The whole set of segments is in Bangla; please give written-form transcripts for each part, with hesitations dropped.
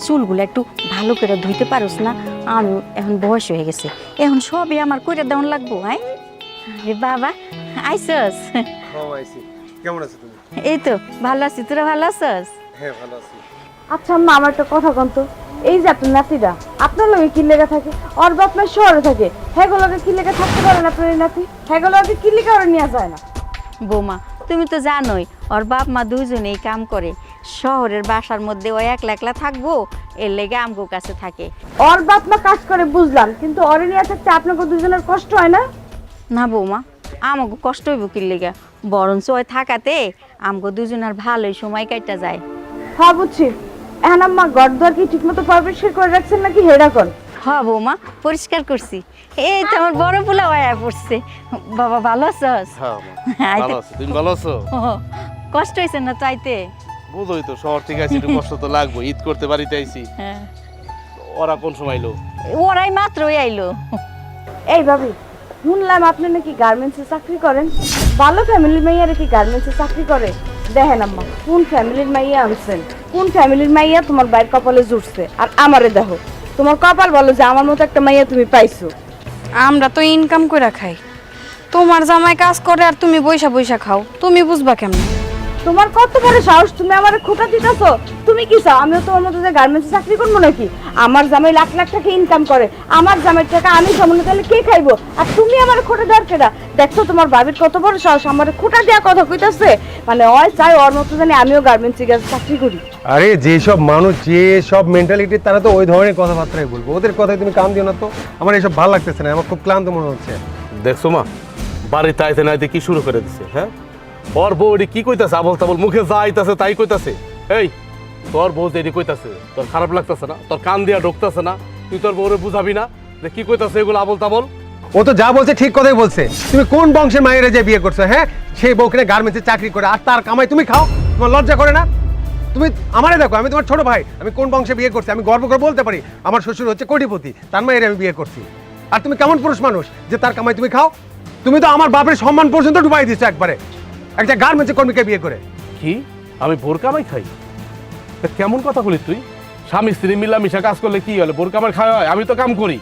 চুলগুলো একটু ভালো করে ধুইতে পারোস না? আমি এখন বয়স হয়ে গেছে, এখন সবই আমার কইরা দেওয়ান লাগবো। আরে বাবা, আইসস? কেমন আছো তুমি? এই তো ভালো আছি, তোরা ভালো আছস? হ্যাঁ ভালো আছি। আচ্ছা আম্মা, আমার একটা কথা কন্ত, এই যে আপনার নাতিটা আপনার লগে কি লেগে থাকে, ওর বাপ মা শহরে থাকে, হেগুলোকে কি লেগে থাকতে পারেন আপনার এই নাতি? হেগুলোকে কি লেগে ওরা নিয়ে যায় না? বৌমা, তুমি তো জানোই ওর বাপ মা দুইজনেই কাম করে, শহরের বাসার মধ্যে ও একলা একলা থাকবো, এর লেগে আমগো কাছে থাকে। ওর বাপ মা কাজ করে বুঝলাম, কিন্তু ওরে নিয়ে থাকতে আপনাকে দুজনের কষ্ট হয় না? না বৌমা, আমাকে কষ্ট হইব কি লেগে, বরঞ্চ ওই থাকাতে আমগো দুজনের ভালোই সময় কাটটা যায়। হ্যাঁ বুঝছি। এখন আম্মা ঘর দুয়ার কি ঠিক মতো পরিষ্কার করে রাখছেন নাকি হেডা কর? হ্যাঁ বৌমা, পরিষ্কার করছি। এই তো আমার বড় পোলা আয়া পড়ছে। বাবা ভালো আছস? হ্যাঁ ভালো আছি। তুমি ভালো আছো? কষ্ট হয়েছে না চাইতে? বুঝোই তো, শহর থেকে আইছি, একটু কষ্ট তো লাগবে। ঈদ করতে বাড়িতে আইছি। হ্যাঁ, ওরা কোন সময় এলো? ওরাই মাত্রই আইলো। এই ভাবি, শুনলাম আপনি নাকি গার্মেন্টসে চাকরি করেন। ভালো ফ্যামিলির মাইয়ারা কি গার্মেন্টসে চাকরি করে? দেখেন আম্মা, কোন ফ্যামিলির মাইয়া আনছেন, কোন ফ্যামিলির মাইয়া তোমার বাইর কপালে জুটছে, আর আমারে দেখো, তোমার কপাল বলো যে আমার মতো একটা মাইয়া তুমি পাইছো। আমরা তো ইনকাম করে খাই, তোমার জামাই কাজ করে আর তুমি বইসা বইসা খাও, তুমি বুঝবা কেমন? তোমার কত বড় সাহস, তুমি আমারে খোটা দিতেছো? তুমি কি চাও আমিও তোমার মতো যে গার্মেন্টসে চাকরি করবো নাকি? আমার জামাই লাখ লাখ টাকা ইনকাম করে, আমার জামাইয়ের টাকা আমি সামনে তাহলে কে খাইবো? আর তুমি আমার খোটা দেওয়ার কেডা? দেখছো তোমার ভাবির কত বড় সাহস, আমার খোটা দেওয়া কথা কইতাছে। মানে ওই চাই ওর মতো জানি আমিও গার্মেন্টসে চাকরি করি। আরে যেসব মানুষ যে সব মেন্টালিটি, তারা তো ওই ধরনের কথাবার্তাই বলবো, ওদের কথায় তুমি কান দিও না তো। আমার এসব ভালো লাগতেছে না, আমার খুব ক্লান্ত মনে হচ্ছে। দেখছো মা, বাড়িতে আইতে নাইতে কি শুরু করে দিছে? হ্যাঁ, ওর বউ এটি কি কইতাছে? আবল তাবল মুখে যা আইতাছে তাই কইতাছে। এই তোর বউ যে এটি কইতাছে, তোর খারাপ লাগতেছে না? তোর কান দিয়া ঢুকতেছে না? তুই তোর বউরে বুঝাবি না যে কি কইতাছে এগুলো আবল তাবল? ও তো যা বলছে ঠিক কথাই বলছে। তুমি কোন বংশের মায়েরা যে বিয়ে করছো? হ্যাঁ, সেই বউকে গার্মেন্টসে চাকরি করে আর তার কামাই তুমি খাও, তোমার লজ্জা করে না? তুমি আমারে দেখো, আমি তোমার ছোট ভাই, আমি কোন বংশে বিয়ে করছি আমি গর্ব করে বলতে পারি। আমার শ্বশুর হচ্ছে কোটিপতি, তার মায়ের আমি বিয়ে করছি। আর তুমি কেমন পুরুষ মানুষ যে তার কামাই তুমি খাও? তুমি তো আমার বাপের সম্মান পর্যন্ত ডুবাই দিচ্ছ একবারে, একটা গার্মেন্টসের কর্মীকে বিয়ে করে। কি আমি বোর কামাই খাই? তা কেমন কথা বলি তুই? স্বামী স্ত্রী মিলামিশা কাজ করলে কি হলো? বোর কামাই খাওয়া হয়? আমি তো কাম করি।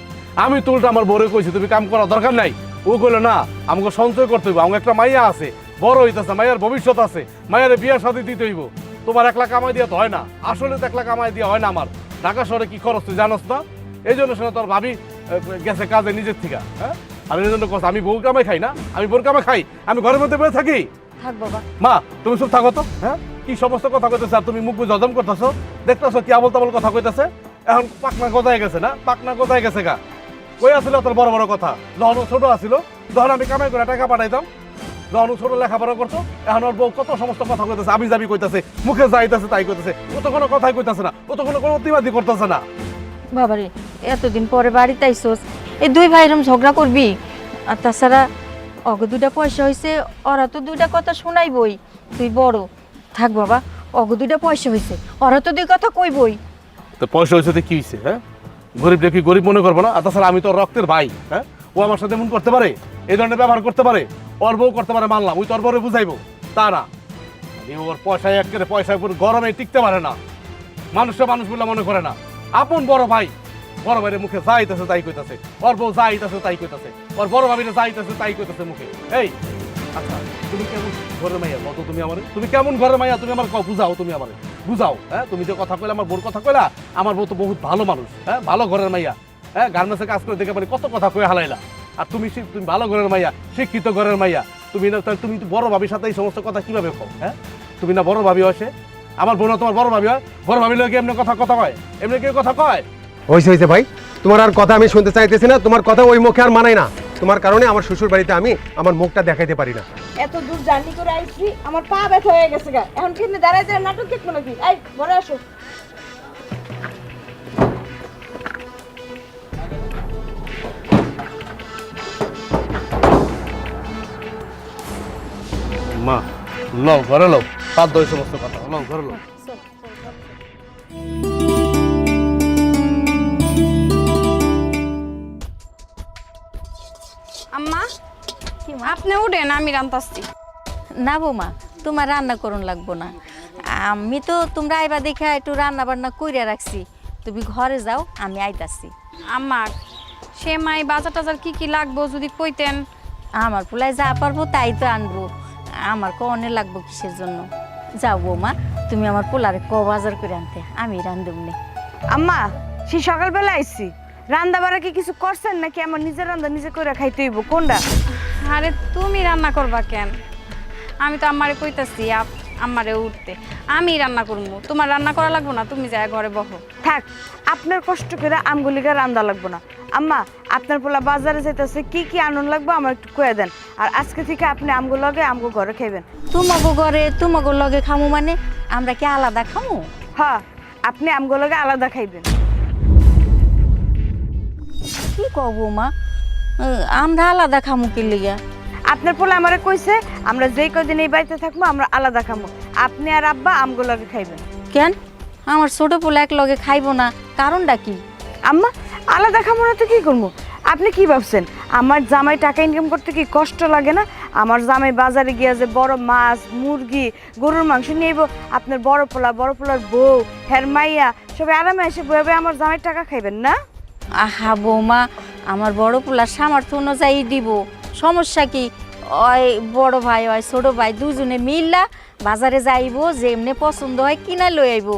আমি তো উল্টা আমার বউরে কইছি তুমি কাম করার দরকার নাই। ও কইলো না, আমাকে সঞ্চয় করতে হইব, আমার একটা মাইয়া আছে, বড় হইতেছে, মাইয়ার ভবিষ্যৎ আছে, মাইয়ারে বিয়ে শাদী দিতে হইব। তোমার 1 লাখ কামাই দিয়ে তো হয় না, আসলে তো 1 লাখ কামাই দিয়ে হয় না। আমার ঢাকা শহরে কি খরচ তুই জানোস না? এই জন্য শোনা তোর ভাবি গেছে কাজে নিজের থেকে। হ্যাঁ, আমি এই জন্য আমি বউ কামাই খাই না, আমি বোর কামাই খাই, আমি ঘরের মধ্যে বসে থাকি। থাক বাবা। মা তুমি চুপ থাকো তো। হ্যাঁ, কি সমস্ত কথা কইতেছে আর তুমি মুখ জজম করতেছো? দেখতেছো কি আবল তাবল কথা কইতেছে? এখন পাকনা কোথায় গেছে না? পাকনা কোথায় গেছে গা? কই আসলে তোর বড় বড় কথা? যখন ও ছোট আসিল, যখন আমি কামাই করে টাকা পাঠাইতাম, যখন ও ছোট লেখাপড়া করতো, এখন ওর বউ কত সমস্ত কথা কইতেছে, আমি যাবি কইতেছে, মুখে যাইতেছে তাই কইতেছে। ও তো কোনো কথাই কইতেছে না, ও তো কোনো প্রতিবাদী করতেছে না। বাবারে, এতদিন পরে বাড়িতে আইসোস, এই দুই ভাই এরম ঝগড়া করবি? আর তাছাড়া অগো 2টা পয়সা হয়েছে, ওরা তো 2টা কথা শোনাইবই। তুই বড়, থাক বাবা, অগো 2টা পয়সা হয়েছে, ওরা তো 2 কথা কইবই। তো পয়সা হয়েছে কি হয়েছে? হ্যাঁ, গরিব দেখি গরিব মনে করবো না? আর তাছাড়া আমি তো রক্তের ভাই। হ্যাঁ, ও আমার সাথে এমন করতে পারে, এই ধরনের ব্যবহার করতে পারে, ওর বউ করতে পারে মানলাম, ওই তোর বউরে বুঝাইবো তা না। ওর পয়সায় একেবারে পয়সার উপর গরমে টিকতে পারে না, মানুষটা মানুষ বলে মনে করে না। আপন বড় ভাই, বড় ভাইয়ের মুখে যা আইতাছে তাই কইতাছে, ওর বউ যা আইতাছে তাই কইতাছে, ওর বড় ভাবিরে যা আইতাছে তাই কইতাছে মুখে। এই আচ্ছা, তুমি কেমন ঘরের মাইয়া কত? তুমি আমার, তুমি কেমন ঘরের মাইয়া? তুমি আমার বুঝাও, তুমি আমার বুঝাও। হ্যাঁ, তুমি যে কথা কইলা আমার বউর কথা কইলা, আমার বউ তো বহুত ভালো মানুষ। হ্যাঁ, ভালো ঘরের মাইয়া। হ্যাঁ, গার্মেন্টসে কাজ করে দেখে পারি কত কথা কয়ে হালাইলা। আর তুমি তুমি ভালো ঘরের মাইয়া, শিক্ষিত ঘরের মাইয়া, তুমি না তুমি বড় ভাবির সাথে এই সমস্ত কথা কিভাবে কও? হ্যাঁ, তুমি না বড় ভাবি হয়? সে আমার বোন তোমার বড় ভাবি হয়? বড় ভাবি লোক এমনি কথা কথা কয়? এমনি কেউ কথা কয়? হয়েছে ভাই, তোমার আর কথা আমি শুনতে চাইতেছি না, তোমার কথা ওই মুখে আর মানাই না। তোমার কারণে আমার শ্বশুর বাড়িতে আমি আমার মুখটা দেখাইতে পারি না। এত দূর জার্নি করে আইছি, আমার পা ব্যথা হয়ে গেছে গা, এখন কিন্তু দাঁড়ায় যায় নাটক দেখবো নাকি? এই বড় আসো। মা লও, ঘরে লও, বাদ দাও এই সমস্ত কথা, লও ঘরে লও। আম্মা আপনি উঠেন, আমি রান্তাছি। না বৌমা, তোমার রান্না করুন লাগবো না, আমি তো তোমরা আইবা দেখে একটু রান্না বান্না কইরা রাখছি। তুমি ঘরে যাও, আমি আইতাছি। আমার সেমাই বাজার টাজার কি কি লাগবো যদি কইতেন। আমার পোলায় যা পারবো তাই তো আনবো, আমার কনে লাগবো কিসের জন্য? যাও বৌমা, তুমি আমার পোলারে বাজার করে আনতে, আমি রান্ধব নে। আম্মা সেই সকালবেলা আইছি, রান্না বাড়া কি কিছু করছেন নাকি আমার নিজের রান্না নিজে করে খাইতে হইব কোনটা? আরে তুমি রান্না করবা কেন? আমি তো আমারে কইতাছি আমারে উঠতে, আমি রান্না করবো, তোমার রান্না করা লাগবো না, তুমি যাই ঘরে বসো। থাক, আপনার কষ্ট করে আমগুলিকে রান্না লাগবো না। আম্মা আপনার পোলা বাজারে যেতেছে, কি কি আনন্দ লাগবে আমার একটু কয়ে দেন, আর আজকে থেকে আপনি আমগো লগে আমগো ঘরে খাইবেন। তোমাগো ঘরে তোমাগো লগে খামু মানে আমরা কি আলাদা খামু? হ্যাঁ, আপনি আমগো লগে আলাদা খাইবেন। কি কও বৌমা, আমরা আলাদা খামু কি লিগা? আপনার পোলা আমারে কইছে আমরা যেই কদিন এই বাড়িতে থাকবো আমরা আলাদা খাবো, আপনি আর আব্বা আমগো লগে খাইবেন। কেন আমার ছোট পোলা এক লগে খাইবো না, কারণটা কি? আম্মা আলাদা খাবো না তো কি করবো? আপনি কি ভাবছেন আমার জামাই টাকা ইনকাম করতে কি কষ্ট লাগে না? আমার জামাই বাজারে গিয়া যে বড় মাছ, মুরগি, গরুর মাংস নিয়ে আইবো, আপনার বড় পোলার বউ, হের মাইয়া সবাই আরামে এসে বয়ে আমার জামাই টাকা খাইবেন না? আহা বৌমা, আমার বড় পোলার সামর্থ্য অনুযায়ী দিব, সমস্যা কি? ওই বড় ভাই ওই ছোট ভাই দুজনে মিল্লা বাজারে যাইবো, যে এমনি পছন্দ হয় কিনা লই আইবো,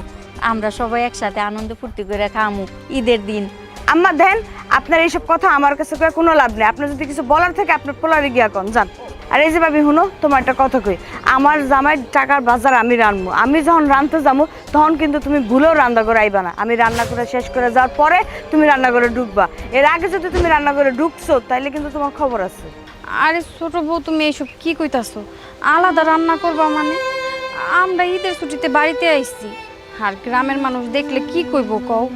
আমরা সবাই একসাথে আনন্দ ফুর্তি করে খামু ঈদের দিন। আম্মা দেন, আপনার এইসব কথা আমার কাছে কয়ে কোনো লাভ নেই। আপনার যদি কিছু বলার থাকে আপনার পোলারে গিয়া কন যান। আর এই যে ভাবি হুনো, তোমার একটা কথা কই, আমার জামাই টাকার বাজার আমি রানবো, আমি যখন রানতে যাবো তখন কিন্তু তুমি ভুলেও রান্না করে আইবা না। আমি রান্না করে শেষ করে যাওয়ার পরে তুমি রান্না করে ঢুকবা, এর আগে যদি তুমি রান্না করে ঢুকছো তাইলে কিন্তু তোমার খবর আছে। আরে ছোট বউ তুমি এইসব কি কইতাছো? আলাদা রান্না করবা মানে? আমরা ঈদের ছুটিতে বাড়িতে আইছি, আর গ্রামের মানুষ দেখলে কি কইব কও?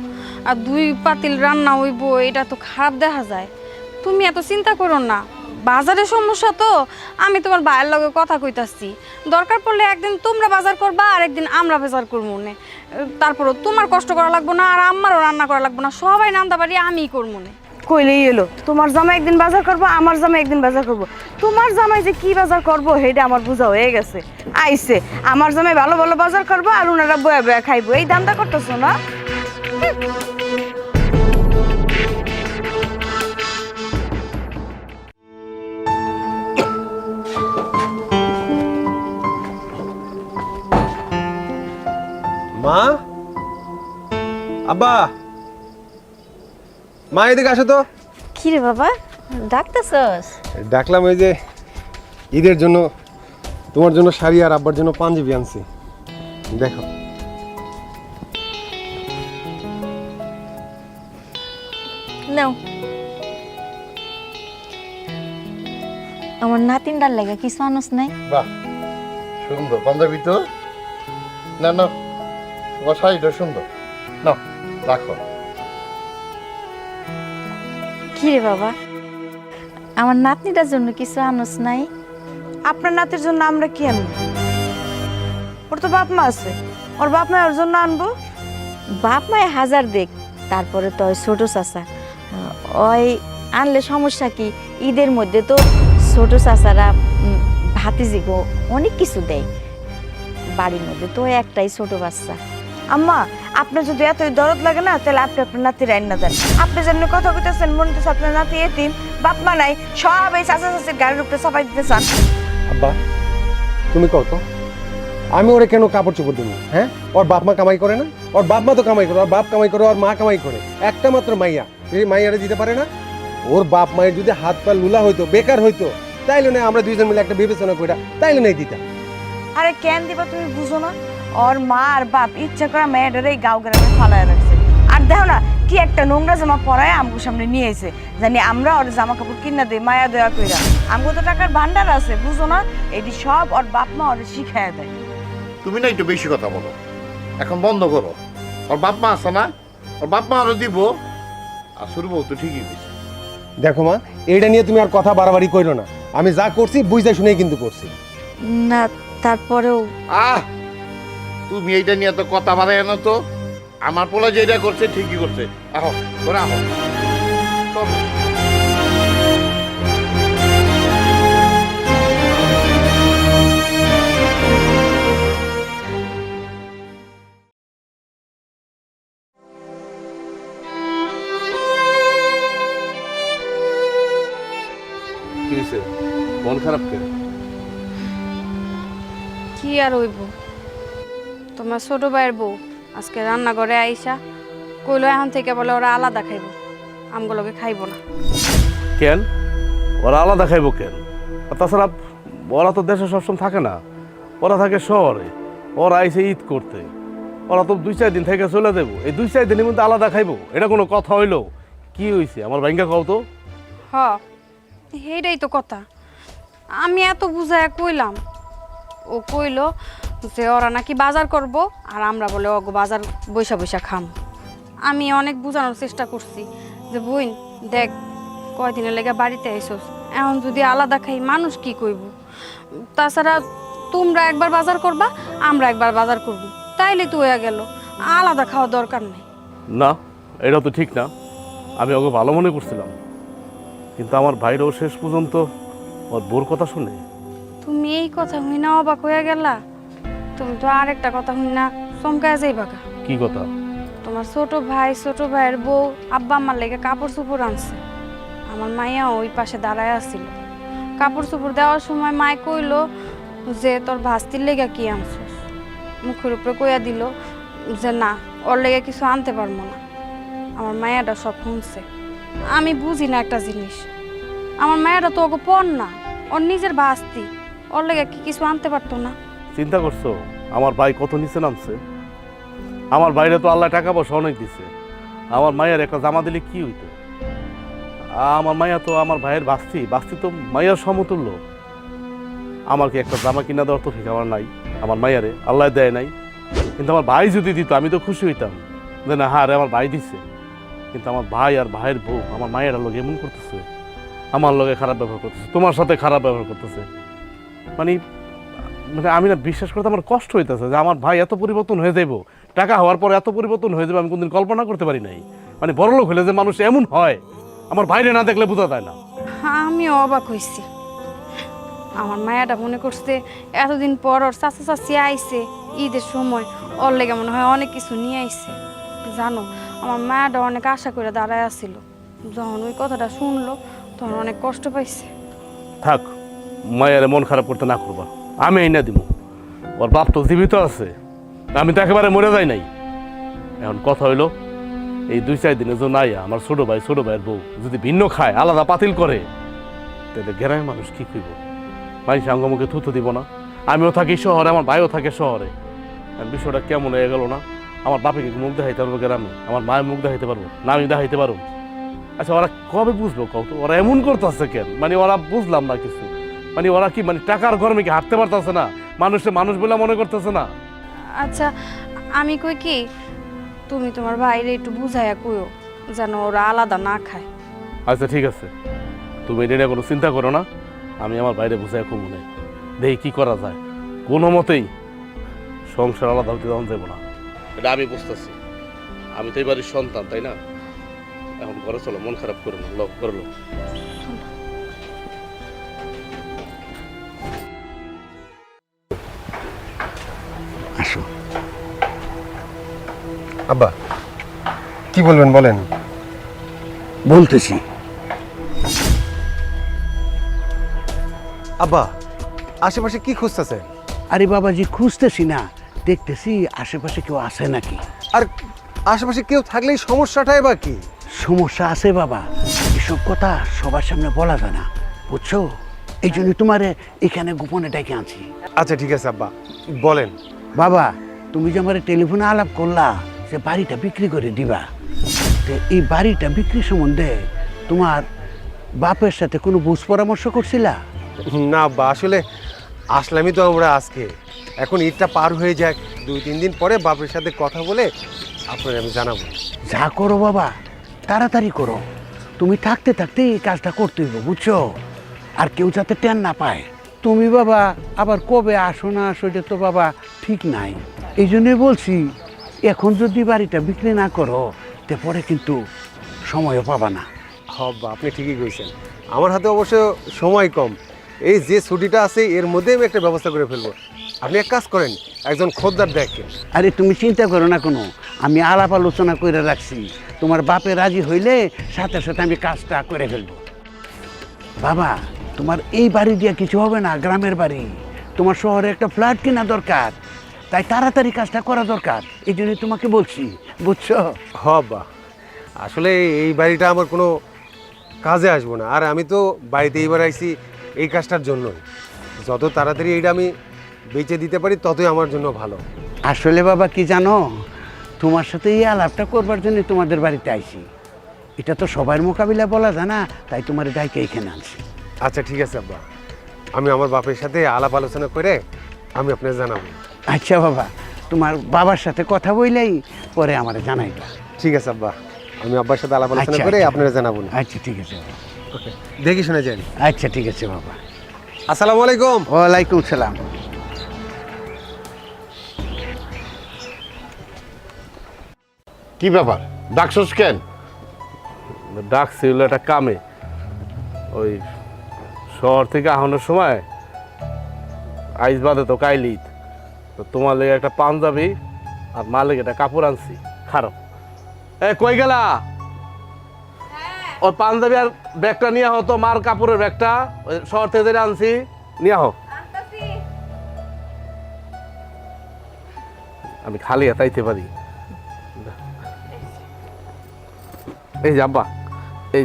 আর দুই পাতিল রান্না হইব, এটা তো খারাপ দেখা যায়। তুমি এত চিন্তা করো না, বাজারের সমস্যা তো, আমি তোমার ভাইয়ের লগে কথা কইতাছি, দরকার পড়লে একদিন তোমরা বাজার করবা আর একদিন আমরা বাজার করবো না। তারপরও তোমার কষ্ট করা লাগবো না, আর আমারও রান্না করা লাগবো না, সবাই রান্না বাড়ি আমিই করবো না। কইলেই এলো, তোমার জামাই একদিন বাজার করবো, আমার জামাই একদিন বাজার করবো। তোমার জামাই যে কি বাজার করবো সেটা আমার বোঝা হয়ে গেছে। আইসে আমার জামাই ভালো ভালো বাজার করবো আর ওনারা বয়া বয়া খাইবো, এই দামটা করতেছো না? মা, আব্বা, মা এদিকে আসো তো। কি রে বাবা, ডাকতেছস? ডাকলাম ওই যে ঈদের জন্য তোমার জন্য শাড়ি আর আব্বার জন্য পাঞ্জাবি আনছি, দেখো। নাও, আমার নাতিনটার লাগে কিছু আনস নাই? বাহ, সুন্দর পাঞ্জাবি তো। না না, তোমার শাড়িটা সুন্দর, না রাখো। কি রে বাবা, আমার নাতনিটার জন্য কিছু আনস নাই? আপনার নাতির জন্য আমরা কি আনবো? ওর তো বাপ মা আছে, ওর বাপ মা ওর জন্য আনবো। বাপ মায়ে হাজার দেখ, তারপরে তো ওই ছোট চাচা, ওই আনলে সমস্যা কি? ঈদের মধ্যে তো ছোট চাচারা ভাতিজিগো অনেক কিছু দেয়, বাড়ির মধ্যে তো একটাই ছোট বাচ্চা। আম্মা আপনার যদি এতই দরদ লাগে না তাহলে আপনি আপনার নাতির আইন না দেন। আপনি যেমনি কথা কইতেছেন মনে হচ্ছে আপনার নাতি এতিম, বাপ মা নাই, সব এই চাচা চাচির গাড়ির উপরে চাপাই দিতে চান। আব্বা তুমি কত, আমি ওরে কেন কাপড় চোপড় দেবো? হ্যাঁ, ওর বাপ মা কামাই করে না? ওর বাপ মা তো কামাই করে, ওর বাপ কামাই করে, ওর মা কামাই করে, একটা মাত্র মাইয়া, এই মাইয়ারে দিতে পারে না? ওর বাপ মায়ের যদি হাত পা লুলা হইতো, বেকার হইতো, তাইলে না আমরা দুইজন মিলে একটা বিবেচনা কইরা তাইলে নাই দিতাম। আরে কেন দিবা তুমি বুঝো না? ওর মা আর বাপ ইচ্ছা করে মেয়েটারে এই গাঁও গ্রামে ফালায় রাখছে। আর দেখো না কি একটা নোংরা জামা পরায় আমগো সামনে নিয়ে এসে, জানি আমরা ওর জামা কাপড় কিনা দেই মায়া দেয়া কইরা। আমগো তো টাকার ভান্ডার আছে, বুঝো না? এটি সব ওর বাপ মা ওরে শিখাইয়া দেয়। তুমি না একটু বেশি কথা বলো, এখন বন্ধ করো। ওর বাপ মা আছে না, ওর বাপ মা আরো দিব। আর শুরু তো ঠিকই দিচ্ছে। দেখো মা, এইটা নিয়ে তুমি আর কথা বাড়াবাড়ি কইরো না, আমি যা করছি বুঝতে শুনেই কিন্তু করছি। না তারপরেও আহ, তুমি এইটা নিয়ে তো কথা বাড়াই না তো। আমার পোলা যেটা করছে ঠিকই করছে। আহো ওরা আহো, চলো। হয়েছে? মন খারাপ কে? কি আর হইব, তোমার ছোট ভাইয়ের বউ আজকে রান্নাঘরে আইসা কইলো এখন থেকে বলে ওরা আলাদা খাইব, আমগুলোকে খাইব না। কেন ওরা আলাদা খাইবো কেন? আর তাছাড়া ওরা তো দেশে সবসময় থাকে না, ওরা থাকে শহরে। ওরা আইসে ঈদ করতে, ওরা তো 2-4 দিন থেকে চলে দেবো। এই 2-4 দিনের মধ্যে আলাদা খাইবো, এটা কোনো কথা হইলো? কি হয়েছে আমার ভাইঙ্গা কও তো? হ, এইটাই তো কথা। আমি এত বুঝায় কইলাম, ও কইলো যে ওরা নাকি বাজার করব আর আমরা বলে ও বাজার বৈশা বৈশা খাম। আমি অনেক বোঝানোর চেষ্টা করছি যে বোন দেখ, কয়দিনের লেগে বাড়িতে আইসোস, এখন যদি আলাদা খাই মানুষ কি কইব। তাছাড়া তোমরা একবার বাজার করবা, আমরা একবার বাজার করব, তাইলে তো হয়ে গেল, আলাদা খাওয়ার দরকার নেই। না, এটা তো ঠিক না। আমি ওকে ভালো মনে করছিলাম, কিন্তু আমার ভাইরাও শেষ পর্যন্ত ওর বোর কথা শুনে। তুমি এই কথা হই না অবাক হয়ে গেলা? তুমি তো আরেকটা কথা হই না চমকায় যাইবা। কি কথা? তোমার ছোট ভাইয়ের বউ আব্বা আমার লেগে কাপড় চোপড় আনছে। আমার মাইয়া ওই পাশে দাঁড়ায় আসছিল, কাপড় চোপড় দেওয়ার সময় মায় কইলো যে তোর ভাস্তির লেগে কি আনছিস। মুখের উপরে কইয়া দিল যে না, ওর লেগে কিছু আনতে পারবো না। আমার মায়াটা সব শুনছে। আমি বুঝি না একটা জিনিস, আমার মায়াটা তো ওকে পর না, ওর নিজের ভাস্তি, ওর লেগে কি কিছু আনতে পারতো না? চিন্তা করছো আমার ভাই কত নিচে নামছে? আমার বাইরে তো আল্লাহ টাকা পয়সা অনেক দিছে। আমার মায়ের একটা জামা দিলে কি হইতো? আমার মাইয়া তো আমার ভাইয়ের বাস্তি তো মাইয়ার সমতুল্য। আমার কি একটা জামা কিনা দেওয়ার তো ঠিক আমার নাই, আমার মাইয়ারে আল্লাহ দেয় নাই। কিন্তু আমার ভাই যদি দিত আমি তো খুশি হইতাম যে না, হ্যাঁ রে আমার ভাই দিছে। কিন্তু আমার ভাই আর ভাইয়ের বউ আমার মায়ের লোক এমন করতেছে, আমার লোকে খারাপ ব্যবহার করতেছে, তোমার সাথে খারাপ ব্যবহার করতেছে। মানে মানে আমি না বিশ্বাস করতে আমার কষ্ট হইতেছে যে আমার ভাই এত পরিবর্তন হয়ে যাইব, টাকা হওয়ার পর এত পরিবর্তন হয়ে যাবে আমি কোনদিন কল্পনা করতে পারি নাই। মানে বড়লোক হলে যে মানুষ এমন হয়, আমার বাইরে না দেখলে বোঝা যায় না। আমি অবাক হয়েছি। আমার মায়াটা মনে করছে এতদিন পর ওর চাচা চাচি আইছে ঈদের সময়, ওর লেগে মনে হয় অনেক কিছু নিয়ে আইছে। জানো, আমার মায়াটা অনেক আশা করে দাঁড়ায় আসছিল, যখন ওই কথাটা শুনলো তখন অনেক কষ্ট পাইছে। থাক, মায়ের মন খারাপ করতে না করবা, আমি এই না দিব। ওর বাপ তো জীবিত আছে, আমি তো একেবারে মরে যাই নাই। এখন কথা হইলো এই 2-4 দিনের জন্য আইয়া আমার ছোট ভাইয়ের বউ যদি ভিন্ন খায়, আলাদা পাতিল করে, তাহলে গ্রামের মানুষ কি কইব? মানুষ আঙ্গমুখে থুতু দিব না? আমিও থাকি শহরে, আমার ভাইও থাকে শহরে। বিষয়টা কেমন হয়ে গেল না? আমার বাপে কি মুখ দেখাইতে পারবো গ্রামে? আমার মায়ের মুখ দেখাইতে পারবো না? আমি দেখাইতে পারবো? আচ্ছা, ওরা কবে বুঝবো কত? ওরা এমন করতেছে কেন? মানে ওরা বুঝলাম না কিছু। মানে ওরা কি মানে টাকার গরমে কি হাঁটতে পারতেছে না? মানুষ বলে মনে করতেছে না? আচ্ছা, আমি কই কি, তুমি তোমার ভাইরে একটু বুঝাইয়া কইও যেন ওরা আলাদা না খায়। আচ্ছা ঠিক আছে, তুমি এটা নিয়ে কোনো চিন্তা করো না, আমি আমার বাইরে বুঝাই খুব মনে দেখি কি করা যায়। কোনো মতেই সংসার আলাদা হতে দেওয়া যাবো না, এটা আমি বুঝতেছি। আমি তো এবারের সন্তান, তাই না? এখন ঘরে চলো, মন খারাপ করো না, লোক করলো। আসো। আব্বা কি বলবেন বলেন। বলতেছি, আব্বা আশেপাশে কি খুঁজতেছে? আরে বাবাজি খুঁজতেছি না, দেখতেছি আশেপাশে কেউ আছে নাকি। আর আশেপাশে কেউ থাকলেই সমস্যাটাই বা কি? সমস্যা আছে বাবা, এসব কথা সবার সামনে বলা যায় না, বুঝছো? এই জন্য তোমারে এখানে গোপনে ডেকে আনছি। আচ্ছা ঠিক আছে আব্বা, বলেন। বাবা, তুমি যে আমার টেলিফোনে আলাপ করলা যে বাড়িটা বিক্রি করে দিবা, তো এই বাড়িটা বিক্রি সম্বন্ধে তোমার বাপের সাথে কোনো বুঝ পরামর্শ করছিলা? না আব্বা, আসলে আসলামই তো আমরা আজকে, এখন ঈদটা পার হয়ে যাক, 2-3 দিন পরে বাপের সাথে কথা বলে আপনার আমি জানাবো। যা করো বাবা, তাড়াতাড়ি করো, তুমি থাকতে থাকতে এই কাজটা করতে হইব, বুঝছো? আর কেউ যাতে টেন না পায়। তুমি বাবা আবার কবে আসো না আসো এটা তো বাবা ঠিক নাই, এই জন্যই বলছি এখন যদি বাড়িটা বিক্রি না করো তে পরে কিন্তু সময়ও পাবা না। হব্বা, আপনি ঠিকই কইছেন, আমার হাতে অবশ্য সময় কম, এই যে ছুটিটা আছে এর মধ্যে আমি একটা ব্যবস্থা করে ফেলবো। আপনি এক কাজ করেন, একজন খদ্দের দেখেন। আরে তুমি চিন্তা করো না কোনো, আমি আলাপ আলোচনা করে রাখছি, তোমার বাপে রাজি হইলে সাথে সাথে আমি কাজটা করে ফেলবো। বাবা তোমার এই বাড়ি দিয়ে কিছু হবে না, গ্রামের বাড়ি। তোমার শহরে একটা ফ্ল্যাট কেনা দরকার, তাই তাড়াতাড়ি কাজটা করা দরকার। এই জন্যই তোমাকে বলছি, বুঝছো? হ আব্বা, আসলে এই বাড়িটা আমার কোনো কাজে আসবো না। আর আমি তো বাড়িতে এইবার আইছি এই কাজটার জন্যই। যত তাড়াতাড়ি এইটা আমি বেচে দিতে পারি ততই আমার জন্য ভালো। আসলে বাবা কি জানো, তোমার সাথে এই আলাপটা করবার জন্য তোমাদের বাড়িতে আইছি। এটা তো সবার মোকাবিলা বলা যায় না, তাই তোমার ডাইকে এখানে আনছি। আচ্ছা ঠিক আছে আব্বা, আমি আমার বাপের সাথে আলাপ আলোচনা করে আমি আপনাকে জানাবো। আচ্ছা বাবা, তোমার বাবার সাথে কথা বললেই পরে আমার জানাইবা। ঠিক আছে আব্বা, আমি আব্বার সাথে আলাপ আলোচনা আচ্ছা, করে আচ্ছা। আপনারা জানাবো না। আচ্ছা ঠিক আছে বাবা। দেখি শুনে যান। আচ্ছা ঠিক আছে বাবা। আসসালামু আলাইকুম। ওয়ালাইকুম সালাম। কি ব্যাপার ডাকছস কেন? ডাকছি হলো একটা কামে। ওই শহর থেকে আহানোর সময় আইস বাদে তো কাইলি, তো তোমার লেগে একটা পাঞ্জাবি আর মা লেগে একটা কাপড় আনছি। খারাপ কই গেলা? ওই পাঞ্জাবি আর ব্যাগটা নিয়ে হতো, মার কাপড়ের ব্যাগটা ওই শহর থেকে যেটা আনছি নিয়ে হোক। আমি খালি তাইতে পারি। এই যে আব্বা, এই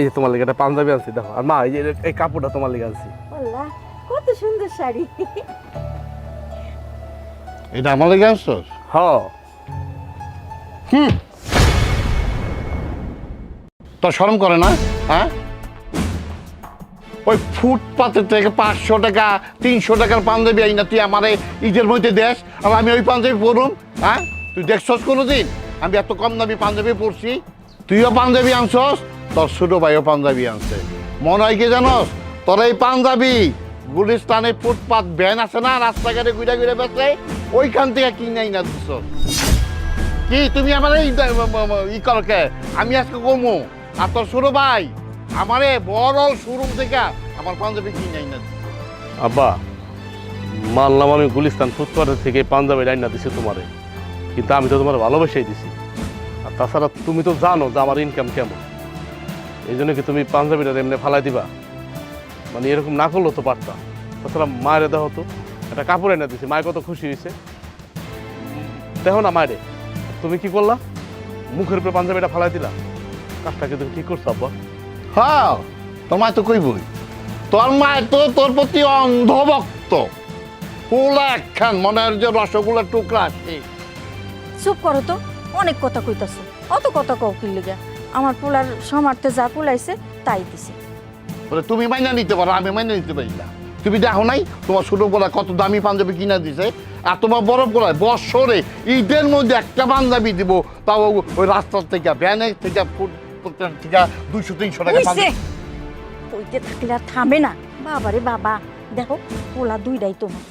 যে তোমার লেগে একটা পাঞ্জাবি আনছি দেখো। আর মা, এই যে এই কাপড়টা তোমার লেগে আনছি। আল্লাহ, কত সুন্দর শাড়ি। এটা আমার লেগে আনছস? হ, তোর শরম করে না? হ্যাঁ, ওই ফুটপাতের থেকে 500 টাকা 300 টাকার পাঞ্জাবি আই না তুই আমারে ঈদের মধ্যে দেশ, আর আমি ওই পাঞ্জাবি পরুম? হ্যাঁ, তুই দেখছস কোনোদিন আমি এত কম দামি পাঞ্জাবি পরছি? তুইও পাঞ্জাবি আনছস, তোর ছোট ভাইও পাঞ্জাবি আনছে। মনে হয় কি জানস, তোর এই পাঞ্জাবি গুলিস্তানে ফুটপাত ভ্যান আছে না, রাস্তাঘাটে ঘুরে ঘুরে বেচে, ওইখান থেকে কিনাই না দিছস। কি তুমি আমার ই করকে? আমি আজকে কমু, আর তোর ছোট ভাই আমারে বড় শোরুম থেকে আমার পাঞ্জাবি কিনাই না। আব্বা মানলাম আমি গুলিস্তান ফুটপাতের থেকে পাঞ্জাবি লাইন না দিছি তোমারে, কিন্তু আমি তো তোমার ভালোবাসাই দিছি। আর তাছাড়া তুমি তো জানো যে আমার ইনকাম কেমন, এই জন্য কি তুমি পাঞ্জাবিটা এমনি ফালাই দিবা? মানে এরকম না করলেও তো পারতাম। তাছাড়া মায়ের দেওয়া হতো, একটা কাপড় এনে দিছি, মায়ের কত খুশি হয়েছে। দেখো না মায়েরে, তুমি কি করলা? মুখের উপরে পাঞ্জাবিটা ফালাই দিলা। কাজটা কি তুমি ঠিক করছো আব্বা? হ্যাঁ, তোমার তো কইবই, তোর মায়ের তো তোর প্রতি অন্ধভক্ত। পুলা একখান মনে হয় যে রসগোল্লার টুকরা আছে। চুপ করো তো, অনেক কথা কইতাছো। অত কথা কও কি লিগা? আমার পোলার সমার্থে যা কুলাইছে তাই দিছে। বলে তুমি মাইনা নিতে পারো, আমি মাইনা নিতে পারি না। তুমি দেখো নাই তোমার ছোট পোলা কত দামি পাঞ্জাবি কিনা দিছে, আর তোমার বড় পোলা বছরে ঈদের মধ্যে একটা পাঞ্জাবি দিব, তাও ওই রাস্তার থেকে ভ্যানের থেকে থেকে 200-300 টাকা হইছে, কইতে থাকলে আর থামে না। বাবারে বাবা, দেখো পোলা দুইটাই তোমার।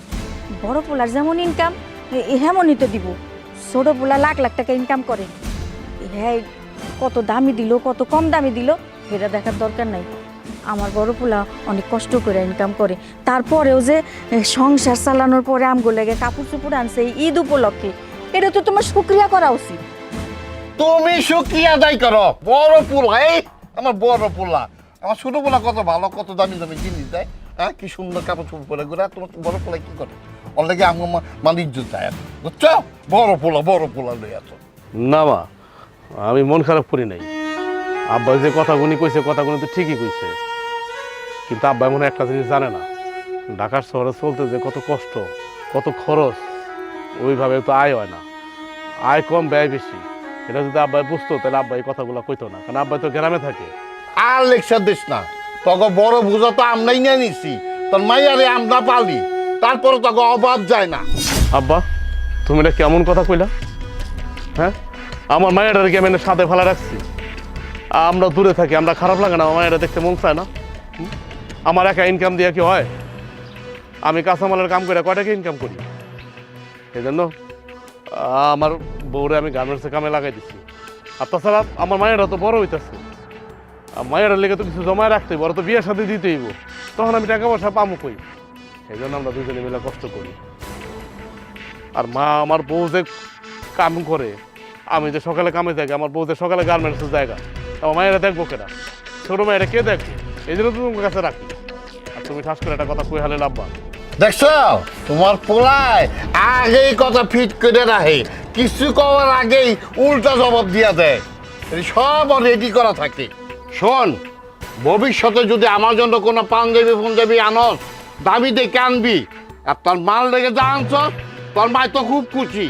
বড় পোলার যেমন ইনকাম হেমনই তো দিব। ছোট পোলা লাখ লাখ টাকা ইনকাম করে, হ্যাঁ কত দামি দিল কত কম দামি দিল সেটা দেখার দরকার নাই। আমার বড় পোলা অনেক কষ্ট করে ইনকাম করে, তারপরেও যে সংসার চালানোর পরে আমগো লেগে কাপড় চোপড় আনছে এই ঈদ উপলক্ষে, এটা তো তোমার শুকরিয়া করা উচিত। তুমি শুক্রিয়া আদায় করো। বড় পোলা, এই আমার বড় পোলা, আমার ছোট পোলা কত ভালো, কত দামি দামি জিনিস দেয়। হ্যাঁ, কি সুন্দর কাপড় চোপড় পরে ঘুরে। তোমার বড় পোলা কি করে? ওর লেগে আমার মানে ইজ্জত যায়, বুঝছো? বড় পোলা লই আছো। না মা, আমি মন খারাপ করি নাই। আব্বা যে কথাগুলি কইছে কথাগুলি তো ঠিকই কইছে, কিন্তু আব্বা মনে হয় একটা জিনিস জানে না, ঢাকার শহরে চলতে যে কত কষ্ট, কত খরচ, ওইভাবে তো আয় হয় না। আয় কম ব্যয় বেশি, এটা যদি আব্বাই বুঝতো তাহলে আব্বা এই কথাগুলো কইতো না, কারণ আব্বাই তো গ্রামে থাকে। আর লেকচার দিস না, তোকে বড় বুঝা তো আমরাই নিয়ে নিছি, তোর মাইয়ারে আমরা পালি, তারপরে তোকে অভাব যায় না। আব্বা তুমি এটা কেমন কথা কইলা? হ্যাঁ, আমার মায়ের কি আমি সাথে ফেলা রাখছি? আমরা দূরে থাকি, আমরা খারাপ লাগে না? আমার মায়েরা দেখতে মন চায় না? আমার একা ইনকাম দিয়ে কি হয়? আমি কাঁচামালের কাম করে কয় টাকা ইনকাম করি। এই জন্য আমার বউরে আমি গার্মেন্টসে কামে লাগাই দিচ্ছি। আর তাছাড়া আমার মায়েরা তো বড় হইতেছে, মায়ের লেগে তো কিছু জমায় রাখতেই, বড় তো বিয়ের সাথে দিতেই, তখন আমি টাকা পয়সা পাবো কই? এই জন্য আমরা দুজনে মিলে কষ্ট করি। আর মা, আমার বউ যে কাম করে, আমি যে সকালে কামে যাই, আমার বউ যে সকালে গার্মেন্টসের জায়গা, আমার মায়েরা দেখবো কেনা? ছোট মায়েরা কে দেখবে? এই জন্য তো তোমার কাছে রাখি। আর তুমি ঠাস করে একটা কথা কই হালে লাভবা। দেখছো তোমার পোলায় আগেই কথা ফিট করে রাখে, কিছু করার আগেই উল্টা জবাব দিয়া দেয়, এই সব রেডি করা থাকে। শোন, ভবিষ্যতে যদি আমার জন্য কোনো পাঞ্জাবি আনস, দাবি দেখে আনবি, আর তোর মাল লেগে যা আনছ, তোর মায় তো খুব খুশি।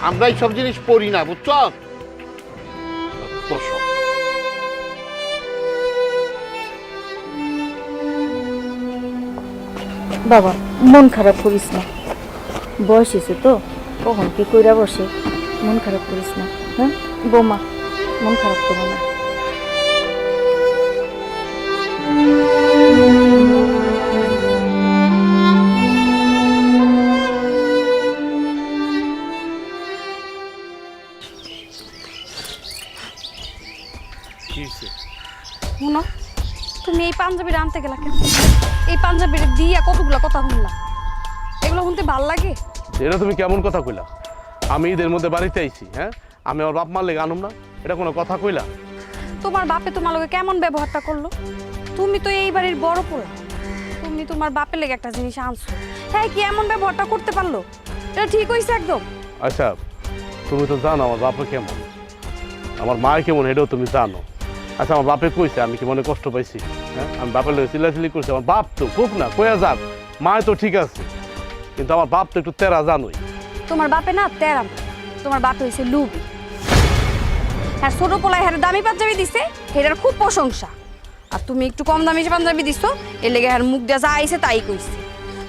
আমরা এইসব জিনিস পড়ি না, বুঝছ? বসো। বাবা মন খারাপ করিস না, বয়স হয়েছে তো, কখন কি কইরা বসে, মন খারাপ করিস না। হ্যাঁ বৌমা, মন খারাপ করো না। কি হইছে? শুনো, তুমি এই পাঞ্জাবিটা আনতে গেলা কেন? এই পাঞ্জাবিটা দিয়া কতগুলো কথা শুনলাম, এগুলো শুনতে ভাল লাগে? এটা তুমি কেমন কথা কইলা? আমি ঈদের মধ্যে বাড়িতে আইছি, হ্যাঁ আমি আমার বাপ মার লেগে আনুম না, এটা কোনো কথা কইলা? তোমার বাপে তোমার লগে কেমন ব্যবহারটা করলো? তুমি তো এই বাড়ির বড় পোলা, তুমি তোমার বাপের লেগে একটা জিনিস আনছো, হ্যাঁ কি এমন ব্যবহারটা করতে পারলো? এটা ঠিক হয়েছে একদম? আচ্ছা তুমি তো জানো আমার বাপে কেমন, আমার মা কেমন, এটাও তুমি জানো। আচ্ছা আমার বাপে কইছে আমি কি মনে কষ্ট পাইছি? হ্যাঁ আমি বাপের লোক চিল্লাচিল্লি করছি, আমার বাপ তো খুব না কয়া যাক, মায় তো ঠিক আছে, কিন্তু আমার বাপ তো একটু তেরা জানোই। তোমার বাপে না তেরাম, তোমার বাপে হয়েছে লুবি। হ্যাঁ ছোট পোলায় হ্যাঁ দামি পাঞ্জাবি দিছে, এটার খুব প্রশংসা, আর তুমি একটু কম দামি পাঞ্জাবি দিছো, এর লেগে হ্যাঁ মুখ দিয়ে যা আইছে তাই কইছে।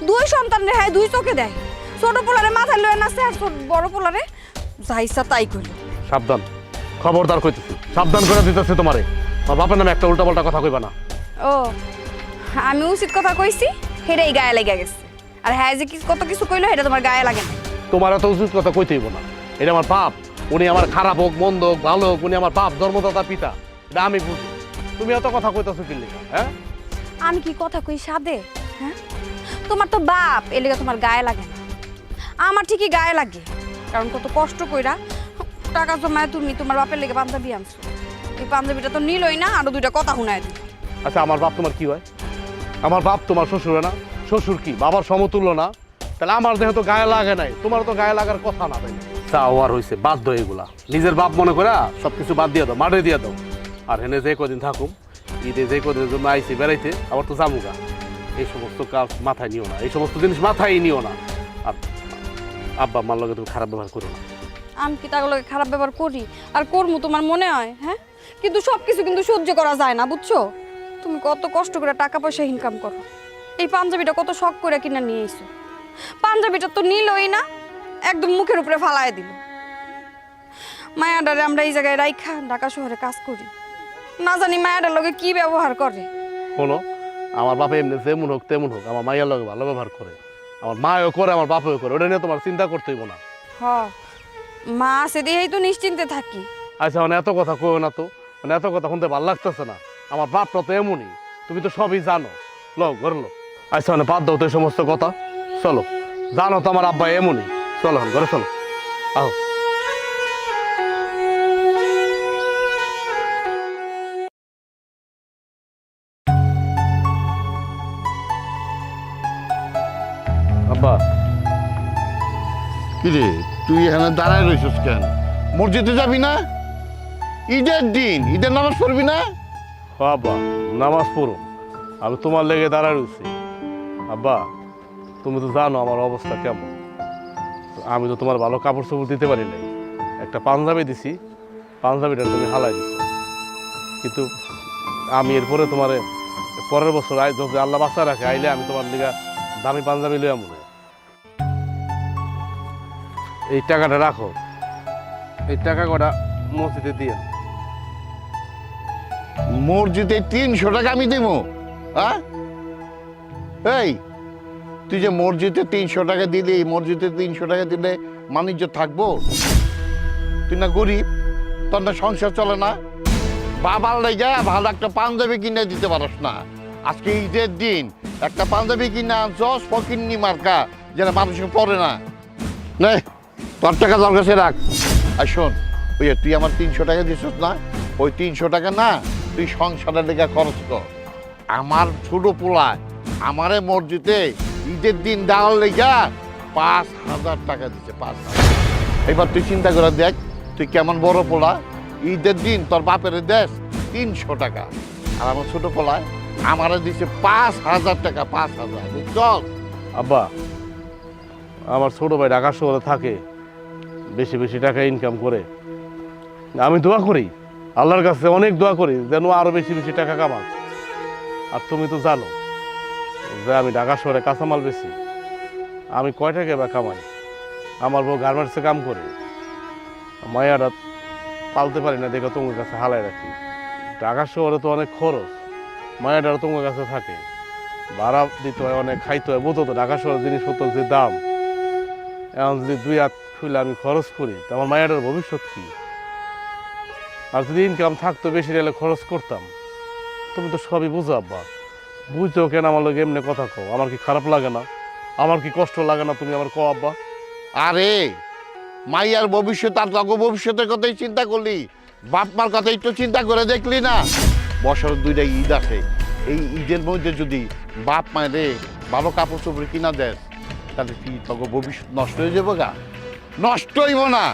দুই সন্তান রে হ্যাঁ দুই চোখে দেয়, ছোট পোলারে মাথায় লয়ে নাচে, আর বড় পোলারে যা ইচ্ছা তাই কইল। সাবধান, খবরদার কইতেছি, সাবধান করে দিতেছে তোমারে, আমার বাপের নামে একটা উল্টাপাল্টা কথা কইবা না। ও আমি উচিত কথা কইছি, সেটাই গায়ে লেগে গেছে, আর হ্যাঁ যে কত কিছু কইলো এটা তোমার গায়ে লাগে না। তোমার এত উচিত কথা কইতে হইব না, এটা আমার বাপ, উনি আমার খারাপ হোক মন্দ হোক ভালো হোক, উনি আমার বাপ, জন্মদাতা পিতা, এটা আমি বুঝি। তুমি এত কথা কইতেছো কি লিগা? হ্যাঁ আমি কি কথা কই সাদে? হ্যাঁ তোমার তো বাপ, এর লেগে তোমার গায়ে লাগে না, আমার ঠিকই গায়ে লাগে, কারণ কত কষ্ট কইরা টাকা জমায় তুমি তোমার বাপের লেগে পাঞ্জাবি আনছো, এই পাঞ্জাবিটা তো নিলই না, আরো দুইটা কথা শুনায় দিই। আচ্ছা আমার বাপ তোমার কি হয়? আমার বাপ তোমার শ্বশুর না? শ্বশুর কি বাবার সমতুল্য না? তাহলে আমার যেহেতু গায়ে লাগে নাই, তোমার তো গায়ে লাগার কথা না, তাই চাও আর হয়েছে বাধ্য এগুলা, নিজের বাপ মনে করে সবকিছু বাদ দিয়ে দাও, মাঠে দিয়ে দাও। আর হেনে যে কদিন থাকুম, ঈদে যে কদিনের জন্য আইসি বেড়াইতে, আবার তো জামুগা, এই সমস্ত কাজ মাথায় নিও না, এই সমস্ত জিনিস মাথায় নিও না। আর আব্বা আমার লগে তুমি খারাপ ব্যবহার করো না। আমি কি তার লগে খারাপ ব্যবহার করি আর করবো তোমার মনে হয়? হ্যাঁ কিন্তু সবকিছু কিন্তু সহ্য করা যায় না, বুঝছো? তুমি কত কষ্ট করে টাকা পয়সা ইনকাম করো, এই পাঞ্জাবিটা কত শখ করে কিনা নিয়ে এসো, পাঞ্জাবিটা তো নিলই না, একদম মুখের উপরে ফালায় দিল। মায়াডারে আমরা এই জায়গায় রাইখা ঢাকা শহরে কাজ করি, না জানি মায়াডার লগে কি ব্যবহার করে। শোনো, আমার বাপে এমনি যেমন হোক তেমন হোক আমার মায়ের লগে ভালো ব্যবহার করে, আমার মায়ও করে আমার বাপেও করে, ওটা নিয়ে তোমার চিন্তা করতে হইব না। হ মা আছে দিয়েই তো নিশ্চিন্তে থাকি। আচ্ছা মানে এত কথা কইও না তো, মানে এত কথা শুনতে ভালো লাগতেছে না, আমার বাপটা তো এমনই, তুমি তো সবই জানো। লো ঘর লো, আচ্ছা মানে বাদ দাও তো এই সমস্ত কথা, চলো, জানো তো আমার আব্বা এমনই, চলো ঘরে চলো, আহ। আব্বা কিরে তুই এখানে দাঁড়ায় রইছিস কেন? মসজিদে যাবি না? ঈদের দিন, ঈদের নামাজ পড়বি না? আব্বা নামাজ পড়ো, আমি তোমার লেগে দাঁড়ায় রয়েছি। আব্বা তুমি তো জানো আমার অবস্থা কেমন, আমি তো তোমার ভালো কাপড় চোপড় দিতে পারি নাই, একটা পাঞ্জাবি দিছি, পাঞ্জাবিটা তুমি হালাই দিছো, কিন্তু আমি এরপরে তোমার পরের বছর যদি আল্লাহ বাচ্চা রাখে আইলে আমি তোমার লিগা দামি পাঞ্জাবি লইয়া মনে। এই টাকাটা রাখো, এই টাকা কটা মসজিদে দিয়ে। মসজিদে 300 টাকা আমি দেবো? হ্যাঁ এই তুই যে মসজিদে 300 টাকা দিলি, মসজিদে 300 টাকা দিলে বাণিজ্য থাকবো? তুই না গরিব, তোর না সংসার চলে না, বাবার লেগে ভালো একটা পাঞ্জাবি কিনে দিতে পারস না। আজকে ঈদের দিন একটা পাঞ্জাবি কিনে আনছস ফকিন্নি মার্কা, যেটা মানুষকে পরে না। নে তোর টাকা তোর কাছে রাখ। আর শোন, ওই তুই আমার 300 টাকা দিছিস না, ওই 300 টাকা না তুই সংসারের লেগে খরচ কর। আমার ছোট পোলা আমারে মসজিদে ঈদের দিন দেওয়ার লেগা 5,000 টাকা দিচ্ছে, 5,000। এবার তুই চিন্তা করে দেখ, তুই কেমন বড় পোলা, ঈদের দিন তোর বাপের দেশ 300 টাকা, আর আমার ছোট পোলায় আমারে দিচ্ছে 5,000 টাকা, 5,000, বুঝছ? আব্বা, আমার ছোট ভাই ঢাকা শহরে থাকে, বেশি বেশি টাকা ইনকাম করে। আমি দোয়া করি, আল্লাহর কাছে অনেক দোয়া করি যেন আরো বেশি বেশি টাকা কামাক। আর তুমি তো জানো যে আমি ঢাকা শহরে কাঁচামাল বেশি, আমি কয় টাকা বা কামাই। আমার বউ গার্মেন্টসে কাম করে, মায়াটা পালতে পারি না দেখে তোমার কাছে হালাই রাখি। ঢাকা শহরে তো অনেক খরচ, মায়াটারও তোমার কাছে থাকে, ভাড়া দিতে হয় অনেক, খাইতে হয়। বুঝো তো ঢাকা শহরের জিনিসপত্রের যে দাম, এখন যদি 2 হাত খুলে আমি খরচ করি তো আমার মায়াটার ভবিষ্যৎ কি? আর যদি ইনকাম থাকতো বেশি হলে খরচ করতাম। তুমি তো সবই বুঝো আব্বা, বুঝছো কেন আমার লোক এমনি কথা কও? আমার কি খারাপ লাগে না? আমার কি কষ্ট লাগে না? তুমি আমার কও আব্বা। আরে মাইয়ার ভবিষ্যৎ আর তোর ভবিষ্যতের কথাই চিন্তা করলি, বাপ মার কথা একটু চিন্তা করে দেখলি না? বছরের 2টা ঈদ আসে, এই ঈদের মধ্যে যদি বাপ মায়েরে ভালো কাপড় চোপড় কিনা দেয়, তাহলে কি তোর ভবিষ্যৎ নষ্ট হয়ে যাবো গা? নষ্ট হইব না,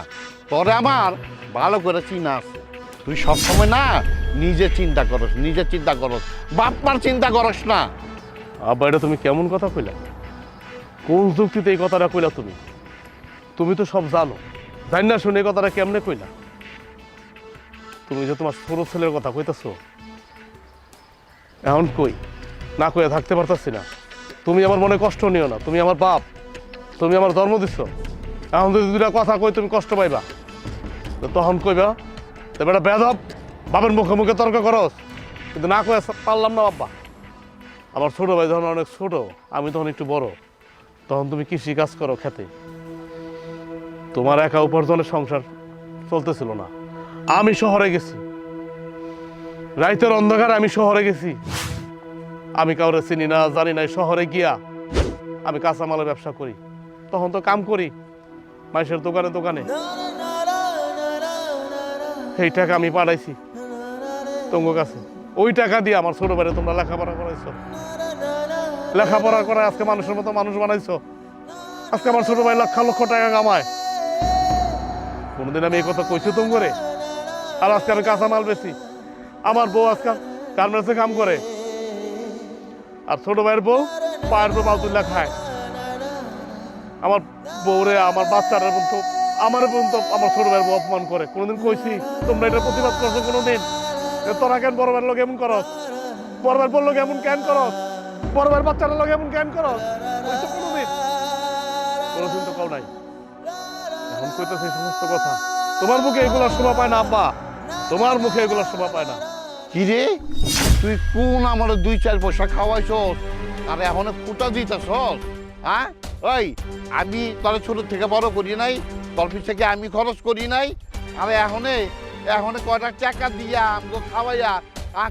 তোরে আমার ভালো করে চিনা আছে। তুই সবসময় না নিজে চিন্তা করস, নিজে চিন্তা করস, বাপ মার চিন্তা করস না। আব্বা, এটা তুমি কেমন কথা কইলা? কোন যুক্তিতে এই কথাটা কইলা তুমি? তুমি তো সব জানো, জানি না শুনে এই কথাটা কেমনে কইলা? তুমি যে তোমার ছোট ছেলের কথা কইতাছো, এখন কই না কইয়া থাকতে পারতাছি না। তুমি আমার মনে কষ্ট নিও না, তুমি আমার বাপ, তুমি আমার জন্ম দিচ্ছ। এখন যদি 2টা কথা কই তুমি কষ্ট পাইবা, তো তখন কইবা বেটা বেয়াদব, বাপের মুখে মুখে তর্ক করস। কিন্তু না কয়ে পারলাম না বাপ্পা। আমার ছোট ভাই যখন অনেক ছোট, আমি তখন একটু বড়, তখন তুমি কৃষি কাজ করো খেতে, তোমার একা উপার্জনের সংসার চলতেছিল না। আমি শহরে গেছি, রাইতের অন্ধকারে আমি শহরে গেছি, আমি কাউরে চিনি না জানি না। শহরে গিয়া আমি কাঁচামালের ব্যবসা করি, তখন তো কাম করি মানুষের দোকানে দোকানে। এই টাকা আমি পাঠাইছি তোমার কাছে, ওই টাকা দিয়ে আমার ছোট ভাইরে তোমরা লেখাপড়া করাইছো, লেখাপড়া করে আজকে মানুষের মতো মানুষ বানাইছো। আজকে আমার ছোট ভাই লক্ষ লক্ষ টাকা কামায়। কোনোদিন আমি এই কথা কইছি তুম করে? আর আজকে আমি কাঁচামাল বেশি, আমার বউ আজকাল গার্মেন্টসে কাম করে, আর ছোট ভাইয়ের বউ পায়ের বউ বাউতুল্লা খায়। আমার বউরে, আমার বাচ্চারা পর্যন্ত, আমার পর্যন্ত আমার ছোট ভাইয়ের বউ অপমান করে। কোনোদিন কইছি তোমরা এটা প্রতিবাদ করছো কোনোদিন? তোরা কেন বড় ভাইয়ের লোক এমন করস? বড় ভাইয়ের বড় লোক এমন কেন করস? বড় ভাইয়ের বাচ্চারা লোক এমন কেন করস? কইছো কোনোদিন? কোনোদিন তো কও নাই। এখন কইতেছে এই সমস্ত কথা, তোমার মুখে এগুলো শোভা পায় না আব্বা, তোমার মুখে এগুলো শোভা পায় না। কি রে, তুই কোন আমার 2-4 পয়সা খাওয়াইছস আর এখন ফুটা দিতেছস? হ্যাঁ, ওই আমি তোর ছোট থেকে বড় করি নাই, তোর পিছনে আমি খরচ করি নাই, আর এখন কয়টা টাকা দিয়া আমাকে খাওয়াইয়া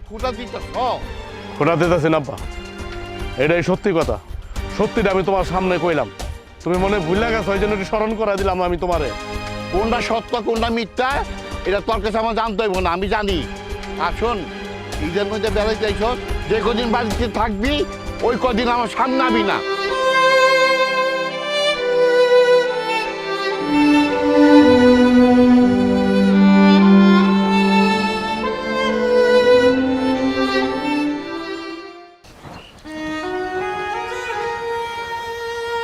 খুঁটা দিতেছ? খোটা দিতেছি না আব্বা, এটাই সত্যি কথা। সত্যিটা আমি তোমার সামনে কইলাম, তুমি মনে ভুলে গেছো, ওই জন্য একটু স্মরণ করে দিলাম আমি তোমারে। কোনটা সত্য কোনটা মিথ্যা এটা তোর কাছে আমার জানতে হইব না, আমি জানি। আর শোন, ঈদের মধ্যে বেড়াইতে যাইছ, যে কদিন বাড়িতে থাকবি ওই কদিন আমার সামনে আবি না।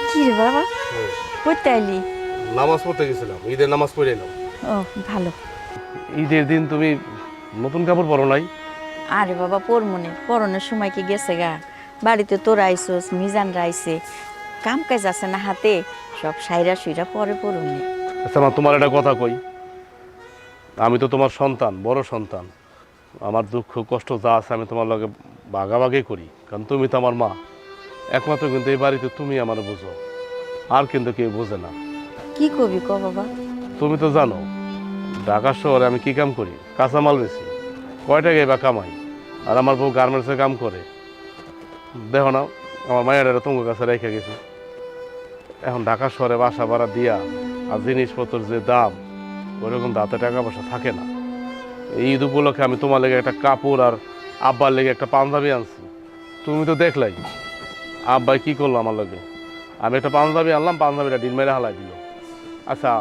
কি রে বাবা, পড়তে আইলি? নামাজ পড়তে গেছিলাম, ঈদের নামাজ পড়ে এলাম। ও ভালো। ঈদের দিন তুমি নতুন কাপড় পরো নাই? আরে বাবা, পরমনে পরনের সময় কি গেছে গা? বাড়িতে তোর আইসোস, মিজান রাইছে, কাম কাজ আছে না হাতে, সব সাইরা সুইরা পরে পরমনে। আচ্ছা মা, তোমার একটা কথা কই, আমি তো তোমার সন্তান, বড় সন্তান। আমার দুঃখ কষ্ট যা আছে আমি তোমার লগে ভাগাভাগি করি, কারণ তুমি তো আমার মা। একমাত্র কিন্তু এই বাড়িতে তুমি আমার বুঝো, আর কিন্তু কেউ বোঝে না। কি কবি ক বাবা? তুমি তো জানো ঢাকা শহরে আমি কি কাম করি, কাঁচামাল বেশি, কয় টাকাই বা কামাই। আর আমার বউ গার্মেন্টসে কাম করে। দেখো না, আমার মায়েরা তোমার কাছে রেখে গেছে। এখন ঢাকা শহরে বাসা ভাড়া দিয়া আর জিনিসপত্রের যে দাম, ওইরকম দাঁতে টাকা পয়সা থাকে না। এই ঈদ উপলক্ষে আমি তোমার লেগে একটা কাপড় আর আব্বার লেগে একটা পাঞ্জাবি আনছি। তুমি তো দেখলাই আব্বাই কি করলো আমার লগে? আমি একটা পাঞ্জাবি আনলাম, পাঞ্জাবিটা ডিল মেরে হালাই দিল। আচ্ছা,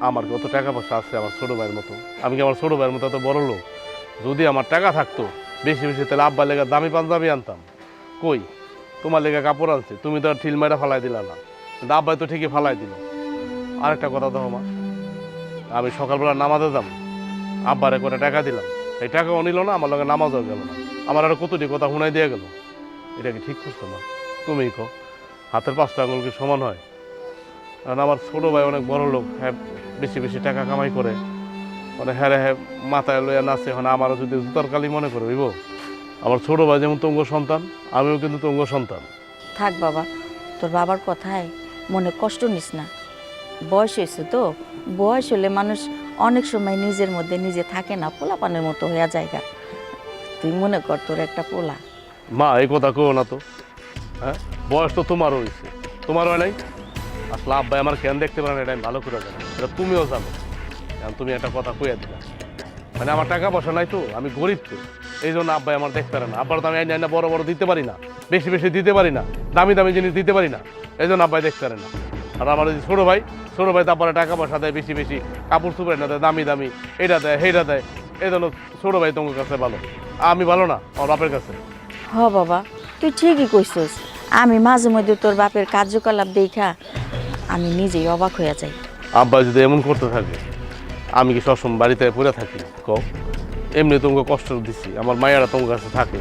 আমার কত টাকা পয়সা আছে আমার ছোটো ভাইয়ের মতো? আমি কি আমার ছোটো ভাইয়ের মতো এত বড় লোক? যদি আমার টাকা থাকতো বেশি বেশি, তাহলে আব্বার লেগে দামি পাঞ্জাবি আনতাম। কই, তোমার লেগে কাপড় আনছে, তুমি তো আর ঠিল মেরে ফালাই দিলা না, কিন্তু আব্বাই তো ঠিকই ফালাই দিল। আরেকটা কথা দেখো মা, আমি সকালবেলা নামাজে যাব, আব্বারে করে টাকা দিলাম, এই টাকাও নিল না, আমার লগে নামাজও গেল না, আমার আরো কতটি কথা শুনাই দিয়ে গেল। এটা কি ঠিক করছো না? তুমিই কো, হাতের 5টা আঙুল কি সমান হয়? কারণ আমার ছোটো ভাই অনেক বড় লোক, হ্যাঁ বেশি বেশি টাকা কামাই করে, মানে হ্যাঁ হ্যাঁ মাথায় লইয়া নাচে। মানে আমারও যদি জুতার কালি মনে করে হইব? আমার ছোটো ভাই যেমন তঙ্গ সন্তান, আমিও কিন্তু তঙ্গ সন্তান। থাক বাবা, তোর বাবার কথায় মনে কষ্ট নিস না। বয়স হয়েছে তো, বয়স হলে মানুষ অনেক সময় নিজের মধ্যে নিজে থাকে না, পোলাপানের মতো হইয়া জায়গা। তুই মনে কর তোর একটা পোলা। মা এই কথা কেউ না তো, হ্যাঁ বয়স তো তোমারও হয়েছে, তোমার হয় নাই? আসলে আব্বাই আমার কেন দেখতে পারে না এটা আমি ভালো করে জানি, এটা তুমিও জানো। এখন তুমি একটা কথা কইয়া দিলা, মানে আমার টাকা পয়সা নাই তো, আমি গরিব তো, এই জন্য আব্বাই আমার দেখতে পারে না। আব্বার তো আমি আইনা বড় বড় দিতে পারি না, বেশি বেশি দিতে পারি না, দামি দামি জিনিস দিতে পারি না, এই জন্য আব্বাই দেখতে পারে না। আর আমার যদি ছোটো ভাই তো আব্বারে টাকা পয়সা দেয়, বেশি বেশি কাপড় চুপড় না দেয়, দামি দামি এটা দেয় সেইটা দেয়, এই জন্য ছোটো ভাই তোমার কাছে ভালো, আমি ভালো না আমার বাপের কাছে। হ বাবা, তুই ঠিকই কইছিস। আমি মাঝে মধ্যে তোর বাপের কার্যকলাপ দেখা আমি নিজেই অবাক হইয়া যাই। আব্বা যদি এমন করতে থাকে, আমি কি সবসময় বাড়িতে পড়ে থাকি? কও, এমনি তোমাকে কষ্ট দিচ্ছি, আমার মায়েরা তোমার কাছে থাকে,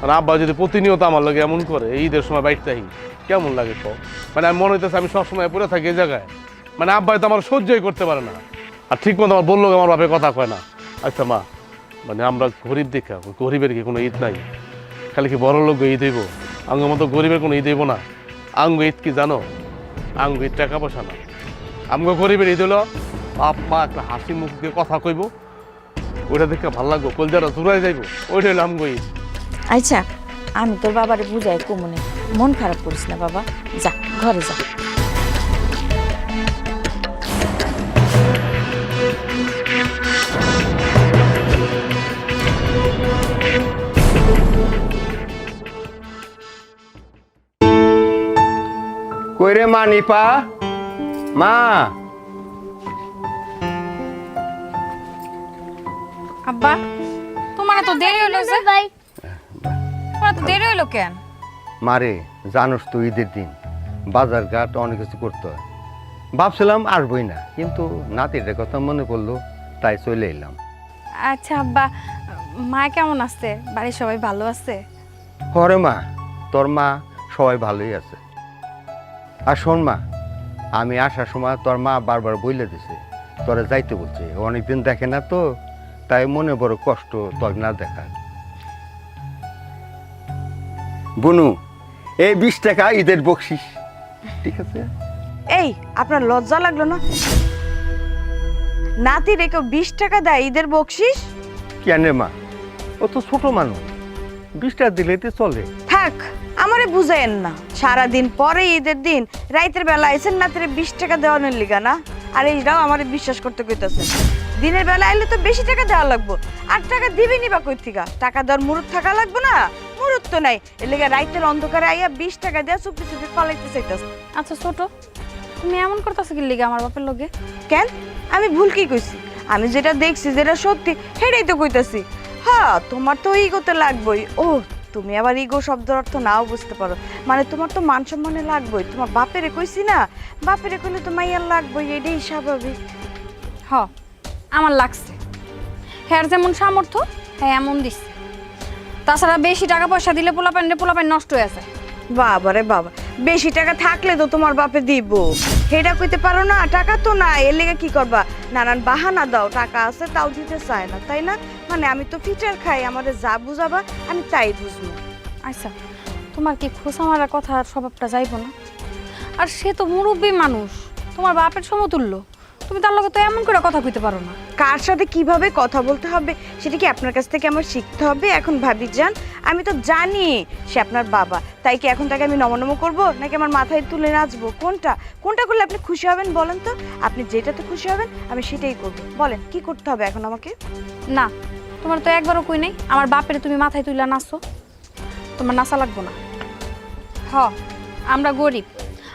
আর আব্বা যদি প্রতিনিয়ত আমার লাগে এমন করে, ঈদের সময় বাইরে থাকি, কেমন লাগে কও? মানে আমি মনে হইতেছে আমি সবসময় পড়ে থাকি এই জায়গায়, মানে আব্বাই তো আমার সহ্যই করতে পারে না, আর ঠিক মতো আমার বললো আমার বাপের কথা কয় না। আচ্ছা মা, মানে আমরা গরিব দেখা, গরিবের কি কোনো ঈদ নাই? খালি কি বড় লোক ঈদ হইব? আঙ্গ মতো গরিবের কোনো ঈদ হইব না? আঙ্গ ঈদ কি জানো? আঙ্গ ঈদ টাকা পয়সা না, আমগো গরিবের ঈদ হলো বাপ মা একটা হাসি মুখ দিয়ে কথা কইব, ওইটা দেখে ভালো লাগবো, কলজাটা চুরাই যাইব, ওইটা হলো আমগো ঈদ। আচ্ছা, আমি তোর বাবারে বুঝাই কমনে, মন খারাপ করিস না বাবা, যা ঘরে যা। কই রে মা নিপা, মা আব্বা, তোমার তো দেরি হলো যে? তোমার তো দেরি হলো কেন? মারে, জানোস তো ঈদের দিন বাজার ঘাট অনেক কিছু করতে হয়, ভাবছিলাম আসবোই না, কিন্তু নাতির কথা মনে পড়লো তাই চলে এলাম। আচ্ছা আব্বা, মা কেমন আছে? বাড়ির সবাই ভালো আছে? হরে মা, তোর মা সবাই ভালোই আছে। আর শোন মা, আমি আসার সময় তোর মা বারবার বইলে দিছে তোরা যাইতে বলছে, অনেকদিন দেখে না তো, তাই মনে বড় কষ্ট তোর না দেখা। বুনু, এই 20 টাকা ঈদের বকশিস, ঠিক আছে? এই, আপনার লজ্জা লাগলো না? নাতি রেখে 20 টাকা দেয় ঈদের বকশিস? কেন মা, ও তো ছোট মানুষ, 20 টাকা দিলেই তো চলে। থাক, আমারে বুঝাইন না। সারাদিন পরে ঈদের দিন রাইতের বেলা আইছেন নাতিরে 20 টাকা দেওয়ানোর লিগা না? আর এইটাও আমারে বিশ্বাস করতে কইতাছেন। দিনের বেলা আইলে তো বেশি টাকা দেওয়া লাগবো, আর টাকা দিবেনি বা কই থেকে? টাকা দেওয়ার মুরুদ থাকা লাগবো না? মুরুদ তো নাই, এর লিগা রাইতের অন্ধকারে আইয়া 20 টাকা দেয়া চুপি চুপি পালাইতে চাইতাছে। আচ্ছা ছোট, তুমি এমন করতেছো কি লিগে আমার বাপের লগে? কেন, আমি ভুল কি কইছি? আমি যেটা দেখছি, যেটা সত্যি সেটাই তো কইতাছি। হ্যাঁ, তোমার তো ইগোতে লাগবই। ও, তুমি আবার ইগো শব্দের অর্থ নাও বুঝতে পারো, মানে তোমার তো মান সম্মানে লাগবই। তোমার বাপেরে কইছি না, বাপেরে কইলে তো মাইয়ার লাগবই, এটাই স্বাভাবিক। হ, আমার লাগছে, হ্যাঁ যেমন সামর্থ্য হ্যাঁ এমন দিচ্ছে। তাছাড়া বেশি টাকা পয়সা দিলে পোলাপান নষ্ট হয়ে যায়। বাবা রে বাবা, বেশি টাকা থাকলে তো তোমার বাপে দিব, সেটা কইতে পারো না? টাকা তো না, এর লেগে কি করবা? নানান বাহানা দাও, টাকা আছে তাও দিতে চায় না, তাই না? মানে আমি তো ফিটার খাই, আমারে যা বুঝাবা আমি তাই বুঝবো। আচ্ছা, তোমার কি খোসা মারার কথা স্বভাবটা যাইব না? আর সে তো মুরব্বী মানুষ, তোমার বাপের সমতুল্য, তুমি তার লগে তো এমন করে কথা কইতে পারো না। কার সাথে কিভাবে কথা বলতে হবে সেটা কি আপনার কাছ থেকে আমার শিখতে হবে? এখন ভাবি যান, আমি তো জানি সে আপনার বাবা, তাই কি এখন তাকে আমি নমনম করবো, নাকি আমার মাথায় তুলে নাচবো? কোনটা কোনটা করলে আপনি খুশি হবেন বলেন তো? আপনি যেটাতে খুশি হবেন আমি সেটাই করবো। বলেন কি করতে হবে এখন আমাকে? না, তোমার তো একবারও কই নাই আমার বাপের তুমি মাথায় তুইলা নাচো, তোমার নাচা লাগবো না। হ আমরা গরিব,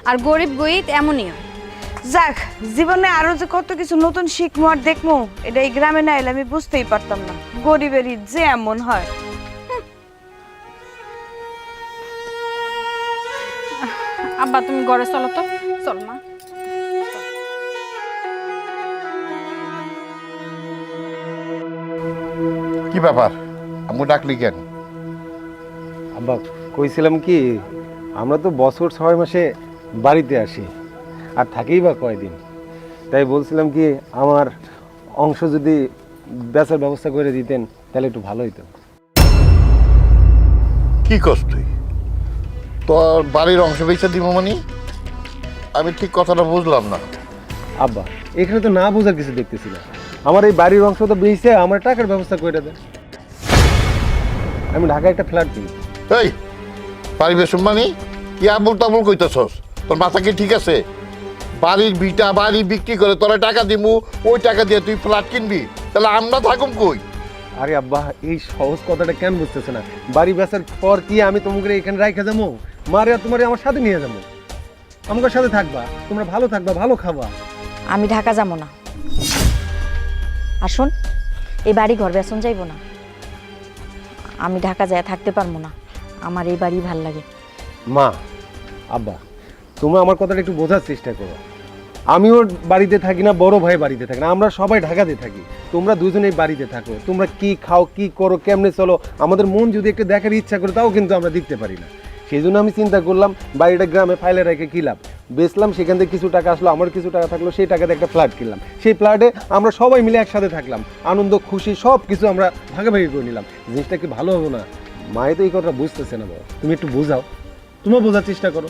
আর গরিব গরিব এমনই হয়। যাক, জীবনে আরো যে কত কিছু নতুন শিখবো আর দেখবো, এটা এই গ্রামে না এলে আমি বুঝতেই পারতাম না গরিবেরই যে এমন হয়। আব্বা তুমি ঘরে চলো তো, চল মা। কি ব্যাপার আম্মু ডাকলি কেন? আব্বা কইছিলাম কি, আমরা তো বছর 6 মাসে বাড়িতে আসি আর থাকেই বা কয়দিন, তাই বলছিলাম কি আমার অংশ যদি বেচার ব্যবস্থা করে দিতেন তাহলে একটু ভালো হইতো। কি করছ তুই? তোর বাড়ির অংশ বেচে দিব মানে? আমি ঠিক কথাটা বুঝলাম না। আব্বা এখানে তো না বোঝার কিছু দেখতেছি না, আমার এই বাড়ির অংশ তো বেচে আমার টাকার ব্যবস্থা করে দেন। আমি ঢাকায় একটা ফ্ল্যাট কিনি। এই বাড়ি বেসুম মানে কি আবুল তাবুল কইতেছস? তোর মাথা কি ঠিক আছে? বাড়ির বিটা বাড়ি বিক্রি করে তোরা টাকা দিমু, ওই টাকা দিয়ে তুই ফ্ল্যাট কিনবি, তাহলে আমরা থাকুম কই? আরে আব্বা এই সহজ কথাটা কেন বুঝতেছে না? বাড়ি বেচার পর কি আমি তোমাকে এখানে রাইখা যাবো? মারে আর তোমারে আমার সাথে নিয়ে যাবো, আমাকে সাথে থাকবা, তোমরা ভালো থাকবা, ভালো খাবা। আমি ঢাকা যাবো না। আসুন, এই বাড়ি ঘর বেসন যাইবো না। আমি ঢাকা যায় থাকতে পারবো না, আমার এই বাড়ি ভাল লাগে। মা, আব্বা তোমরা আমার কথাটা একটু বোঝার চেষ্টা করো। আমিও বাড়িতে থাকি না, বড় ভাই বাড়িতে থাকি না, আমরা সবাই ঢাকাতে থাকি। তোমরা দুজনেই বাড়িতে থাকো, তোমরা কি খাও, কি করো, কেমনে চলো, আমাদের মন যদি একটু দেখার ইচ্ছা করে তাও কিন্তু আমরা দেখতে পারি না। সেই জন্য আমি চিন্তা করলাম বাড়িটা গ্রামে ফাইলে রেখে কি লাভ, বেচলাম, সেখান থেকে কিছু টাকা আসলো, আমার কিছু টাকা থাকলো, সেই টাকাতে একটা ফ্ল্যাট কিনলাম, সেই ফ্ল্যাটে আমরা সবাই মিলে একসাথে থাকলাম, আনন্দ খুশি সব কিছু আমরা ভাগাভাগি করে নিলাম। জিনিসটা কি ভালো হবো না? মায়ে তো এই কথা বুঝতেছে না বাবা, তুমি একটু বোঝাও, তুমিও বোঝার চেষ্টা করো।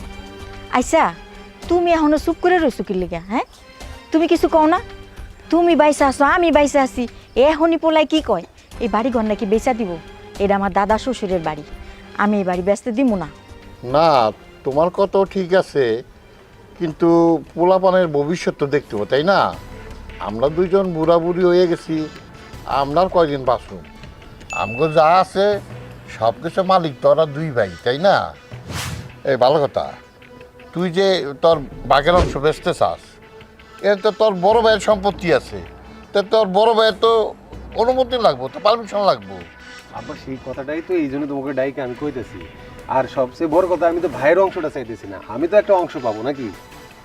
আচ্ছা, তুমি এখনো চুপ করে রইছো কি লিগা? হ্যাঁ, তুমি কিছু কও না? তুমি বাইসা আসো, আমি বাইসা আছি, এখনই পোলাই কি কয় এই বাড়ি ঘর নাকি বেচা দিব? এটা আমার দাদা শ্বশুরের বাড়ি, আমি এই বাড়ি বেচতে দিব না। না, তোমার কথাও ঠিক আছে, কিন্তু পোলাপানের ভবিষ্যৎ তো দেখতে হবে, তাই না? আমরা দুইজন বুড়া বুড়ি হয়ে গেছি, আমরা আর কয়দিন বাঁচুন? আমগো যা আছে সব কিছু মালিক তো ওরা দুই ভাই, তাই না? এই ভালো কথা, তুই যে তোর বাঘের অংশ বেচতে চাস, এর তো তোর বড় ভাইয়ের সম্পত্তি আছে, তো তোর বড় ভাইয়ের তো অনুমতি লাগবো, তো পারমিশন লাগবো। আবার সেই কথাটাই তো এই জন্য তোমাকে ডাইকে আমি কইতেছি। আর সবচেয়ে বড় কথা, আমি তো ভাইয়ের অংশটা চাইতেছি না, আমি তো একটা অংশ পাবো নাকি?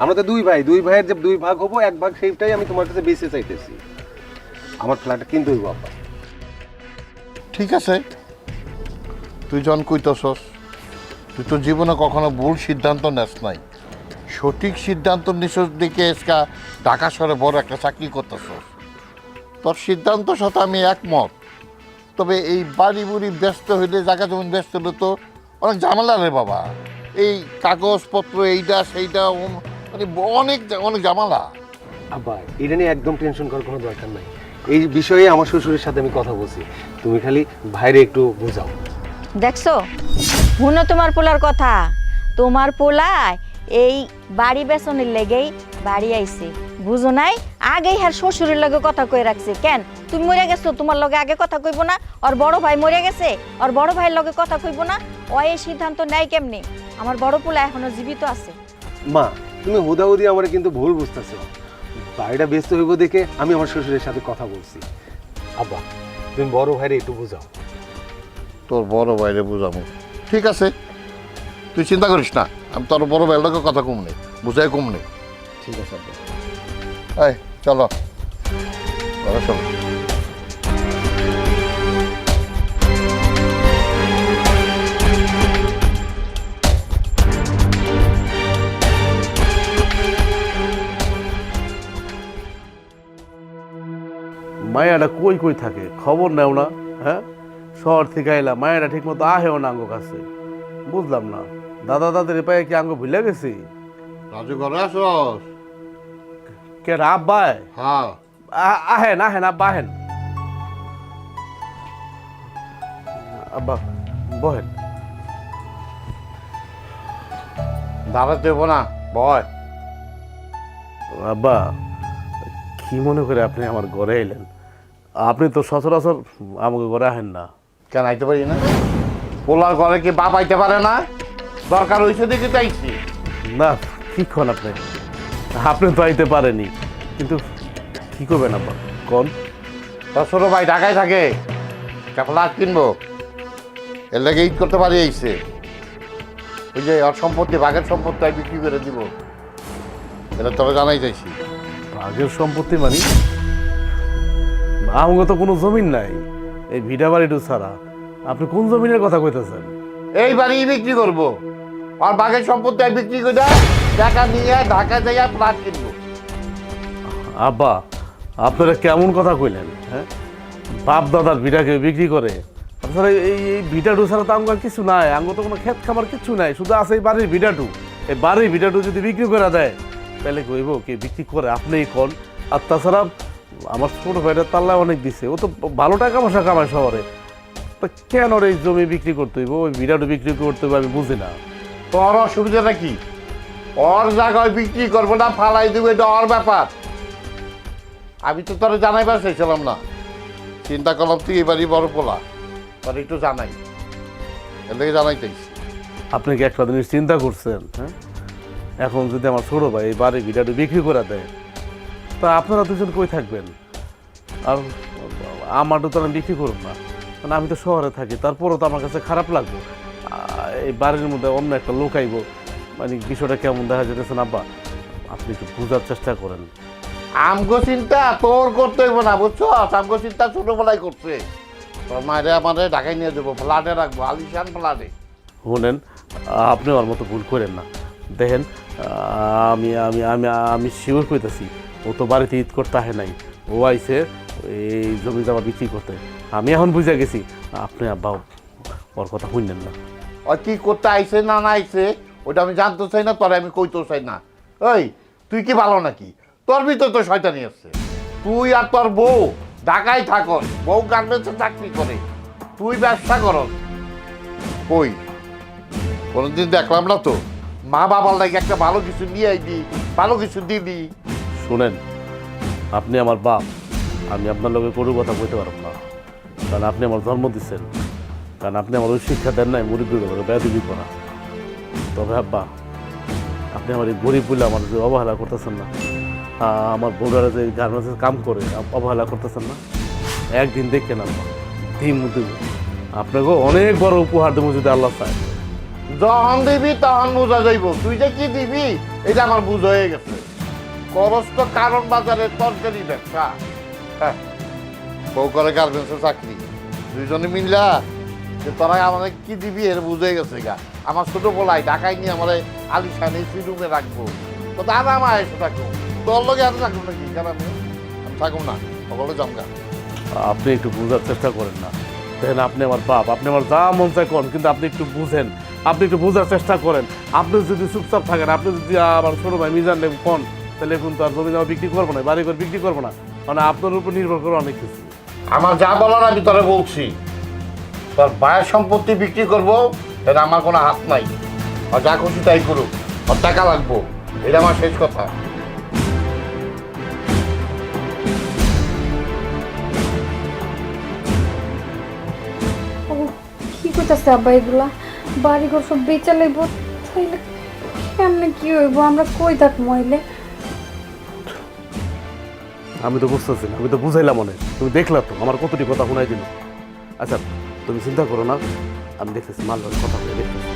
আমরা তো দুই ভাই, দুই ভাইয়ের যে দুই ভাগ হবো, এক ভাগ সেইটাই আমি তোমার কাছে বেঁচে চাইতেছি। আমার ফ্ল্যাটটা কিনতে হইব আব্বা। ঠিক আছে, তুই যখন কইতেছস, তুই তো জীবনে কখনো ভুল সিদ্ধান্ত নেস নাই, সঠিক সিদ্ধান্ত নিছস দিকে এসকা ঢাকা শহরে বড় একটা চাকরি করতেছস। তোর সিদ্ধান্তের সাথে আমি একমত, তবে এই বাড়ি বুড়ি ব্যস্ত হইলে, জায়গা জমিন ব্যস্ত হলে তো অনেক ঝামেলা রে বাবা। এই কাগজপত্র এইটা সেইটা মানে অনেক অনেক ঝামেলা। আব্বা এটা নিয়ে একদম টেনশন করার কোনো দরকার নাই, এই বিষয়ে আমার শ্বশুরের সাথে আমি কথা বলছি, তুমি খালি ভাইরে একটু বোঝাও। দেখছো, শুনো তোমার পোলার কথা। তোমার পোলায় এই বাড়ি বেচনের লেগেই বাড়ি আইছে, বুঝো নাই? আগেই হার শ্বশুরের লগে কথা কই রাখছে। কেন তুমি মরে গেছো, তোমার লগে আগে কথা কইব না? আর বড় ভাই মরে গেছে, আর বড় ভাইয়ের লগে কথা কইব না? ও এই সিদ্ধান্ত নেয় কেমনে? আমার বড় পোলা এখনো জীবিত আছে। মা তুমি হুদাহুদি আমার কিন্তু ভুল বুঝতেছো, বাড়িটা ব্যস্ত হইব দেখে আমি আমার শ্বশুরের সাথে কথা বলছি। আব্বা তুমি বড় ভাইরে একটু বোঝাও। তোর বড় ভাইরে বুঝাবো, ঠিক আছে, তুই চিন্তা করিস না, আমি তোর বড় ভাইয়ের লোকের কথা কমনে বুঝাই কমনে। ঠিক আছে আব্বা। এই চলো ঘরে চলো। মায়াটা কই কই থাকে, খবর নেও না? হ্যাঁ, শহর থেকে আইলা, মায়াটা ঠিক মতো আহেও না আঙ্গ কাছে, বুঝলাম না। দাদা দাদের পায়ে কি আঙ্গ ভুলে গেছি? রাজু ঘরে আসস? কে আব্বাই? হ্যাঁ। আহেন আহেন আব্বা আহেন। আব্বা বহেন। দাঁড়াতে দেবো না, বয়। আব্বা কি মনে করে আপনি আমার ঘরে এলেন? আপনি তো সচরাচর আমাকে ঘরে আহেন না। কেন আইতে পারি না? পোলার ঘরে কি বাপ আইতে পারে না? দরকার হয়েছে দেখে চাইছি। না কি কন আপনি, আপনি তো আইতে পারেনি, কিন্তু কি করবেন আব্বা কোন? তোর ছোট ভাই ঢাকায় থাকে, ফ্ল্যাট কিনবো, এর লেগে ঈদ করতে পারি আইছে। ওই যে ওর সম্পত্তি, বাঘের সম্পত্তি আমি বিক্রি করে দিব, এটা তোরা জানাই চাইছি। আগের সম্পত্তি মানে আমাকে তো কোনো জমিন নাই, এই ভিটা বাড়িটু ছাড়া। আপনি কোন জমিনের কথা কইতেছেন? এই বাড়ি বিক্রি করবো, আর বাঘের সম্পত্তি আমি বিক্রি করে টাকা নিয়ে ঢাকায় যাইয়া ফ্ল্যাট কিনবো। আব্বা আপনারা কেমন কথা কইলেন? হ্যাঁ, বাপ দাদার ভিটাকে বিক্রি করে? আপনারা এই ভিটাটু ছাড়া তো আমার কিছু নাই, আমার তো কোনো ক্ষেত খামার কিছু নাই, শুধু আছে এই বাড়ির ভিটাটু। এই বাড়ির ভিটাটু যদি বিক্রি করে দেয় তাহলে কইব কে বিক্রি করে? আপনিই কোন। আর তাছাড়া আমার ছোট ভাইটা তাল্লায় অনেক দিছে, ও তো ভালো টাকা পয়সা কামায় শহরে, তো কেন ওর এই জমি বিক্রি করতে হইব, ওই ভিটাটু বিক্রি করতে হইব? আমি বুঝি না। তোর অসুবিধাটা কি? ওর জায়গায় বিক্রি করবো না ফালাই দেবো, এটা ওর ব্যাপার। আমি তো তোর জানাইবার চাইছিলাম না, চিন্তা করলাম তুই এবারই বড় পোলা, তোর একটু জানাই, এর থেকে জানাই চাইছি। আপনি কি একটা জিনিস চিন্তা করছেন? হ্যাঁ, এখন যদি আমার ছোট ভাই এই বাড়ি ভিটাটু বিক্রি করে দেয়, তা আপনারা দুজন কই থাকবেন? আর আমারও তো আমি বিক্রি করব না, মানে আমি তো শহরে থাকি, তারপরও তো আমার কাছে খারাপ লাগবে। এই বাড়ির মধ্যে অন্য একটা লোক আইব, মানে বিষয়টা কেমন দেখা যেতেছে না। আব্বা আপনি একটু বোঝার চেষ্টা করেন। আমগো চিন্তা তোর করতে হইব না, বুঝছো? আমগো চিন্তা ছোটবেলায় করছে। তোর মায়েরা আমাদের ঢাকায় নিয়ে যাবো, ফ্ল্যাটে রাখবো, আলিশান ফ্ল্যাটে। শুনেন, আপনি ওর মতো ভুল করেন না। দেখেন, আমি আমি আমি আমি শিওর কইতেছি, ও তো বাড়িতে ঈদ করতে আহে নাই, ও আইছে এই জমি জমা বিক্রি করতে। আমি এখন বুঝে গেছি, আপনি আব্বা ওর কথা শুনলেন না। ওই কি করতে আইছে না না আইছে ওটা আমি জানতে চাই না, তোর আমি কইতেও চাই না। ওই তুই কি ভালো নাকি? তোর ভিতর তো শয়তানি আছে। তুই আর তোর বউ ঢাকায় থাকস, বউ গার্মেন্টসে চাকরি করে, তুই ব্যবসা করস। কই কোনোদিন দেখলাম না তো মা বাবার লাগে একটা ভালো কিছু নিয়ে আইবি, ভালো কিছু দিবি। শুনেন, আপনি আমার বাপ, আমি আপনার লগে কোনো কথা বলতে পারব না, কারণ আপনি আমার জন্ম দিচ্ছেন, কারণ আপনি আমার ওই শিক্ষা দেন নাই মুরব্বীগুলোকে বেয়াদবি করা। তবে আব্বা আপনি আমার এই গরিব বলে আমার যে অবহেলা করতেছেন না, আমার বউরা যে গার্মেন্টসের কাম করে অবহেলা করতেছেন না, একদিন দেখে না দিন দিব আপনাকেও অনেক বড় উপহার দেবো যদি আল্লাহ চায়। যখন দিবি তখন বোঝা যাইব, তুই যে কি দিবি এটা আমার বুঝ হয়ে গেছে। করস তো কারণ বাজারে তরকারি ব্যবসা, হ্যাঁ, বউ করে গার্মেন্টসে চাকরি, দুইজনে মিললা যে তোরা আমাদের কি দিবি এর বুঝে গেছে গা। আমার ছোট বলাই ঢাকায় নিয়ে আমার আলিশানে রুমে রাখবো, তো দাদা আমার এসে থাকবো, তোর লগে এত থাকবো নাকি? কেন আমি থাকবো না, সকলে জমগা। আপনি একটু বোঝার চেষ্টা করেন না। দেখেন, আপনি আমার বাপ, আপনি আমার যা মন চায় করেন, কিন্তু আপনি একটু বুঝেন, আপনি একটু বোঝার চেষ্টা করেন। আপনি যদি চুপচাপ থাকেন, আপনি যদি আমার ছোটো ভাই মিজান কন, তাহলে এখন তো আর জমি জমা বিক্রি করবো না, বাড়ি ঘর বিক্রি করবো না, মানে আপনার উপর নির্ভর করে অনেক কিছু। আমার যা বলার আমি তোরা বলছি, তোর বায়ের সম্পত্তি বিক্রি করবো এটা আমার কোনো হাত নাই, আর যা খুশি তাই করুক, আর টাকা লাগবো, এটা আমার শেষ কথা। কি কইতাছে আব্বা এগুলা? বাড়ি ঘর সব বেচা লাইব, তাইলে কেমনে কি হইব? আমরা কই থাকবো হইলে? আমি তো বুঝতেছি না, আমি তো বুঝাইলাম অনেক, তুমি দেখলা তো আমার কতটি কথা শোনাই দিল। আচ্ছা তুমি চিন্তা করো না, আমি দেখতেছি মাল কথা বলে দেখতেছি।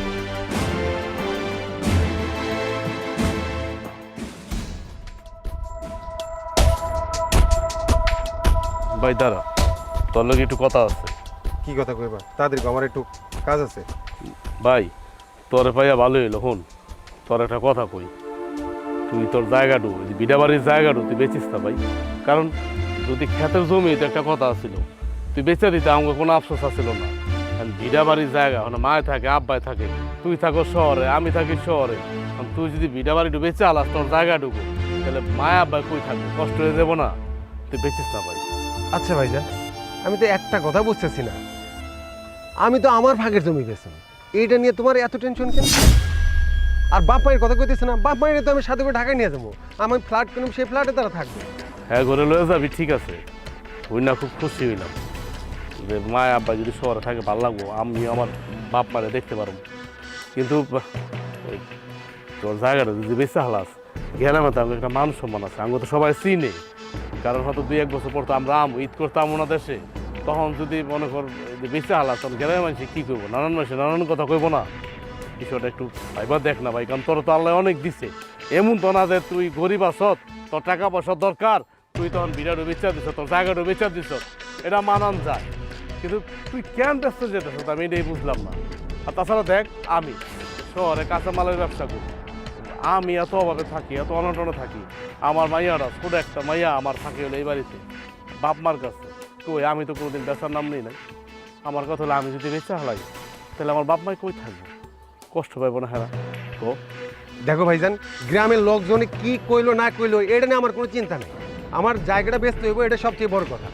ভাই দাঁড়া, তোর লগে একটু কথা আছে। কি কথা কইবা? তাড়াতাড়ি কও, আমার একটু কাজ আছে। ভাই তোরে পাইয়া ভালো হইলো, হন তোর একটা কথা কই, তুই তোর জায়গাটু বিডা বাড়ির জায়গাটু তুই বেচিস না ভাই, কারণ যদি ক্ষেতের জমি তো একটা কথা আছিল, তুই বেচে দিতে আমাকে কোনো আফসোস আছিল না। কারণ বিডা বাড়ির জায়গা মানে মায় থাকে আব্বাই থাকে, তুই থাকো শহরে আমি থাকি শহরে, তুই যদি বিডা বাড়িটু বেচে আলাস তোর জায়গাটুকু, তাহলে মায় আব্বাই কই থাকবে, কষ্ট হয়ে যাবো না? তুই বেচিস না ভাই। আচ্ছা ভাইজান, আমি তো একটা কথা বুঝতেছি না, আমি তো আমার ভাগের জমি বেচি, এইটা নিয়ে তোমার এত টেনশন কেন? আর বাপ মায়ের কথা কইতেছে না, বাপ মায়ের তো আমি সাথে করে ঢাকায় নিয়ে যাবো, আমি ফ্ল্যাট কিনুম, সেই ফ্ল্যাটে তারা থাকবে। হ্যাঁ ঘরে লয়ে যাবি, ঠিক আছে, ওই না খুব খুশি হইলাম যে মায় আব্বা যদি শহরে থাকে ভালো লাগবো, আমি আমার বাপ মারে দেখতে পারবো। কিন্তু ওই তোর জায়গাটা যদি বেশি হালাস গেলাম তো একটা মান সম্মান আছে, আমি তো সবাই চিনি। কারণ হয়তো 2-1 বছর পর তো আমরা ঈদ করতাম ওনা দেশে, তখন যদি মনে কর বেশি হালাস তখন গেলে মানুষ কী করবো, নানান মানুষের নানান কথা কইবো না। বিষয়টা একটু ভাইবার দেখ না ভাই, কারণ তোর তো আল্লাহ অনেক দিছে। এমন তো না যে তুই গরিব আসত, তোর টাকা পয়সার দরকার, তুই তখন বিরাটও বেচা দিছ, তোর জায়গাটাও বেচা দিছ, এটা মানান যায়। কিন্তু তুই কেন ব্যস্ত যেতেছ আমি এটাই বুঝলাম না। আর তাছাড়া দেখ, আমি শহরে কাঁচামালের ব্যবসা করি, আমি এত অভাবে থাকি, এত অনটনে থাকি। আমার মাইয়াটা ছোট একটা মাইয়া আমার থাকে হলো এই বাড়িতে বাপ মার কাছে। কই আমি তো কোনোদিন বেচার নাম নেই নাই। আমার কথা হলো আমি যদি বেচা হালাই তাহলে আমার বাপ মাই কই থাকবে, কষ্ট পাইব না হ্যাঁ তো। দেখো ভাইজান, গ্রামের লোকজনে কি কইলো না কইলো এটা নিয়ে আমার কোনো চিন্তা নেই। আমার জায়গাটা ব্যস্ত হইব, এটা সবচেয়ে বড় কথা।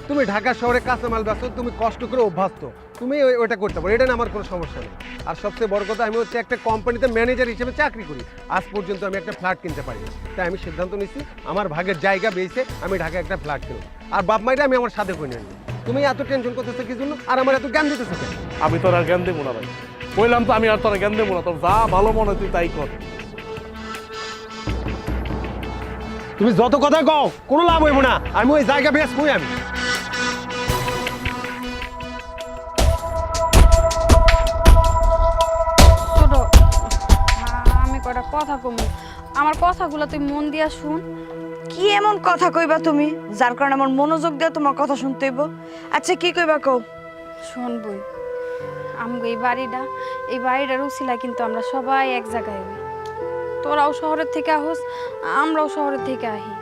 তুমি ঢাকা শহরে কাঁচামাল ব্যস্ত, তুমি কষ্ট করে অভ্যস্ত, তুমি ওইটা করতে পারো, এটা নিয়ে আমার কোনো সমস্যা নেই। আর সবচেয়ে বড় কথা, আমি হচ্ছে একটা কোম্পানিতে ম্যানেজার হিসেবে চাকরি করি। আজ পর্যন্ত আমি একটা ফ্ল্যাট কিনতে পারিনি, তাই আমি সিদ্ধান্ত নিচ্ছি আমার ভাগের জায়গা বেঁচে আমি ঢাকায় একটা ফ্ল্যাট কিনব। আর বাপ মাইরা আমি আমার সাথে করে নিই। তুমি এত টেনশন করতেছো কি জন্য, আর আমার এত জ্ঞান দিতেছো কেন? আমি তোর আর জ্ঞান দেবো না ভাই, বললাম তো আমি আর তোর জ্ঞান দেবো না। তোর যা ভালো মনে হয় তুই তাই কর। তুমি যত কথা কও কোনো লাভ হইব না, আমি ওই জায়গা বেচবই। আমি ছোট, আমি কয়টা কথা কমু, আমার কথাগুলো তুই মন দিয়া শুন। কি এমন কথা কইবা তুমি যার কারণে আমার মনোযোগ দিয়ে তোমার কথা শুনতে হইব? আচ্ছা কি কইবা কও। শোন বই, আমগো এই বাড়িটার উছিলায় কিন্তু আমরা সবাই এক জায়গায় হই। তোরাও শহরের থেকে আহস, আমরাও শহরের থেকে আহি।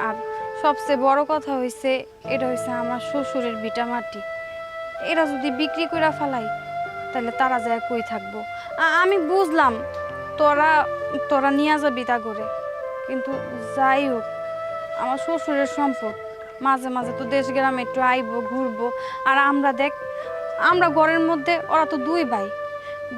আর সবচেয়ে বড় কথা হইছে, এটা হইছে আমার শ্বশুরের ভিটা মাটি। এরা যদি বিক্রি করে ফেলাই তাহলে তারা যায় কই থাকবো। আমি বুঝলাম তোরা নিয়ে যাবি তা করে, কিন্তু যাই হোক আমার শ্বশুরের সম্পদ, মাঝে মাঝে তো দেশ গ্রামে একটু আইবো ঘুরবো। আর আমরা ঘরের মধ্যে, ওরা তো 2 ভাই,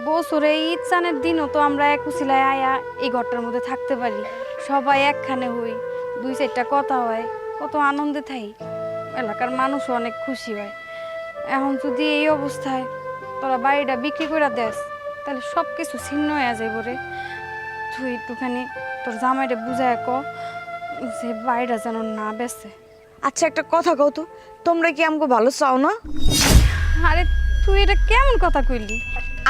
বছরে ঈদ চানের দিনও তো আমরা এক উছিলায় আয়া এই ঘরটার মধ্যে থাকতে পারি, সবাই একখানে হই, 2-4টা কথা হয়, কত আনন্দে থাই, এলাকার মানুষও অনেক খুশি হয়। এখন যদি এই অবস্থায় তোরা বাড়িটা বিক্রি করে দেস তাহলে সব কিছু ছিন্ন হয়ে যাইব রে। তুই একটুখানি তোর জামাইটা বুঝায় ক যে বাড়িটা যেন না বেচে। আচ্ছা একটা কথা কও তো, তোমরা কি আমাকে ভালো চাও না? আরে তুই এটা কেমন কথা কইলি?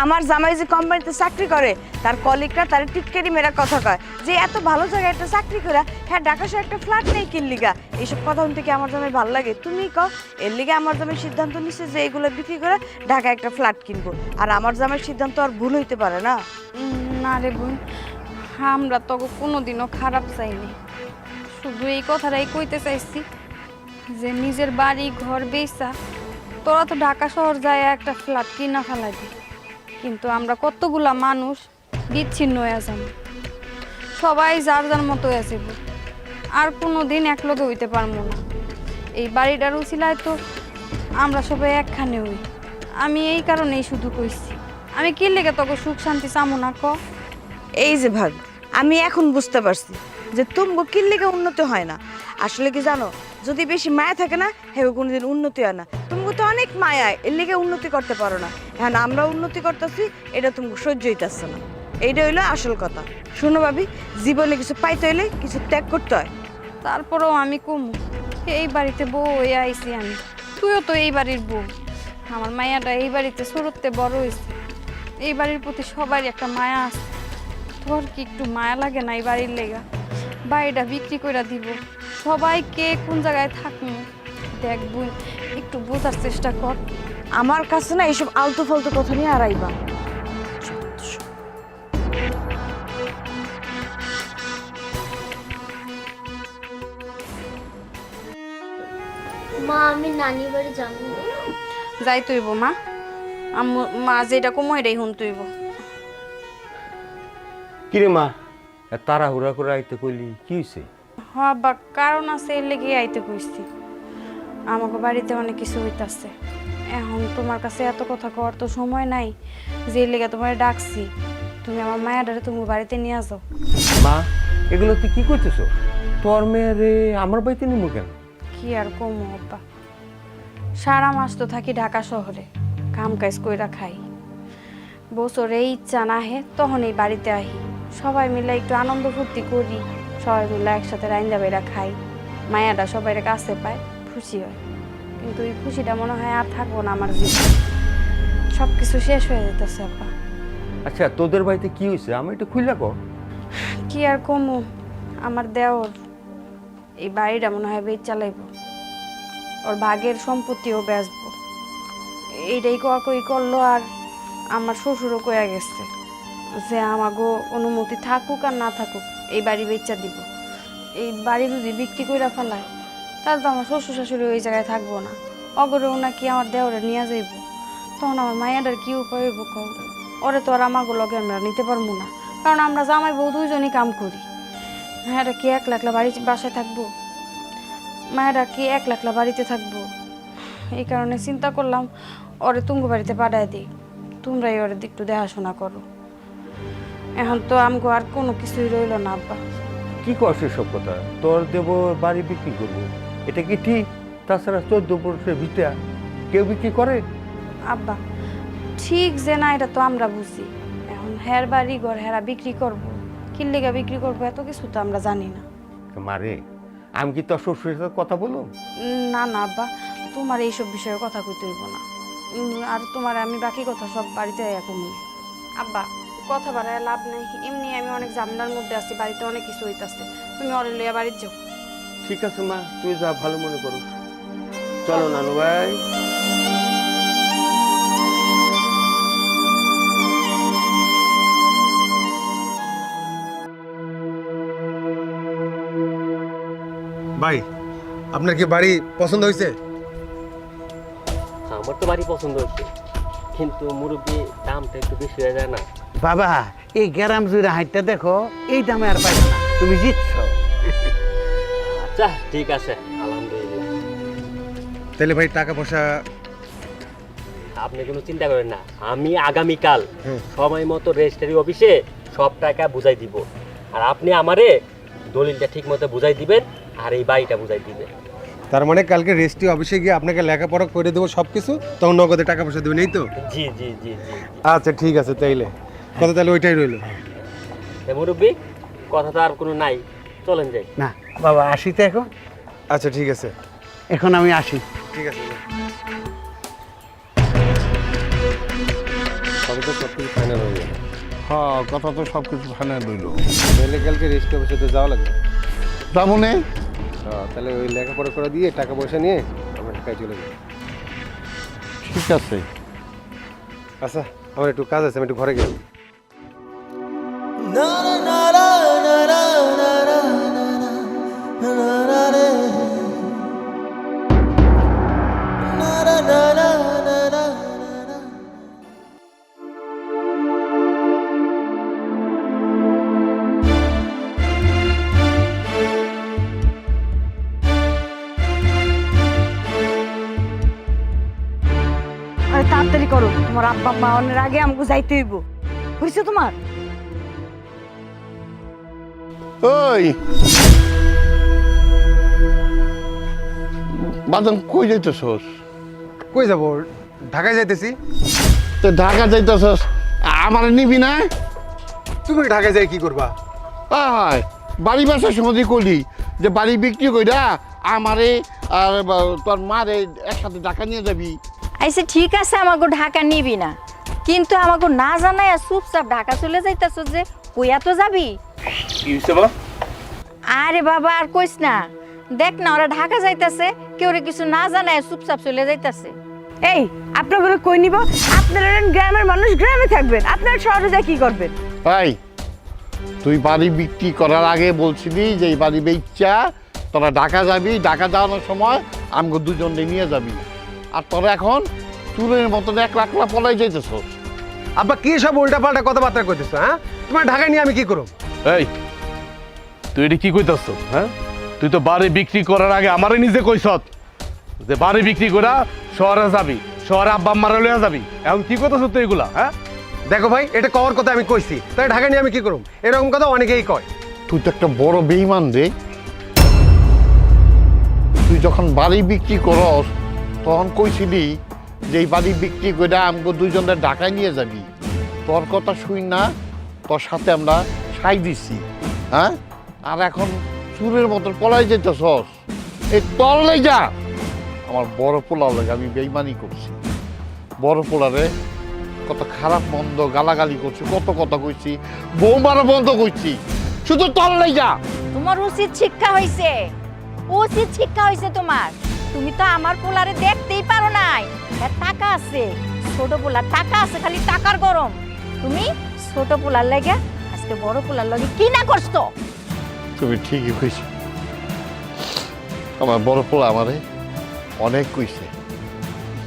আমার জামাই যে কোম্পানিতে চাকরি করে, তার কলিগরা তার টিটকারি মেরা কথা কয় যে এত ভালো জায়গায় একটা চাকরি করে হ্যাঁ ঢাকা শহরে একটা ফ্ল্যাট নেই কিনলিগা। এইসব কথা শুনতে কি আমার জামাই ভালো লাগে? তুমি কও। এর লিগে আমার জামাই সিদ্ধান্ত নিচ্ছে যে এগুলো বিক্রি করে ঢাকা একটা ফ্ল্যাট কিনবো। আর আমার জামাইয়ের সিদ্ধান্ত আর ভুল হইতে পারে না। না রে বোন, আমরা তো কোনোদিনও খারাপ চাইনি, শুধু এই কথাটাই কইতে চাইছি যে নিজের বাড়ি ঘর বেচা তোরা তো ঢাকা শহর যায় একটা ফ্ল্যাট কিনা ফেলাবি, কিন্তু আমরা কতগুলা মানুষ বিচ্ছিন্ন হয়ে যাব, সবাই যার যার মতো হয়ে যাব, আর কোনো দিন একলগে হইতে পারবো না। এই বাড়িটার উছিলায় তো আমরা সবাই একখানে হই। আমি এই কারণেই শুধু কইছি, আমি কি লেগে তোকে সুখ শান্তি চামো না ক। এই যে ভাগ, আমি এখন বুঝতে পারছি যে তুমগো কিল্লিকে উন্নতি হয় না। আসলে কি জানো, যদি বেশি মায়া থাকে না হেও কোনোদিন উন্নতি হয় না। তুমগো তো অনেক মায়া, এর লিগে উন্নতি করতে পারো না। এখন আমরা উন্নতি করতেছি, এটা তুমগো সহ্য হইতেছে না। এইটা হইলো আসল কথা। শোনো ভাবি, জীবনে কিছু পাইতে হইলে কিছু ত্যাগ করতে হয়। তারপরেও আমি কমু, এই বাড়িতে বউ হয়ে আইছি আমি, তুইও তো এই বাড়ির বউ। আমার মায়াটা এই বাড়িতে শুরুতে বড় হয়েছে, এই বাড়ির প্রতি সবারই একটা মায়া আছে। তোর কি একটু মায়া লাগে না এই বাড়ির লেগা? বাড়িটা বিক্রি করে দিব, সবাই কে কোন জায়গায় থাকবো দেখবো, একটু বোঝার চেষ্টা কর। আমার কাছে না এইসব আলতু ফালতু কথা নিয়ে আড়াইবা। মা আমি নানি বাড়ি যাবো। যাই তুইব মা, মা যেটা কমো এটাই হুন তুইব। কিরে মা, তাড়াহুড়া করে আইতে কইলি কি হইছে? বা কারণ আছে, এর লেগে আইতে কইছি। আমাকে বাড়িতে অনেক কিছু হইতাছে, এখন তোমার কাছে এত কথা কওয়ার তো সময় নাই, যে লেগে তোমার ডাকছি। তুমি আমার মায়াডারে তুমি বাড়িতে নিয়ে যাও। মা, এগুলো তুই কি করতেছ? তোর মেয়েরে আমার বাড়িতে নিমু কেন? কি আর কমো আব্বা, সারা মাস তো থাকি ঢাকা শহরে, কাম কাজ কইরা খাই। বছরে ইচ্ছা না হে তখন এই বাড়িতে আহি সবাই মিলে একটু আনন্দ ফুর্তি করি, সবাই মিলে একসাথে রাইন্দা বেড়া খাই, মায়াটা সবাই কাছে পায়, খুশি হয়। কিন্তু এই খুশিটা মনে হয় আর থাকবো না আমার জীবনে, সব কিছু শেষ হয়ে যেতেছে আব্বা। আচ্ছা তোদের বাড়িতে কি হয়েছে আমি একটু খুললা কর। কি আর কমু, আমার দেওর এই বাড়িটা মনে হয় বেচ চালাইব, ওর ভাগের সম্পত্তিও বেচবো, এইটাই কই করলো। আর আমার শ্বশুরও কয়া গেছে যে আমাগো অনুমতি থাকুক আর না থাকুক এই বাড়ি বেচা দিব। এই বাড়ি যদি বিক্রি করে ফেলায় তাহলে তো আমার শ্বশুর শাশুড়ি ওই জায়গায় থাকবো না, অগরেও নাকি আমার দেওরে নিয়ে যাইব। তখন আমার মায়াটার কি উপায় হইব কও? ওরে তো আর আমাগো লগে আমরা নিতে পারবো না, কারণ আমরা জামাই বউ দুইজনই কাম করি। মায়াটা কি একলা একলা বাসায় থাকবো? মায়াটা কি একলা একলা বাড়িতে থাকবো? এই কারণে চিন্তা করলাম ওরে তুঙ্গ বাড়িতে পাঠায় দিই, তোমরাই ওরে একটু দেখাশোনা করো। এখন তো আমগো আর কোনো কিছুই রইল না আব্বা। কি করছে সব কথা? তোর দেব বাড়ি বিক্রি করবো, এটা কি ঠিক? তাছাড়া 14 বছরের ভিতরে কেউ বিক্রি করে? আব্বা ঠিক যে না এটা তো আমরা বুঝি, এখন হের বাড়ি ঘর হেরা বিক্রি করবো, কিল্লিগা বিক্রি করবো এত কিছু তো আমরা জানি না। মারে আমি কি তোর শ্বশুরের সাথে কথা বলুম? না না আব্বা, তোমার এইসব বিষয়ে কথা কইতে হইব না। আর তোমার আমি বাকি কথা সব বাড়িতে এখন আব্বা কথা বাড়ায় লাভ নেই, এমনি আমি অনেক ঝামেলার মধ্যে আছি, বাড়িতে অনেক কিছু হইতাছে, তুমি অরে লইয়া বাড়িতে যাও। ঠিক আছে মা, তুই যা ভালো মনে করো। চলো নানু ভাই। ভাই আপনার কি বাড়ি পছন্দ হয়েছে? আমার তো বাড়ি পছন্দ হচ্ছে, কিন্তু মুরব্বী দামটা একটু বেশি হয়ে যায় না? বাবা এই গ্রাম জুড়ে হাইটটা দেখো, এই দামে আর পাইবে না, তুমি জিতছো। আচ্ছা ঠিক আছে, আলহামদুলিল্লাহ। তাহলে ভাই টাকা পয়সা আপনি কোনো চিন্তা করেন না, আমি আগামীকাল সময় মতো রেজিস্ট্রি অফিসে সব টাকা বুঝাই দিব, আর আপনি আমারে দলিলটা ঠিক মতো বুঝাই দিবেন আর এই বাড়িটা বুঝাই দিবেন। তার মানে কালকে রেজিস্ট্রি অফিসে গিয়ে আপনাকে লেখাপড়া করে দেবো সব কিছু, তখন নগদে টাকা পয়সা দেবেন, এই তো? জি জি জি জি। আচ্ছা ঠিক আছে, তাইলে কথা তাহলে ওইটাই রইলো। মুরব্বী কথা তো আর কোনো নাই, চলেন যাই। না বাবা আসি তো এখন। আচ্ছা ঠিক আছে, এখন আমি আসি। ঠিক আছে। তবে তো সব কিছু ফাইনাল হয়ে গেল। হ্যাঁ কথা তো সব কিছু ফাইনাল রইল। তাহলে কালকে রেজিস্ট্রি অফিসে তো যাওয়া লাগবে। তেমনে তাহলে ওই লেখাপড়া করে দিয়ে টাকা পয়সা নিয়ে আমরা ঢাকায় চলে যাবো। ঠিক আছে। আচ্ছা আমার একটু কাজ আছে, আমি একটু ঘরে গেলাম। আরে তাড়াতাড়ি করো, তোমার আব্বা মা অনেক আগে আমাকে যাইতে হইব। হয়েছে তোমার? ওই বাদাম কই যাইতেছস? কই যাবো? ঢাকায় যাইতেছি। তো ঢাকা যাইতেছস, আমার নিবি না? তুমি ঢাকায় যাই কি করবা? হয় বাড়ি বাসার সমাধি করলি যে বাড়ি বিক্রি কইরা আমারে আর তোর মারে একসাথে ঢাকা নিয়ে যাবি। আইসে ঠিক আছে, আমাকে ঢাকা নিবি না, কিন্তু আমাকে না জানাই চুপচাপ ঢাকা চলে যাইতাছ যে, কইয়া তো যাবি। কি হইছে মা? আরে বাবা আর কইস না, দেখ না ওরা ঢাকা যাইতাছে, কেউ কিছু না জানায় চুপচাপ চলে যাইতাছে। এই আপনার বলে কই নিব? আপনারা গ্রামের মানুষ, গ্রামে থাকবেন, আপনার শহরে যা কি করবেন? ভাই তুই বাড়ি বিক্রি করার আগে বলছিলি যে এই বাড়ি বেচা তোরা ঢাকা যাবি, ঢাকা যাওয়ানোর সময় আমাকে দুজনে নিয়ে যাবি, আর তোরা এখন চুলের মতন এক লাখ পলাই যাইতেছ। আব্বা কি সব উল্টাপাল্টা কথাবার্তা কইতেছো? হ্যাঁ তোমার ঢাকায় নিয়ে আমি কি করব? এই তুই এটি কি কইতাছ? হ্যাঁ তুই তো বাড়ি বিক্রি করার আগে আমারে নিজে কইছত যে বাড়ি বিক্রি করা শহরে যাবি, শহরে আব্বা আম্মারে লইয়া যাবি, এখন কি কইতাছ তুই এগুলা? হ্যাঁ দেখো ভাই, এটা কওয়ার কথা আমি কইছি, তাই ঢাকা নিয়ে আমি কি করব? এরকম কথা অনেকেই কয়। তুই তো একটা বড় বেঈমান রে। তুই যখন বাড়ি বিক্রি করস তখন কইছিলি যে এই বাড়ি বিক্রি করে আমাকে দুইজনের ঢাকায় নিয়ে যাবি, তোর কথা শুই না, তোর সাথে আমরা সাই দিচ্ছি, হ্যাঁ? আর এখন চুরের মতন পলাই যেতেছস, এই তোর লেগা আমার বড় পোলার লেগে আমি বেইমানি করছি। বড় পোলারে কত খারাপ মন্দ গালাগালি করছি, কত কথা কইছি, বৌমারা বন্ধ করছি, শুধু তোর লেগা। তোমার উচিত শিক্ষা হইছে, উচিত শিক্ষা হইছে তোমার। তুমি তো আমার পোলারে দেখতেই পারো নাই, এর টাকা আছে, ছোট পোলার টাকা আছে, খালি টাকার গরম। তুমি ছোট পোলার লাগে আজকে বড় পোলার লাগে কি না করছো? তুমি ঠিকই কইছো, আমার বড় পোলা আমারে অনেক কইছে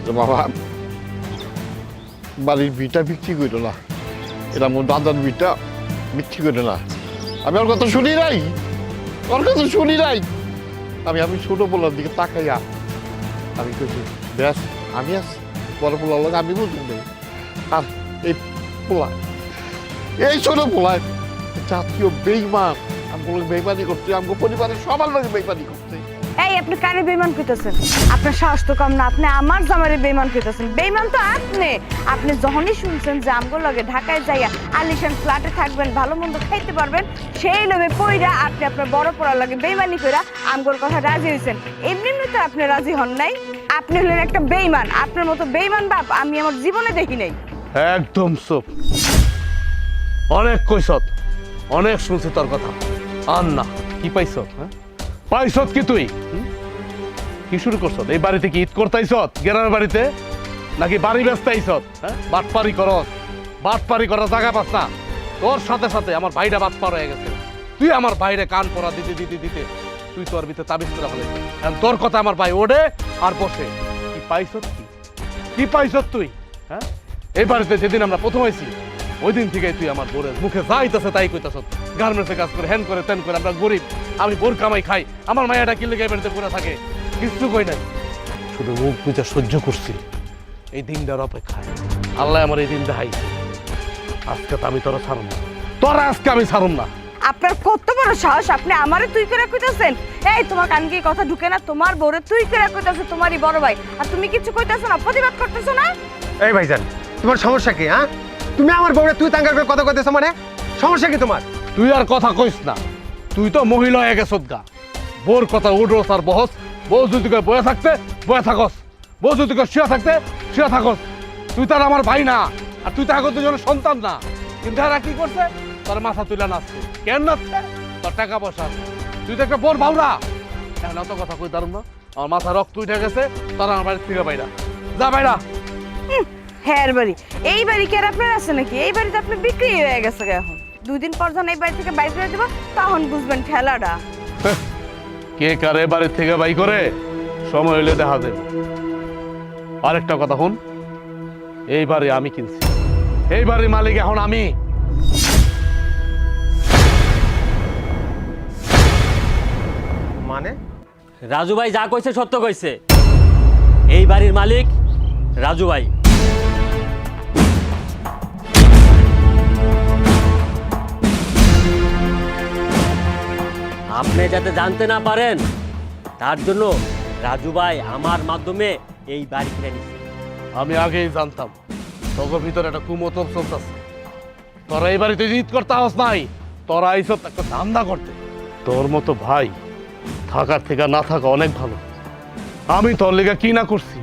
যে বাবা বাড়ির ভিটা বিক্রি করো না, এটা আমার দাদার ভিটা বিক্রি করো না। আমি ওর কথা শুনি নাই, ওর কথা শুনি নাই। আমি ছোট পোলার দিকে তাকাইয়া আমি কইছি ব্যাস আমি আছি, বড় পোলার লোক আমি বুঝুন নেই। আর এই পোলা, এই ছোট পোলায় জাতীয় বেইমান, আমগুলো বেইমানি করছে, আমগো পরিবারের সবার লোক বেইমানি করছে। এই আপনি কারে বেইমান কইতাছেন? আপনার সাহস তো কম না, আপনি আমার জামাইরে বেইমান কইতাছেন। বেইমান তো আপনি। আপনি যখনই শুনছেন যে আমগো লগে ঢাকায় যাইয়া আলিশান ফ্ল্যাটে থাকবেন, ভালো মন্দ খাইতে পারবেন, সেই লোভে পইরা আপনি আপনার বড় পড়ার লগে বেইমানি কইরা আমগোর কথা রাজি হইছেন। এমনি তো আপনি রাজি হন নাই। আপনি হলেন একটা বেইমান। আপনার মতো বেইমান বাপ আমি আমার জীবনে দেখি নাই। একদম চুপ। অনেক কইছত, অনেক শুনছি তোর কথা। আর না, কি পাইছত? হ্যাঁ, পাইছত কি তুই? কি শুরু করছত? এই বাড়িতে কি ঈদ করতে আইছত? গ্রামের বাড়িতে নাকি বাড়ি ব্যস্ত আইছত? হ্যাঁ, বাটপারি করস, বাটপারি করার জায়গা পাস না। তোর সাথে সাথে আমার ভাইটা বাটপার হয়ে গেছে। তুই আমার ভাইরে কান পরা দিতে দিতে দিতে তুই তোর ভিতরে তাবিজ করে ফেলে। তোর কথা আমার ভাই ওঠে আর বসে। কি পাইছত? কি পাইছত তুই? হ্যাঁ, এই বাড়িতে যেদিন আমরা প্রথম আইছি ওই দিন থেকে তুই আমার বোরের মুখে যাইতেছে তাই কইতাছ। গার্মেন্টসে কাজ করে, হ্যান করে, তেন করে, আমরা গরিব, আমি বোর কামাই খাই, আমার মায়াটা কিনলে গায়ে বাড়িতে পড়ে থাকে, কিছু কই নাই, শুধু মুখ বুঝে সহ্য করছি এই দিনটার অপেক্ষায়। আল্লাহ আমার এই দিন দেখাই, আজকে তো আমি তোরা ছাড়ুম না, তোরা আজকে আমি ছাড়ুম না। আপনার কত বড় সাহস, আপনি আমারে তুই করে কইতাছেন? এই তোমার কান কি কথা ঢুকে না? তোমার বউরে তুই করে কইতাছ, তোমারই বড় ভাই, আর তুমি কিছু কইতাছ না, প্রতিবাদ করতেছ না? এই ভাইজান, তোমার সমস্যা কি? হ্যাঁ, তুমি আমার বউরে তুই তাঙ্গার করে কথা কইতেছো মানে? সমস্যা কি তোমার? তুই আর কথা কইস না, তুই তো মহিলা হয়ে গেছত গা। বোর কথা উঠোস আর বহস, বউ যদি কয় বয়ে থাকতে বয়ে থাকস, বউ যদি কয় শুয়ে থাকতে শুয়ে থাকস। তুই তার আমার ভাই না, আর তুই তাকে দুজনের সন্তান না। কিন্তু এরা কি করছে? তোর মাথা তুলে নাচছে। কেন নাচছে? তোর টাকা পয়সা আছে, তুই তো একটা বোর ভাউরা। এখন অত কথা কই দারুন না, আমার মাথা রক্ত উঠে গেছে। তোর আমার বাড়ির থেকে বাইরা যা, বাইরা। হ্যাঁ বাড়ি, এই বাড়ি কি আর আপনার আছে নাকি? এই বাড়িতে আপনি বিক্রি হয়ে গেছে এখন। 2 দিন পর যখন এই বাড়ি থেকে বাইর করে দেবো তখন বুঝবেন ঠেলাটা। কে কারে বাড়ির থেকে বাই করে সময় হইলে দেখা দেবে। আরেকটা কথা শুন, এই বাড়ি আমি কিনছি, এই বাড়ির মালিক এখন আমি। মানে রাজু ভাই যা কইছে সত্য কইছে, এই বাড়ির মালিক রাজু ভাই। আপনি যাতে জানতে না পারেন তার জন্য রাজু ভাই আমার মাধ্যমে এই বাড়ি কিনে নিছে। আমি আগেই জানতাম তোর ভিতরে একটা কুমতল চলতেছে। তোরা এই বাড়িতে ঈদ করতে আস নাই, তোরা আইস একটা ধান্দা করতে। তোর মতো ভাই থাকার থেকে না থাকা অনেক ভালো। আমি তোর লেগে কি না করছি,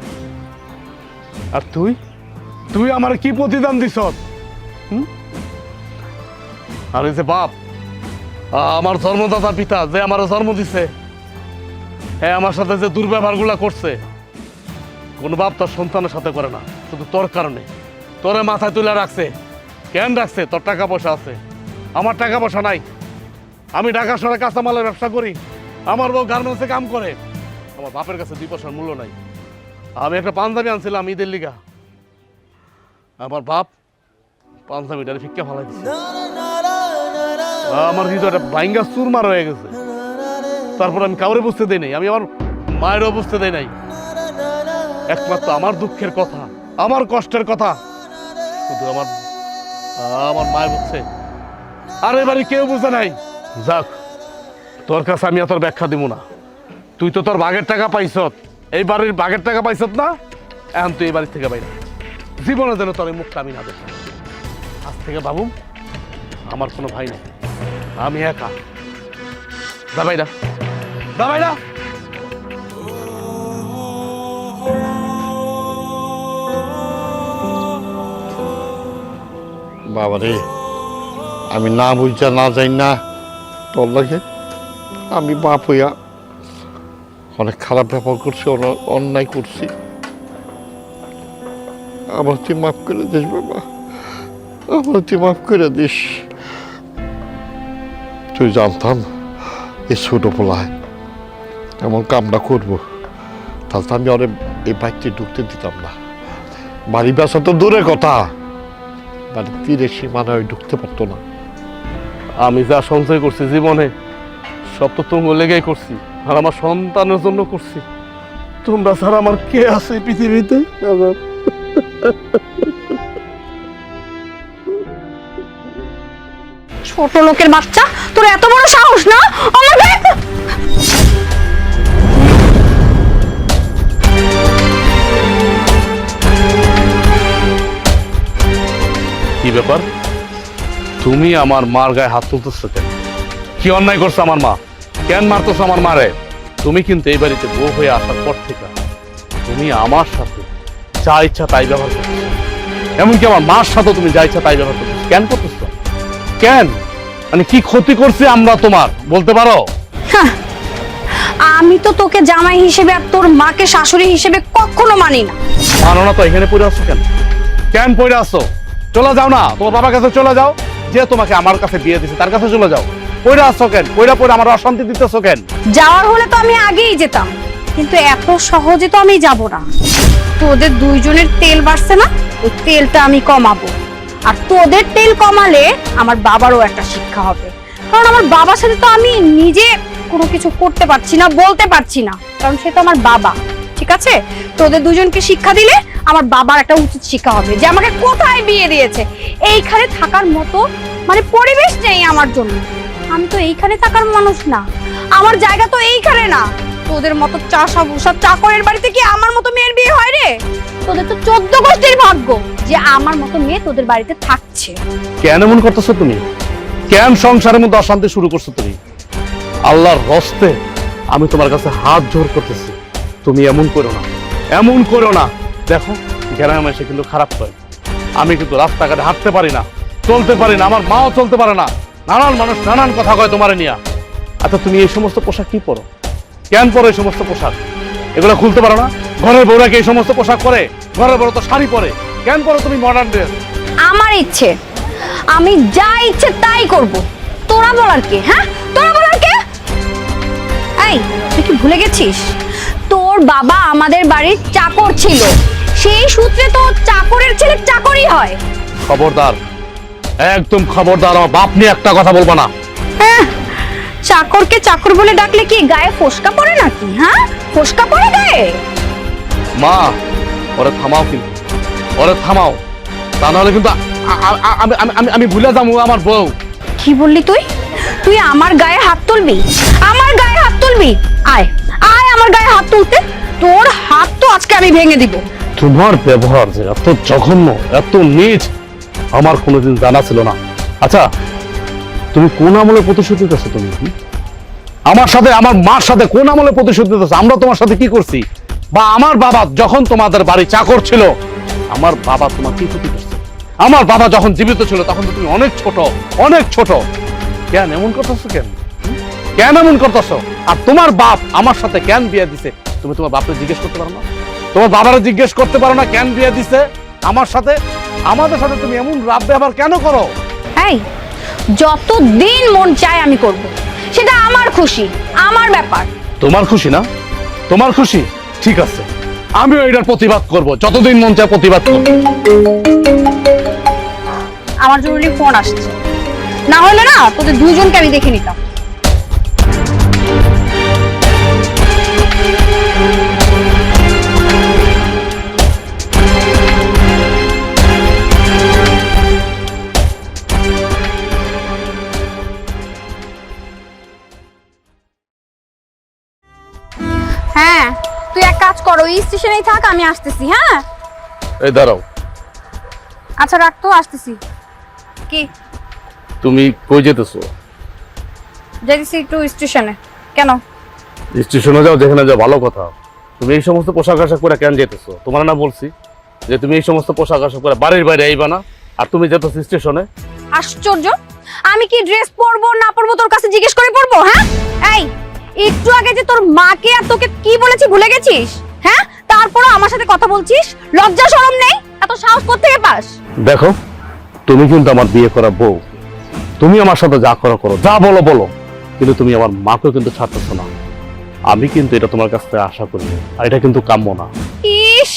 আর তুই তুই আমার কি প্রতিদান দিস? আর এই যে বাপ, আমার জন্মদাতা পিতা যে আমার জন্ম দিছে, হ্যাঁ, আমার সাথে যে দুর্ব্যবহারগুলা করছে, কোন বাপ তার সন্তানের সাথে করে না। শুধু তোর কারণে তোরে মাথায় তুলে রাখছে। কেন রাখছে? তোর টাকা পয়সা আছে, আমার টাকা পয়সা নাই। আমি ঢাকা শহরে কাঁচামালের ব্যবসা করি, আমার বউ গার্মেন্টসে কাম করে, আমার বাপের কাছে 2 পয়সার মূল্য নাই। আমি একটা পাঞ্জাবি আনছিলাম ঈদের লিগা, আমার বাপ পাঞ্জাবিটারে ফিক্কা ফালাই দিচ্ছে। আমার হৃদয়টা ভাঙ্গা চুরমার হয়ে গেছে। তারপর আমি কাউরে বুঝতে দেই নাই, আমি আমার মায়েরও বুঝতে দেই নাই। একমাত্র আমার দুঃখের কথা, আমার কষ্টের কথা শুধু আমার মায়ের বুঝছে, আর এবারে কেউ বুঝে নাই। যাক, তোর কাছে আমি এত ব্যাখ্যা দিব না। তুই তো তোর ভাগের টাকা পাইছত, এই বাড়ির ভাগের টাকা পাইছত না? এখন তুই এই বাড়ির থেকে বাইরে, জীবনে যেন তোর এই মুখটা আমি না দেখি। আজ থেকে বাবু আমার কোনো ভাই নেই, আমি একা। দাবাইরা দাবাইরা বাবারে, আমি না বুঝা না যাই না তোর লাগে আমি বাপ হইয়া অনেক খারাপ ব্যবহার করছি, অন্যায় করছি। আমার তুই মাফ করে দিস বাবা, আমার তুই মাফ করে দিস। তুই জানতাম এই ছোট পোলায় এমন কামটা করবো, তাহলে তো আমি ওরে এই বাড়িতে ঢুকতে দিতাম না। বাড়ি বেসা তো দূরের কথা, বাড়ির তীরের সীমানায় ঢুকতে পারতো না। আমি যা সঞ্চয় করছি জীবনে সব তো তুঙ্গ লেগেই করছি, আর আমার সন্তানের জন্য করছি। তোমরা ছাড়া আমার কে আছে পৃথিবীতে? ছোট লোকের বাচ্চা, তোর এত বড় সাহস না আমার গায়ে? কি ব্যাপার, তুমি আমার মার গায়ে হাত তুলতেছো কেন? কি অন্যায় করছো আমার মা? কেন মারতেছো আমার মারে? তুমি কিন্তু এই বাড়িতে বউ হয়ে আসার পর থেকে তুমি আমার সাথে যা ইচ্ছা তাই ব্যবহার করছো, এমনকি আমার মার সাথে তুমি যা ইচ্ছা তাই ব্যবহার করছো। কেন করতেছো? কেন? মানে কি ক্ষতি করছি আমরা তোমার, বলতে পারো? আমি তো তোকে জামাই হিসেবে আর তোর মাকে শাশুড়ি হিসেবে কখনো মানি না। মানো না তো এখানে পড়ে আসছো কেন? কেন পড়ে আসছো? চলে যাও না, তোমার বাবার কাছে চলে যাও। যে তোমাকে আমার কাছে বিয়ে দিছে তার কাছে চলে যাও। পড়ে আসছো কেন? পড়ে আমার অশান্তি দিতেছো কেন? যাওয়ার হলে তো আমি আগেই যেতাম, কিন্তু এত সহজে তো আমি যাব না। তোদের দুইজনের তেল বাড়ছে না, ওই তেলটা আমি কমাবো। আর তোদের তেল কমালে আমার বাবারও একটা শিক্ষা হবে, কারণ আমার বাবার সাথে তো আমি নিজে কোনো কিছু করতে পারছি না, বলতে পারছি না, কারণ সে তো আমার বাবা। ঠিক আছে, তোদের দুজনকে শিক্ষা দিলে আমার বাবার একটা উচিত শিক্ষা হবে যে আমাকে কোথায় বিয়ে দিয়েছে। এইখানে থাকার মতো মানে পরিবেশ নেই আমার জন্য। আমি তো এইখানে থাকার মানুষ না, আমার জায়গা তো এইখানে না। তোদের মতো চাষা ভুষা চাকরের বাড়িতে কি আমার মতো মেয়ের বিয়ে হয় রে? তোদের তো 14 গোষ্ঠীর ভাগ্য যে আমার মতো মেয়ে তোদের বাড়িতে থাকছে। কেন এমন করতেছো তুমি? কেন সংসারের মধ্যে অশান্তি শুরু করছো তুমি? আল্লাহর হস্তে আমি তোমার কাছে হাত জোর করতেছি, তুমি এমন করো না, এমন করো না। দেখো গ্রামে এসে কিন্তু খারাপ হয়। আমি কিন্তু রাস্তাঘাটে হাঁটতে পারি না, চলতে পারি না, আমার মাও চলতে পারে না। নানান মানুষ নানান কথা কয় তোমার নিয়ে। আচ্ছা তুমি এই সমস্ত পোশাক কি পরো? কেন পরো এই সমস্ত পোশাক? এগুলো খুলতে পারো না? ঘরের বউরা কি এই সমস্ত পোশাক পরে? ঘরের বউ তো শাড়ি পরে, কেন পরো তুমি মডার্ন ড্রেস? আমার ইচ্ছে, আমি যা ইচ্ছে তাই করব। তোরা বলার কে? হ্যাঁ, তোরা বলার কে? এই তুই কি ভুলে গেছিস তোর বাবা আমাদের বাড়ির চাকর ছিল? সেই সূত্রে তো চাকরের ছেলে চাকরই হয়। খবরদার, একদম খবরদার, আমার বাপ নিয়ে একটা কথা বলবো না। হ্যাঁ, চাকরকে চাকর বলে ডাকলে কি গায়ে ফোসকা পড়ে নাকি? হ্যাঁ, ফোসকা পড়ে গায়ে? মা ওরে থামাও, কিন্তু ওরে থামাও, তা নাহলে কিন্তু আমি ভুলে যাবো আমার বউ। কি বললি তুই? তুই আমার গায়ে হাত তুলবি? আমার গায়ে হাত তুলবি? আয় আয় আমার গায়ে হাত তুলতে, তোর হাত তো আজকে আমি ভেঙে দিব। তোমার ব্যবহার যে এত জঘন্য, এত নীচ, আমার কোনোদিন জানা ছিল না। আচ্ছা তুমি কোন আমলে প্রতিশোধ দিতেছো? তুমি আমার সাথে, আমার মার সাথে কোন আমলে প্রতিশোধ দিতেছো? আমরা তোমার সাথে কি করছি? বা আমার বাবা যখন তোমাদের বাড়ি চাকর ছিল, আমার বাবা তোমার কি ক্ষতি করছে? আমার বাবা যখন জীবিত ছিল তখন তো তুমি অনেক ছোট, অনেক ছোট। কেন এমন করতেছো? কেন এমন করতেছো? আর তোমার বাপ আমার সাথে কেন বিয়ে দিছে? তুমি তোমার বাপকে জিজ্ঞেস করতে পারো না? তোমার বাবারা জিজ্ঞেস করতে পারো না কেন বিয়ে দিছে আমার সাথে? আমাদের সাথে তুমি এমন রাব ব্যবহার কেন করো? এই যতদিন মন চায় আমি করব, সেটা আমার খুশি, আমার ব্যাপার। তোমার খুশি না? তোমার খুশি, ঠিক আছে, আমিও এটার প্রতিবাদ করব, যতদিন মন চায় প্রতিবাদ করব। আমার জরুরি ফোন আসছে, না হলে না তোদের দুইজনকে আমি দেখে নিতাম। হ্যাঁ, তুই এক কাজ কর, ওই স্টেশনেই থাক, আমি আসতেছি। হ্যাঁ এই দাঁড়াও। আচ্ছা রাখ তো, আসতেছি। কি তুমি কই যেতেছো? যাইছি একটু স্টেশনে। কেন? স্টেশনে যাও, যেখানে যাও, ভালো কথা। তুমি এই সমস্ত পোশাক আশাক করে কেন যেতেছো? তোমার না বলছি যে তুমি এই সমস্ত পোশাক আশাক করে বাড়ির বাইরে আইবা না, আর তুমি যেতেছো স্টেশনে। আশ্চর্য, আমি কি ড্রেস পরবো না পরবো তোর কাছে জিজ্ঞেস করে পরবো? হ্যাঁ এই একটু আগে যে তোর মাকে আর তোকে কি বলেছি ভুলে গেছিস? হ্যাঁ তারপরও আমার সাথে কথা বলছিস, লজ্জা শরম নেই? এত সাহস কোত্থেকে পাস? দেখো, তুমি কিন্তু আমার বিয়ে করা বউ, তুমি আমার সাথে যা করো করো, যা বলো বলো, কিন্তু তুমি আমার মাকেও কিন্তু ছাড়তেছো না। আমি কিন্তু এটা তোমার কাছ থেকে আশা করি, আর এটা কিন্তু কাম্য না। ইস,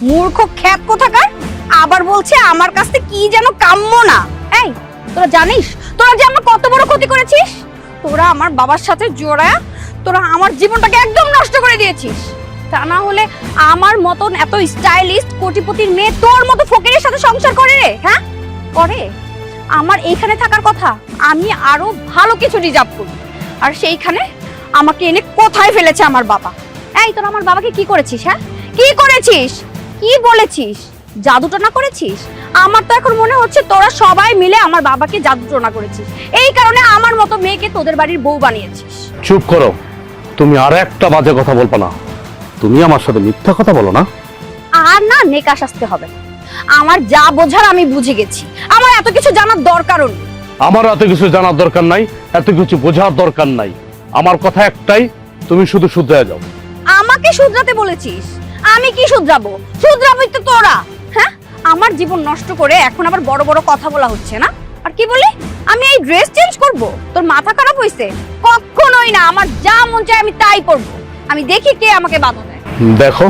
মূর্খ খ্যাত কোথাকার, আবার বলছে আমার কাছ থেকে কি যেন কাম্য না। এই তোরা জানিস তোরা যে আমার কত বড় ক্ষতি করেছিস? তোরা আমার বাবার সাথে জোড়ায় তোরা আমার জীবনটাকে একদম নষ্ট করে দিয়েছিস। তা না হলে আমার মতন এত স্টাইলিস্ট কোটিপতির মেয়ে তোর মতো ফকিরের সাথে সংসার করে রে? হ্যাঁ করে। আমার এইখানে থাকার কথা, আমি আরো ভালো কিছু রিজার্ভ করি, আর সেইখানে আমাকে এনে কোথায় ফেলেছে আমার বাবা। এই তোরা আমার বাবাকে কি করেছিস? হ্যাঁ কি করেছিস? কি বলেছিস? জাদুটনা করেছিস? আমার তো এখন মনে হচ্ছে তোরা সবাই মিলে আমার বাবাকে জাদুটনা করেছিস, এই কারণে আমার মতো মেয়েকে তোদের বাড়ির বউ বানিয়েছিস। চুপ করো, তুমি আর একটা বাজে কথা বলবা না। তুমি আমার সাথে মিথ্যা কথা বলো না। আর না নেকাশ আসতে হবে, আমার যা বোঝার আমি বুঝে গেছি, আমার এত কিছু জানার দরকারও নেই। আমার এত কিছু জানার দরকার নাই, এত কিছু বোঝার দরকার নাই। আমার কথা একটাই, তুমি শুধু শুধরে যাও। আমাকে শুধরাতে বলেছিস? আমি কি শুধরাবো? শুধরাবই তো তোরা। হ্যাঁ আমার জীবন নষ্ট করে এখন আবার বড় বড় কথা বলা হচ্ছে না? আর কি বলি, আমি এই ড্রেস চেঞ্জ করব? তোর মাথা খারাপ হইছে? কখনোই না, আমার যা মন চায় আমি তাই করব। আমি দেখি কে আমাকে বাধা দেয়। দেখো,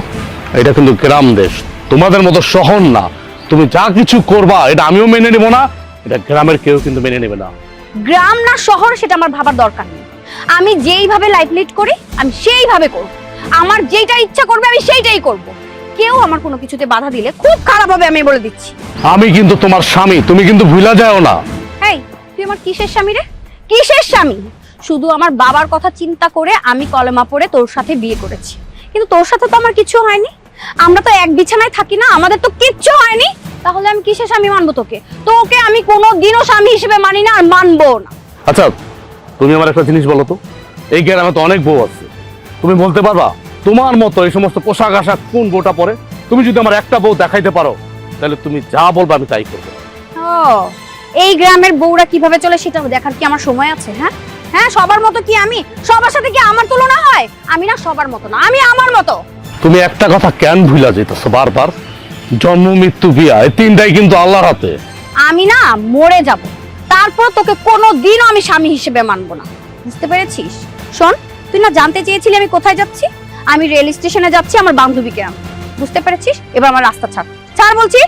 এটা কিন্তু গ্রাম দেশ, তোমাদের মতো শহর না। তুমি যা কিছু করবা এটা আমিও মেনে নেব না, এটা গ্রামের কেউ কিন্তু মেনে নেবে না। গ্রাম না শহর সেটা আমার ভাবার দরকার নেই, আমি যেইভাবে লাইফ লিড করি আমি সেইভাবে করব। আমার যেটা ইচ্ছা করবে আমি সেইটাই করব। কেউ আমার কোনো কিছুতে বাধা দিলে খুব খারাপ হবে, আমি বলে দিচ্ছি। আমি কিন্তু তোমার স্বামী, তুমি কিন্তু ভুলা যাও না। এই তুই আমার কিসের স্বামী রে? কিসের স্বামী? শুধু আমার বাবার কথা চিন্তা করে আমি কলেমা পড়ে তোর সাথে বিয়ে করেছি, কিন্তু তোর সাথে তো আমার কিছু হয়নি। আমরা তো এক বিছানায় থাকি না, আমাদের তো কিচ্ছু হয়নি। তাহলে আমি কিসের স্বামী মানবো তোকে? তোকে আমি কোনোদিনও স্বামী হিসেবে মানি না, আর মানবো না। আচ্ছা, তুমি আমার একটা জিনিস বলো তো, এই গ্রামে তো অনেক বউ আছে, তুমি বলতে পারবা তোমার মতো এই সমস্ত পোশাক আশাক কোন বউটা পরে? তুমি যদি আমার একটা বউ দেখাইতে পারো, তাহলে তুমি যা বলবে আমি তাই করবো। ও, এই গ্রামের বউরা কিভাবে চলে সেটা দেখার কি আমার সময় আছে? হ্যাঁ হ্যাঁ, সবার মতো কি আমি? সবার সাথে কি আমার তুলনা হয়? আমি না সবার মতো না, আমি আমার মতো। তুমি একটা কথা কেন ভুলা যেতেছো বারবার? জন্ম মৃত্যু বিয়া, এই তিনটাই কিন্তু আল্লাহর হাতে। আমি না মরে যাব, তারপর তোকে কোনোদিনও আমি স্বামী হিসেবে মানবো না, বুঝতে পেরেছিস? শোন, তুই না জানতে চেয়েছিলি আমি কোথায় যাচ্ছি? আমি রেল স্টেশনে যাচ্ছি আমার বান্ধবীকে আনতে, বুঝতে পেরেছিস? এবার আমার রাস্তা ছাড়, ছাড় বলছি।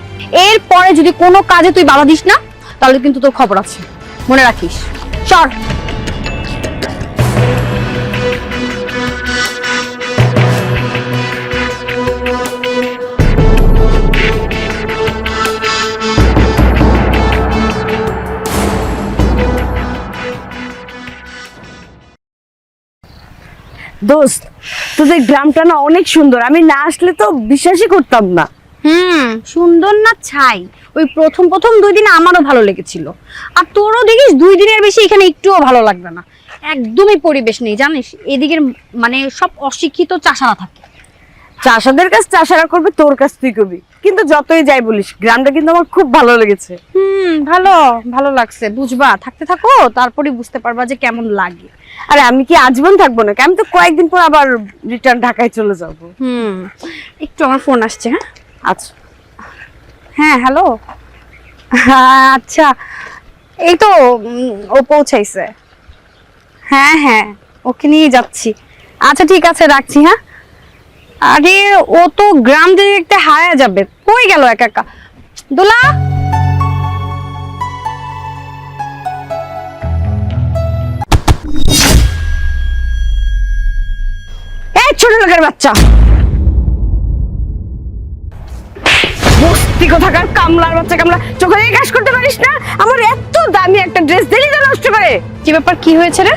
এরপরে যদি কোনো কাজে তুই বাধা দিস না, তাহলে কিন্তু তোর খবর আছে, মনে রাখিস। চল। দোস্ত, তোদের গ্রামটা না অনেক সুন্দর, আমি না আসলে তো বিশ্বাসই করতাম না। সুন্দর না ছাই, ওই প্রথম প্রথম 2 দিন আমারও ভালো লেগেছিল, আর তোরও দেখিস 2 দিনের বেশি এখানে একটুও ভালো লাগবে না। একদমই পরিবেশ নেই জানিস, এদিকের মানে সব অশিক্ষিত চাষারা থাকে। চাষাদের কাজ চাষারা করবে, তোর কাজ তুই করবি। কিন্তু যতই যাই বলিস, গ্রামটা কিন্তু আমার খুব ভালো লেগেছে। ভালো ভালো লাগছে, বুঝবা, থাকতে থাকো তারপরে বুঝতে পারবা যে কেমন লাগে। আরে আমি কি আজীবন থাকবো নাকি? আমি তো কয়েকদিন পর আবার রিটার্ন ঢাকায় চলে যাবো। একটু আমার ফোন আসছে। হ্যাঁ আচ্ছা। হ্যাঁ হ্যালো, আচ্ছা এই তো ও পৌঁছাইছে। হ্যাঁ হ্যাঁ, ওকে নিয়ে যাচ্ছি। আচ্ছা ঠিক আছে, রাখছি। হ্যাঁ, আরে ও তো গ্রাম থেকে একটা হারায় যাবে, কই গেল একা একা? দোলা, এই ছোট লোকের বাচ্চা, বস্তি কোথাকার কামলার বাচ্চা, কামলা, চোখে দেখে কাজ করতে পারিস না? আমার এত দামি একটা ড্রেস দিলি তো নষ্ট করে। কি ব্যাপার, কি হয়েছে রে?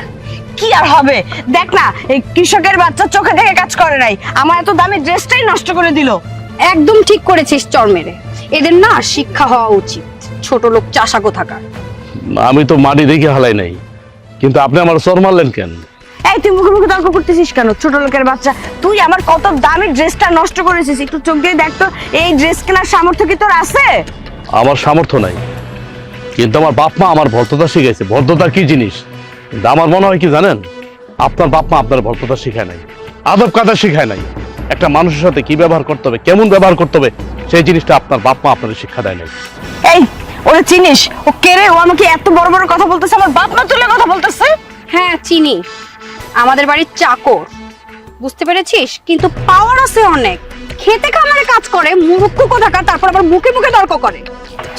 কি আর হবে, দেখ না, এই কৃষকের বাচ্চা চোখে দেখে কাজ করে নাই, আমার এত দামি ড্রেসটাই নষ্ট করে দিল। একদম ঠিক করেছিস চর মেরে, এদের না শিক্ষা হওয়া উচিত, ছোট লোক চাষা কোথাকার। আমি তো মাটি দেখে হালাই নাই, কিন্তু আপনি আমার চর মারলেন কেন? এই তুই মুখে মুখে তর্ক করতেছিস কেন? ছোট লোকের বাচ্চা, তুই আমার কত দামি ড্রেসটা নষ্ট করেছিস, একটু চোখ দিয়ে দেখ তো, এই ড্রেস কেনার সামর্থ্য কি তোর আছে? আমার সামর্থ্য নাই, কিন্তু আমার বাপ মা আমার ভদ্রতা শিখাইছে। ভদ্রতা কি জিনিস? কিন্তু আমার মনে হয় কি জানেন, আপনার বাপ মা আপনার ভদ্রতা শিখায় নাই, আদব কায়দা শিখায় নাই। একটা মানুষের সাথে কি ব্যবহার করতে হবে, কেমন ব্যবহার করতে হবে, সেই জিনিসটা আপনার বাপ মা আপনাদের শিক্ষা দেয় নাই। এই ওরে চিনিস? ও কে রে? ও আমাকে এত বড় বড় কথা বলতেছে, আমার বাপ মা তুলে কথা বলতেছে। হ্যাঁ চিনি, আমাদের বাড়ির চাকর, বুঝতে পেরেছিস? কিন্তু পাওয়ার আছে অনেক, খেতে খামারে কাজ করে, মূর্খ কোথাকার, তারপর আবার মুখে মুখে তর্ক করে।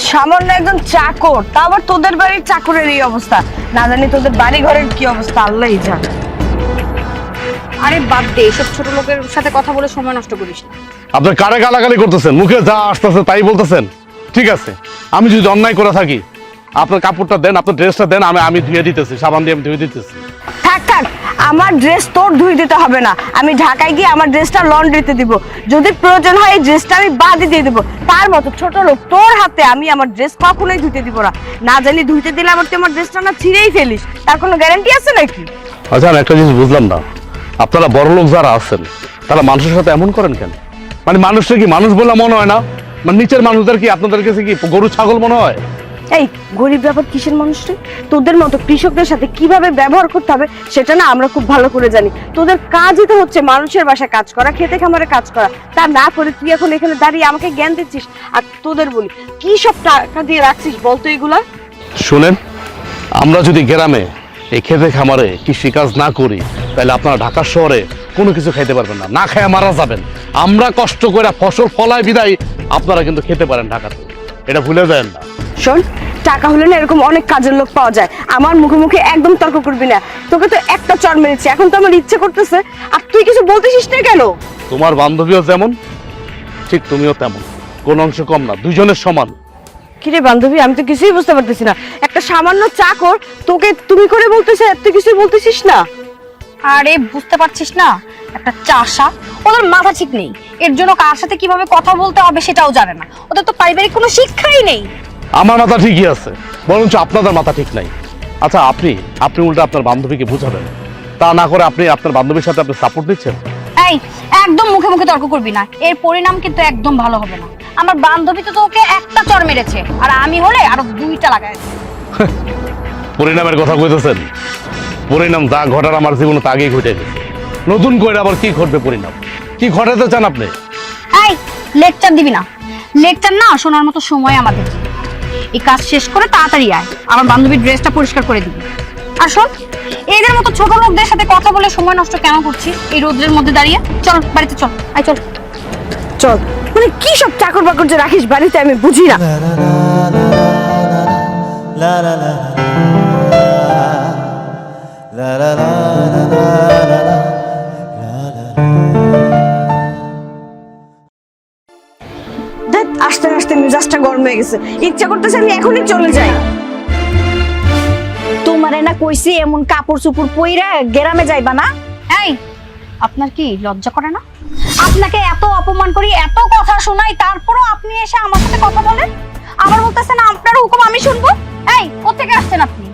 সামান্য একজন চাকর, তা আবার তোদের বাড়ির চাকরের এই অবস্থা, না জানি তোদের বাড়ি ঘরের কি অবস্থা আল্লাহই জানে। আরে বাদ দে, এসব ছোট লোকের সাথে কথা বলে সময় নষ্ট করিস না। আপনার কারে গালাগালি করতেছেন, মুখে যা আসতেছে তাই বলতেছেন। ঠিক আছে, আমি যদি অন্যায় করে থাকি, আপনার কাপড়টা দেন, আপনার ড্রেসটা দেন, আমি ধুয়ে দিতেছি, সাবান দিয়ে আমি ধুয়ে দিতেছি। থাক থাক, আমার ড্রেস তোর ধুই দিতে হবে না, আমি ঢাকায় গিয়ে আমার ড্রেসটা লন্ড্রিতে দিব। যদি প্রয়োজন হয় এই ড্রেসটা আমি বাদই দিয়ে দিব। তার মতো ছোট লোক তোর হাতে আমি আমার ড্রেস কখনোই ধুইতে দিব না। না জানি ধুইতে দিলে আবার তুই আমার ড্রেসটা না ছিঁড়েই ফেলিস, তার কোনো গ্যারান্টি আছে নাকি? আচ্ছা, আমি একটা জিনিস বুঝলাম না, আপনারা বড় লোক যারা আছেন তারা মানুষের সাথে এমন করেন কেন? মানে মানুষটা কি মানুষ বলে মনে হয় না? মানে নিচের মানুষদের কি আপনাদের কাছে কি গরু ছাগল মনে হয়? এই গরিব ব্যাপার কিসের মানুষ রে? তোদের মতো কৃষকদের সাথে কিভাবে ব্যবহার করতে হবে সেটা না আমরা খুব ভালো করে জানি। তোদের কাজই তো হচ্ছে মানুষের বাসায় কাজ করা, খেতে খামারে কাজ করা, তা না করে তুই এখন এখানে দাঁড়িয়ে আমাকে জ্ঞান দিচ্ছিস। আর তোদের বলি, কি সব টাকা দিয়ে রাখছিস বলতো এগুলা? শুনেন, আমরা যদি গ্রামে এই খেতে খামারে কৃষিকাজ না করি, তাহলে আপনারা ঢাকা শহরে কোনো কিছু খাইতে পারবেন না, না খেয়ে মারা যাবেন। আমরা কষ্ট করে ফসল ফলায় বিদায় আপনারা কিন্তু খেতে পারেন ঢাকাতে, এটা ভুলে যায় না। শোন, টাকা হলে না এরকম অনেক কাজের লোক পাওয়া যায়, আমার মুখে মুখে একদম তর্ক করবি না। তোকে তো একটা চড় মেরেছি, এখন তো আমার ইচ্ছে করতেছে, আর তুই কিছু বলতেছিস না কেন? তোমার বান্ধবীও যেমন, ঠিক তুমিও তেমন, কোন অংশ কম না, দুজনের সমান। কিরে বান্ধবী, আমি তো কিছুই বুঝতে পারতেছি না। একটা সামান্য চাকর তোকে তুমি করে বলতেছে, তুই কিছুই বলতেছিস না? আরে বুঝতে পারছিস না, একটা চাষা, ওদের মাথা ঠিক নেই, এর জন্য কার সাথে কিভাবে কথা বলতে হবে সেটাও জানে না। ওদের তো পারিবারিক কোনো শিক্ষাই নেই। আমার মাথা ঠিকই আছে, বরঞ্চ আপনাদের মাথা ঠিক নাই। আচ্ছা, আপনি উল্টা আপনার বান্ধবীকে বুঝাবেন, তা না করে আপনি আপনার বান্ধবীর সাথে আপনি সাপোর্ট দিচ্ছেন। এই একদম মুখে মুখে তর্ক করবি না, এর পরিণাম কিন্তু একদম ভালো হবে না। আমার বান্ধবী তো তোকে একটা চড় মেরেছে, আর আমি হলে আরো 2টা লাগাই। পরিণামের কথা কইতেছেন? পরিণাম যা ঘটার আমার জীবনে তা আগেই ঘটে গেছে, নতুন করে আবার কি ঘটবে? পরিণাম কি ঘটাতে চান আপনি? এই লেকচার দিবি না, লেকচার না শোনার মতো সময় আমাদের। এই কাজ শেষ করে তাড়াতাড়ি আয়, আমার বান্ধবীর ড্রেসটা পরিষ্কার করে দিবি। আর শোন, এদের মতো ছোট লোকদের সাথে কথা বলে সময় নষ্ট কেন করছিস এই রোদ্রের মধ্যে দাঁড়িয়ে? চল বাড়িতে চল, আয় চল চল। মানে কি সব চাকর বাকর যে রাখিস বাড়িতে আমি বুঝি না। আস্তে আস্তে মেজাজটা গরম হয়ে গেছে, ইচ্ছা করতেছে আমি এখনই চলে যাই। তোমারে না কইছি এমন কাপড় চুপড় পইরা গ্রামে যাইবা না। এই আপনার কি লজ্জা করে না? আপনাকে এত অপমান করি, এত কথা শোনাই, তারপরও আপনি এসে আমার সাথে কথা বলেন, আবার বলতেছেন আপনার হুকুম আমি শুনবো। এই কোত্থেকে আসছেন আপনি?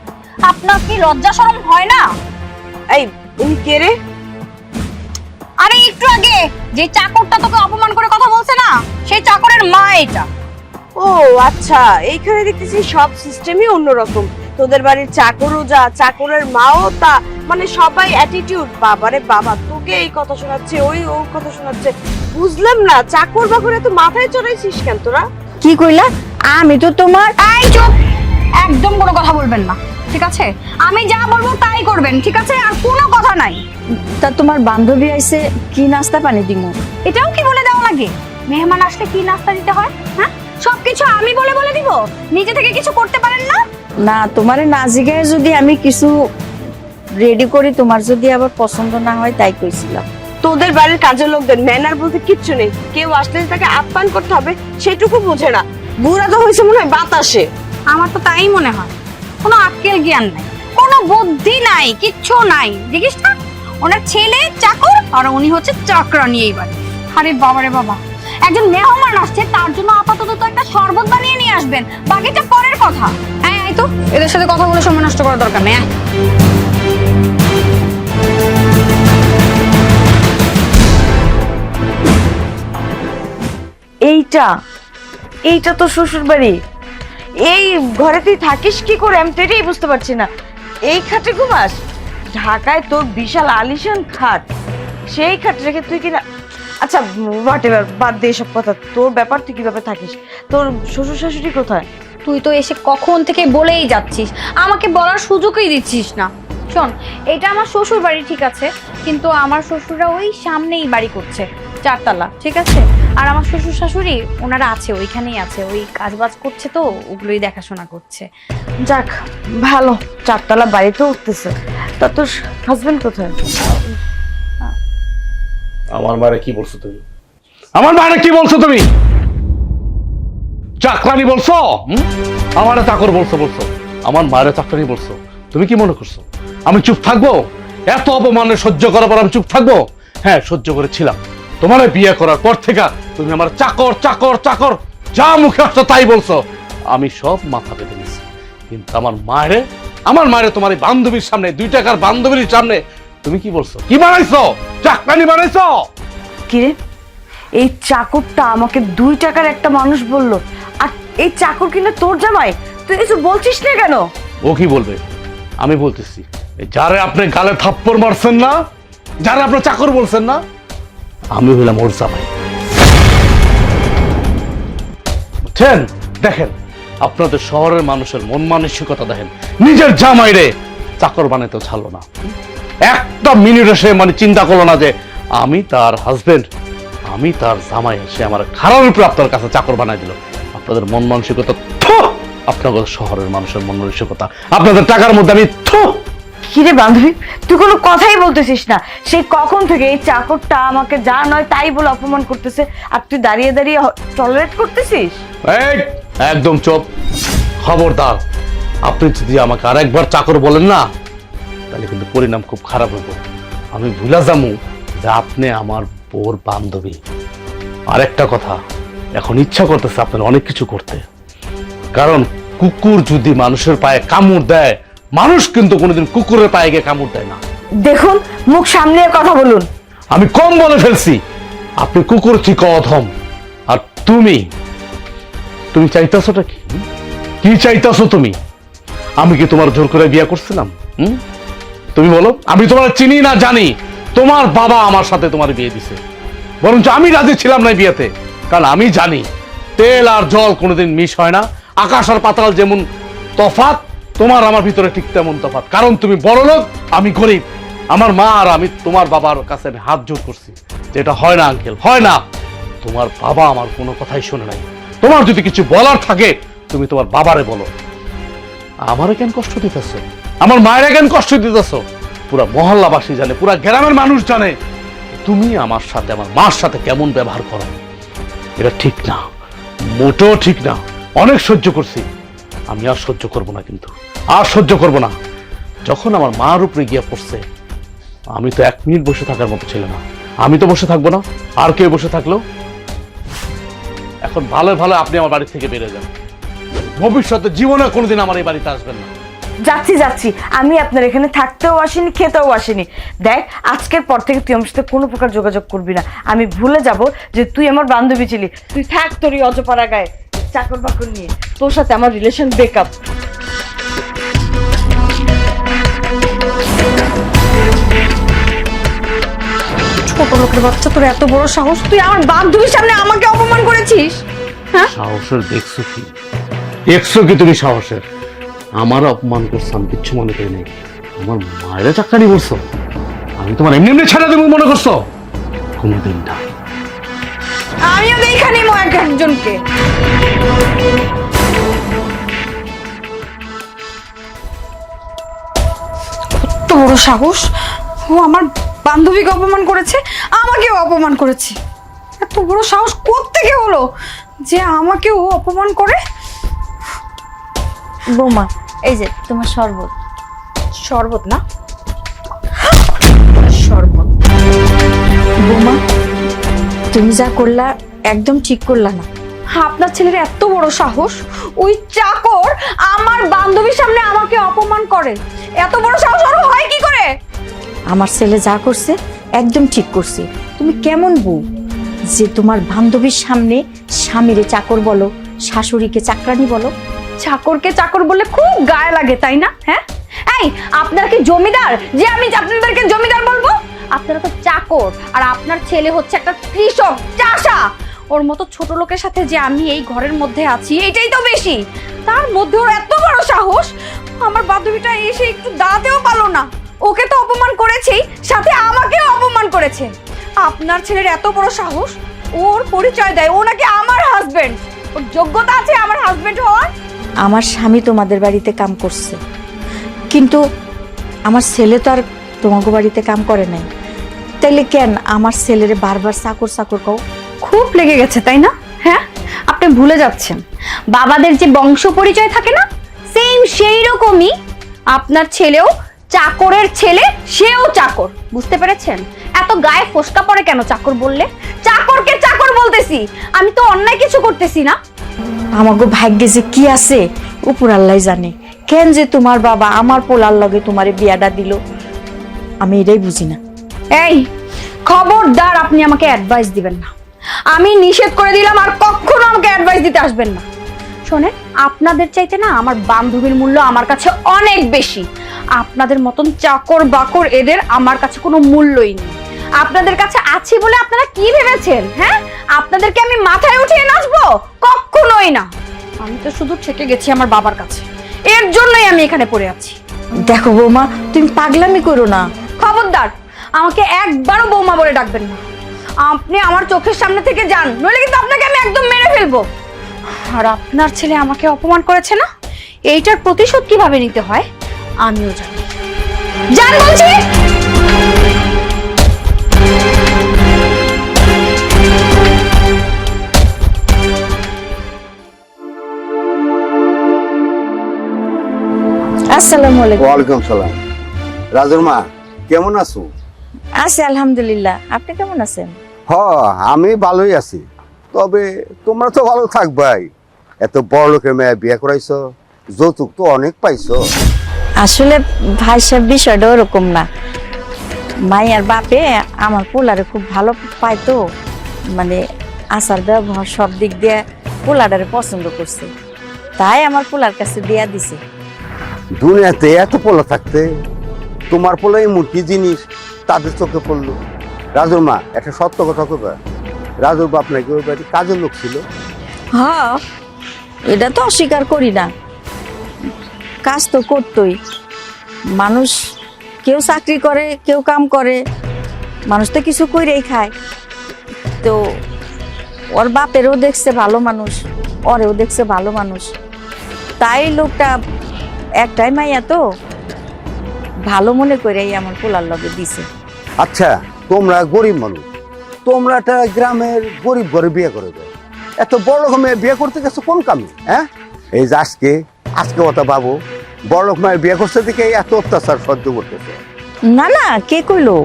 আপনার কি লজ্জা শরম হয় না? এই উনি কে রে? আরে একটু আগে যে চাকরটা তোকে অপমান করে কথা বলছে না, সেই চাকরের মা এটা। ও আচ্ছা, এইখানে দেখতেছি সব সিস্টেমই অন্যরকম। তোদের বাড়ির চাকরও যা, চাকরের মাও তা, মানে সবাই অ্যাটিটিউড। বাবারে বাবা, তোকে এই কথা শোনাচ্ছে, ওই ও কথা শোনাচ্ছে, বুঝলাম না। চাকর বাকর এত মাথায় চড়াইছিস কেন তোরা? কি কইলা? আমি তো তোমার। এই চুপ, একদম কোনো কথা বলবেন না, ঠিক আছে? আমি যা বলবো তাই করবেন, ঠিক আছে? আর কোনো কথা নাই। তা তোমার বান্ধবী আইছে, কি নাস্তা পানি দিমু? এটাও কি বলে দেওয়া লাগে? মেহমান আসলে কি নাস্তা দিতে হয়? হ্যাঁ, সবকিছু আমি বলে বলে দিব? নিজে থেকে কিছু করতে পারেন না? না, তোমারে না জিগায় যদি আমি কিছু রেডি করি, তোমার যদি আবার পছন্দ না হয় তাই কইছিলাম। তোদের বাড়ির কাজের লোকদের ম্যানার বলতে কিচ্ছু নেই। কেউ আসলে তাকে আপ্যায়ন করতে হবে সেটুকু বোঝে না। বুড়া তো হয়েছে মনে হয় বাতাসে। আমার তো তাই মনে হয়, কোনো আক্কেল জ্ঞান নাই, কোনো বুদ্ধি নাই, কিচ্ছু নাই। দেখিস না, ওনার ছেলে চাকর আর উনি হচ্ছে চাকরানি এইবার। আরে বাবারে বাবা, একজন মেহমান আসছে, তার জন্য আপাতত তো একটা শরবত বানিয়ে নিয়ে আসবেন, বাকিটা পরের কথা। হ্যাঁ, এই তো এদের সাথে কথা বলে সময় নষ্ট করার দরকার নেই। আয়। এইটা তো শ্বশুর বাড়ি। এই ঘরে তুই থাকিস কি করে আমি তো এটাই বুঝতে পারছি না। এই খাটে ঘুমাস? ঢাকায় তোর বিশাল আলিশান খাট, সেই খাট রেখে তুই কিনা। আচ্ছা হোয়াট এভার, বাদ দে এসব কথা। তোর ব্যাপার, তুই কিভাবে থাকিস? তোর শ্বশুর শাশুড়ি কোথায়? তুই তো এসে কখন থেকে বলেই যাচ্ছিস, আমাকে বলার সুযোগই দিচ্ছিস না। শোন, এটা আমার শ্বশুর বাড়ি ঠিক আছে, কিন্তু আমার শ্বশুররা ওই সামনেই বাড়ি করছে, 4 তলা, ঠিক আছে। আর আমার শ্বশুর শাশুড়ি ওনারা আছে, ওইখানেই আছে, ওই কাজবাজ করছে, তো ওগুলোই দেখাশোনা করছে। যাক ভালো, 4 তলা বাড়িতে উঠতেছে। তা তোর হাজবেন্ড কোথায়? আমার মারে কি বলছো তুমি? আমার মারে কি বলছো তুমি? চাকরানি বলছো? আমারে চাকর বলছো? আমার মারে চাকরানি বলছো? তুমি কি মনে করছো আমি চুপ থাকবো? এত অপমানে সহ্য করার পর আমি চুপ থাকবো? হ্যাঁ, সহ্য করেছিলাম। তোমার বিয়ে করার পর থেকে তুমি আমার চাকর চাকর চাকর যা মুখে আসছো তাই বলছো, আমি সব মাথা পেতে নিয়েছি। কিন্তু আমার মায়ের তোমার এই বান্ধবীর সামনে, 2 টাকার বান্ধবীর সামনে তুমি কি বলছো? কি বানাইছো? চাকরানি বানাইছো? কিরে, এই চাকরটা আমাকে 2 টাকার একটা মানুষ বললো, আর এই চাকর কিনা তোর জামাই? তুই কিছু বলছিস না কেন? ও কি বলবে? আমি বলতেছি, যারে আপনি গালে থাপ্পড় মারছেন না, যারে আপনি চাকর বলছেন না, আমি হইলাম ওর জামাই। বুঝছেন? দেখেন, আপনাদের শহরের মানুষের মন মানসিকতা দেখেন। নিজের জামাইরে চাকর বানাইতেও ছাড়লো না। একটা মিনিটে সে চিন্তা করলো না যে আমি তার হাজবেন্ড, আমি তার জামাই, সে আমার খারাপ উপরে আপনার কাছে চাকর বানাই দিল। আপনাদের মন মানসিকতা, আপনাদের শহরের মানুষের মন মানসিকতা, আপনাদের টাকার মধ্যে আমি কিরে বান্ধবী, তুই কোনো কথাই বলতেছিস না। সেই কখন থেকে এই চাকরটা আমাকে যা নয় তাই বলে অপমান করতেছে, আর তুই দাঁড়িয়ে দাঁড়িয়ে টলারেট করতেছিস? এই একদম চুপ, খবরদার। আপনি যদি আমাকে আরেকবার চাকর বলেন না, তাহলে কিন্তু পরিণাম খুব খারাপ হইব। আমি ভুলা যাবো যে আপনি আমার বউর বান্ধবী। আরেকটা কথা, এখন ইচ্ছা করতেছে আপনার অনেক কিছু করতে, কারণ কুকুর যদি মানুষের পায়ে কামড় দেয়, মানুষ কিন্তু কোনোদিন কুকুরের পায়ে গিয়ে কামড় দেয় না। দেখুন, মুখ সামনে কথা বলুন। আমি কম বলে ফেলছি, আপনি কুকুর ঠিক অধম। আর তুমি চাইতেছোটা কি চাইতেছো তুমি? আমি কি তোমার জোর করে বিয়ে করছিলাম? তুমি বলো, আমি তোমার চিনি না জানি? তোমার বাবা আমার সাথে তোমার বিয়ে দিছে, বরঞ্চ আমি রাজি ছিলাম না বিয়েতে, কারণ আমি জানি তেল আর জল কোনোদিন মিশ হয় না। আকাশ আর পাতাল যেমন তফাৎ, তোমার আমার ভিতরে ঠিক তেমন তফাৎ। কারণ তুমি বড়লোক, আমি গরিব। আমার মা আর আমি তোমার বাবার কাছে আমি হাত জোর করছি, যেটা হয় না আঙ্কেল, হয় না। তোমার বাবা আমার কোনো কথাই শোনে নাই। তোমার যদি কিছু বলার থাকে তুমি তোমার বাবারে বলো। আমারে কেন কষ্ট দিতেছ? আমার মায়েরা কেন কষ্ট দিতেছ? পুরা মহল্লাবাসী জানে, পুরা গ্রামের মানুষ জানে তুমি আমার সাথে, আমার মার সাথে কেমন ব্যবহার করো। এটা ঠিক না, মোটেও ঠিক না। অনেক সহ্য করছি, আমি আর সহ্য করব না, কিন্তু আর সহ্য করব না। যখন আমার মার উপরে গিয়ে পড়ছে, আমি তো 1 মিনিট বসে থাকার মতো ছিল না। আমি তো বসে থাকবো না, আর কেউ বসে থাকলেও। এখন ভালো ভালো আপনি আমার বাড়ি থেকে বেরিয়ে যান। ভবিষ্যতে জীবনে কোনোদিন আমার এই বাড়িতে আসবেন না। যাচ্ছি, আমি আপনার এখানে থাকতেও আসিনি, খেতেও আসিনি। দেখ, আজকের পর থেকে তুই আমার সাথে কোনো প্রকার যোগাযোগ করবি না। আমি ভুলে যাব যে তুই আমার বান্ধবী ছিলি। তুই থাক তোরই অজপাড়া গায়ে চাকর বাকর নিয়ে, তোর সাথে আমার রিলেশন ব্রেকআপ। ছোট লোকের বাচ্চা, তোর এত বড় সাহস, তুই আমার বান্ধবীর সামনে আমাকে অপমান করেছিস? হ্যাঁ, সাহসের দেখছো কি তুমি? সাহসের আমার অপমান করছো, আমি কিচ্ছু মনে করি নাই। আমার মায়েরা চাকরানি বলছো, আমি তোমার এমনি এমনি ছেড়ে দেবো মনে করছো? কোনোদিন না। আমিও দেখা নিব একজনকে। কত বড় সাহস! ও আমার বান্ধবীকে অপমান করেছে, আমাকেও অপমান করেছে। এত বড় সাহস কোত্থেকে হলো যে আমাকেও অপমান করে? বৌমা, এই যে তোমার শরবত। শরবত না, শরবত। বৌমা, তুমি যা করলা একদম ঠিক করলা না। আপনার ছেলের এত বড় সাহস, ওই চাকর আমার বান্ধবীর সামনে আমাকে অপমান করে। এত বড় সাহস ওর হয় কি করে? আমার ছেলে যা করছে একদম ঠিক করছে। তুমি কেমন বউ যে তোমার বান্ধবীর সামনে স্বামীরে চাকর বলো, শাশুড়িকে চাকরানি বলো? চাকরকে চাকর বলে খুব গায়ে লাগে, তাই না? হ্যাঁ, এই আপনার কি জমিদার যে আমি আপনাদেরকে জমিদার বলবো? আপনারা তো চাকর, আর আপনার ছেলে হচ্ছে একটা কৃষক, চাষা। ওর মতো ছোট লোকের সাথে যে আমি এই ঘরের মধ্যে আছি, এটাই তো বেশি। তার মধ্যে ওর এত বড় সাহস, আমার বান্ধবীটা এসে একটু দাঁড়াতেও পারলো না। ওকে তো অপমান করেছেই, সাথে আমাকেও অপমান করেছে। আপনার ছেলের এত বড় সাহস, ওর পরিচয় দেয় ও নাকি আমার হাজবেন্ড। ওর যোগ্যতা আছে আমার হাজবেন্ড হওয়ার। আমার স্বামী তোমাদের বাড়িতে কাম করছে, কিন্তু আমার ছেলে তো আর তোমাকে বাড়িতে কাম করে নাই। তাইলে কেন আমার ছেলেরে বারবার চাকর চাকর কও? খুব লেগে গেছে, তাই না? হ্যাঁ, আপনি ভুলে যাচ্ছেন বাবাদের যে বংশ পরিচয় থাকে না, সেম সেই রকমই আপনার ছেলেও চাকরের ছেলে, সেও চাকর। বুঝতে পেরেছেন? এত গায়ে ফোসকা পড়ে কেন চাকর বললে? চাকরকে চাকর বলতেছি, আমি তো অন্যায় কিছু করতেছি না। আমাকে ভাগ্যে যে কি আছে উপর আল্লাহ জানে। কেন যে তোমার বাবা আমার পোলার লগে তোমারে বিয়াটা দিল, আমি এটাই বুঝি না। এই খবরদার, আপনি আমাকে অ্যাডভাইস দিবেন না। আমি নিষেধ করে দিলাম, আর কখনো আমাকে অ্যাডভাইস দিতে আসবেন না। শোনেন, আপনাদের চাইতে না আমার বান্ধবীর মূল্য আমার কাছে অনেক বেশি। আপনাদের মতন চাকর বাকর এদের আমার কাছে কোনো মূল্যই নেই। আপনাদের কাছে আছি বলে আপনারা কি ভেবেছেন? হ্যাঁ, আপনাদেরকে আমি মাথায় উঠিয়ে নাচবো? কখনোই না। আমি তো শুধু ঠেকে গেছি আমার বাবার কাছে, এর জন্যই আমি এখানে পড়ে আছি। দেখো বৌমা, তুমি পাগলামি করো না। খবরদার, আমাকে একবারও বৌমা বলে ডাকবেন না। আপনি আমার চোখের সামনে থেকে যান, নইলে কিন্তু আপনাকে আমি একদম মেরে ফেলবো। আর আপনার ছেলে আমাকে অপমান করেছে না, এইটার প্রতিশোধ কিভাবে নিতে হয় আমিও জানি। যান বলছি। আসসালামু আলাইকুম। ওয়ালাইকুম সালাম। রাজুর মা কেমন আছো? আছি আলহামদুলিল্লাহ, আপনি কেমন আছেন? হ, আমি ভালোই আছি। তবে তোমরা তো ভালো থাকবাই, এত বড় লোকের মেয়ে বিয়ে করাইছো, যৌতুক তো অনেক পাইছো। আসলে ভাই সাহেব, বিষয়টা ওরকম না। মাইয়ার বাপে আমার পোলারে খুব ভালো পাইতো, মানে আচার ব্যবহার সব দিক দিয়ে পোলাটারে পছন্দ করছে, তাই আমার পোলার কাছে দিয়া দিছে। দুনিয়াতে এত পোলা থাকতে তোমার পোলা এমন কি জিনিস তাদের চোখে পড়লো? রাজুর মা, একটা সত্য কথা কইবা, রাজুর বাপ নাকি ওই বাড়ি কাজের লোক ছিল। হ্যাঁ, এটা তো অস্বীকার করি না, কাজ তো করতোই। মানুষ কেউ চাকরি করে, কেউ কাম করে, মানুষ তো কিছু কইরেই খায়। তো ওর বাপেরও দেখছে ভালো মানুষ, ওরেও দেখছে ভালো মানুষ, তাই লোকটা একটাই মাইয়া তো ভালো মনে করেই আমার পোলার লগে দিছে। আচ্ছা, তোমরা গরিব মানুষ, তোমরা একটা গ্রামের গরিব ঘরে বিয়ে করে দেয়, এত বড় লোক মেয়ে বিয়ে করতে গেছো কোন কামে? হ্যাঁ, এই যে আজকে কথা ভাবো, বড় লোক মেয়ে বিয়ে করছে দিকে এত অত্যাচার সহ্য করতেছে। না না, কে কইলো?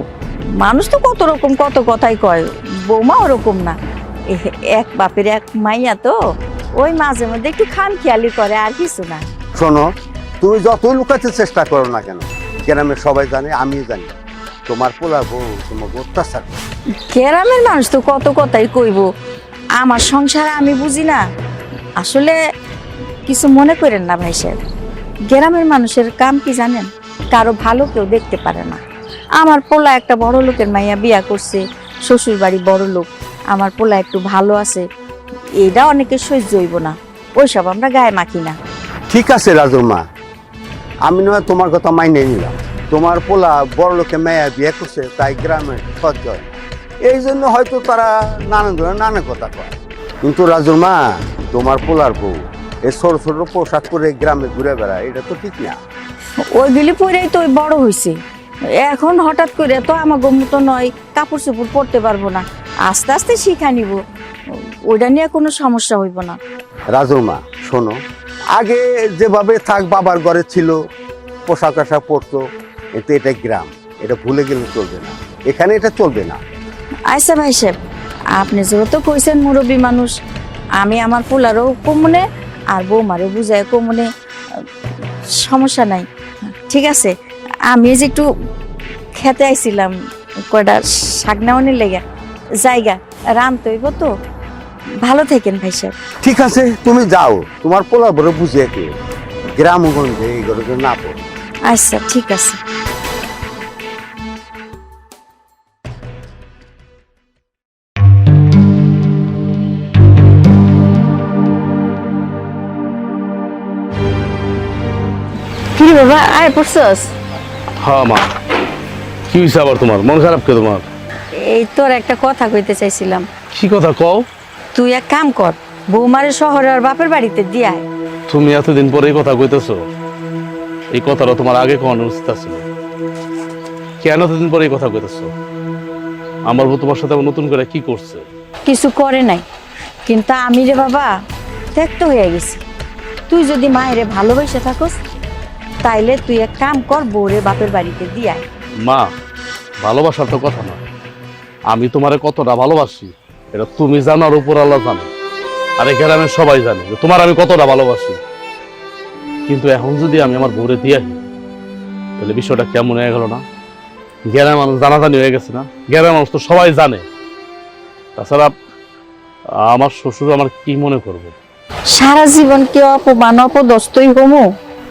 মানুষ তো কত রকম কত কথাই কয়, বৌমা ওরকম না। এক বাপের এক মাইয়া তো, ওই মাঝে মধ্যে একটু খান খেয়ালি করে, আর কিছু না। শোনো, তুমি যতই লুকাতে চেষ্টা করো না কেন, গ্রামের সবাই জানে, আমিও জানি, তোমার পোলার বউ তোমাকে অত্যাচার করে। গ্রামের মানুষ তো কত কথাই কইব, আমার সংসারে আমি বুঝি না। আসলে কিছু মনে করেন না ভাই সাহেব, গ্রামের মানুষের কাম কি জানেন? কারো ভালো কেউ দেখতে পারে না। আমার পোলা একটা বড় লোকের মাইয়া বিয়া করছে, শ্বশুর বাড়ি বড় লোক, আমার পোলা একটু ভালো আছে, এটা অনেকে সহ্য হইব না, ওইসব আমরা গায়ে মাখি না। ঠিক আছে রাজুর মা, আমি নয় তোমার কথা মাইনে নিলাম, তোমার পোলা বড় লোকে মেয়ে বিয়ে করছে, তাই গ্রামে সহ্য হয়, এই জন্য হয়তো তারা নানান ধরনের নানা কথা কয়। কিন্তু রাজুর মা, তোমার পোলার বউ এই ছোট ছোট পোশাক করে গ্রামে ঘুরে বেড়ায়, এটা তো ঠিক না। ওইগুলি পরেই তো বড় হয়েছে, এখন হঠাৎ করে তো আমাকে মতো নয়, কাপড় চোপড় পরতে পারবো না, আস্তে আস্তে শিখা নিব, ওইটা নিয়ে কোনো সমস্যা হইব না। রাজুর মা শোনো, আগে যেভাবে থাক বাবার ঘরে ছিল, পোশাক আশাক পরতো, এতে এটা গ্রাম, এটা ভুলে গেলে চলবে না, এখানে এটা চলবে না। আচ্ছা ভাই সাহেব, আপনি যেহেতু কইছেন মুরব্বী মানুষ, আমি আমার পোলারও কমনে আর বৌমারও বুঝায় কমনে, সমস্যা নাই। ঠিক আছে, আমি এই যে একটু খেতে আইছিলাম কয়টা শাক নেওয়ানোর লেগে, জায়গা রান তৈব তো। ভালো থাকেন ভাই সাহেব। ঠিক আছে, তুমি যাও, তোমার পোলা বড় বুঝিয়ে কে গ্রামগঞ্জে এইগুলো না পড়ো। আচ্ছা ঠিক আছে। কি রে বাবা, আয় পড়ছস? হ্যাঁ মা, কি হয়েছে আবার তোমার? মন খারাপ কে তোমার? এই তোর একটা কথা কইতে চাইছিলাম। কি কথা কও? তুই এক কাম কর, বৌমারে শহরে আর বাপের বাড়িতে দিয়ে আয়। তুমি এতদিন পরে এই কথা কইতেছো? এই কথাটা তোমার আগে কোন উচিত ছিল? কেন এতদিন পরে এই কথা কইতেছো? আমার বউ তোমার সাথে আবার নতুন করে কি করছে? কিছু করে নাই, কিন্তু আমি রে বাবা ত্যক্ত হয়ে গেছি। তুই যদি মায়েরে ভালোবেসে থাকস তাইলে তুই এক কাম কর, বউরে বাপের বাড়িতে দিয়ে আয়। মা, ভালোবাসার তো কথা না, আমি তোমারে কতটা ভালোবাসি এটা তুমি জানো আর উপর আল্লাহ জানে, আর এই গ্রামের সবাই জানে যে তোমার আমি কতটা ভালোবাসি। কিন্তু এখন যদি আমি আমার বউরে দিয়ে আসি তাহলে বিষয়টা কেমন হয়ে গেল না? গ্রামের মানুষ জানাজানি হয়ে গেছে না? গ্রামের মানুষ তো সবাই জানে। তাছাড়া আমার শ্বশুর আমার কি মনে করবে? সারা জীবন কি অপমান অপদস্থই হমু?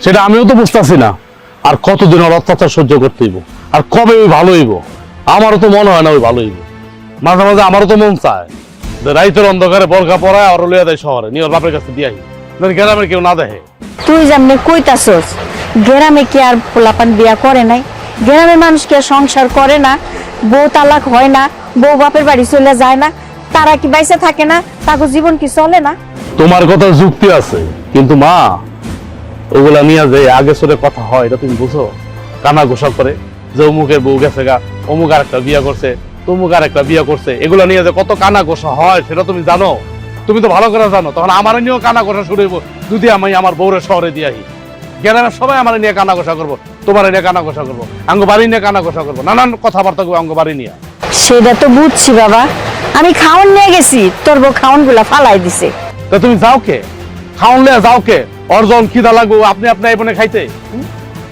সেটা আমিও তো বুঝতেছি না। আর কতদিন ওর অত্যাচার সহ্য করতে হইব, আর কবে ওই ভালো হইব? আমারও তো মনে হয় না ওই ভালো হইব। মাঝে মাঝে আমারও তো মন চায় যে রাইতের অন্ধকারে বরখা পরায় আর লইয়া দেয় শহরে, নিয়ে ওর বাপের কাছে দিয়ে আহি, গ্রামের কেউ না দেখে। তুই যেমনি কইতাছস, গ্রামে কি আর পোলাপান বিয়া করে নাই? গ্রামের মানুষ কি আর সংসার করে না? বউ তালাক হয় না, বউ বাপের বাড়ি চলে যায় না? তারা কি বাইসে থাকে না? তাকে জীবন কি চলে না? তোমার কথা যুক্তি আছে, কিন্তু মা ওগুলা নিয়ে যে আগে সরে কথা হয় এটা তুমি বুঝো? কানা ঘোষা করে যে অমুকের বউ গেছে গা, অমুক আর একটা বিয়া করছে, তমুক আর একটা বিয়া করছে, এগুলা নিয়ে যে কত কানা ঘোষা হয় সেটা তুমি জানো? তুমি তো ভালো করে জানো। তখন আমার নিয়েও কানা ঘোষা শুরু হইব যদি আমি আমার বউরে শহরে দিয়ে আহি। গ্রামের সবাই আমার নিয়ে কানা ঘোষা করবো, তোমার নিয়ে কানা ঘোষা করবো, আঙ্গ বাড়ি নিয়ে কানা ঘোষা করবো, নানান কথাবার্তা করবো আঙ্গ বাড়ি নিয়ে। সেটা তো বুঝছি বাবা, আমি খাওন নিয়ে গেছি, তোর বউ খাওন গুলা ফালাই দিছে। তা তুমি যাও কে? খাওন লিয়া যাও কে? অর্জন খিদা লাগবো আপনি আপনি এই বনে খাইতে?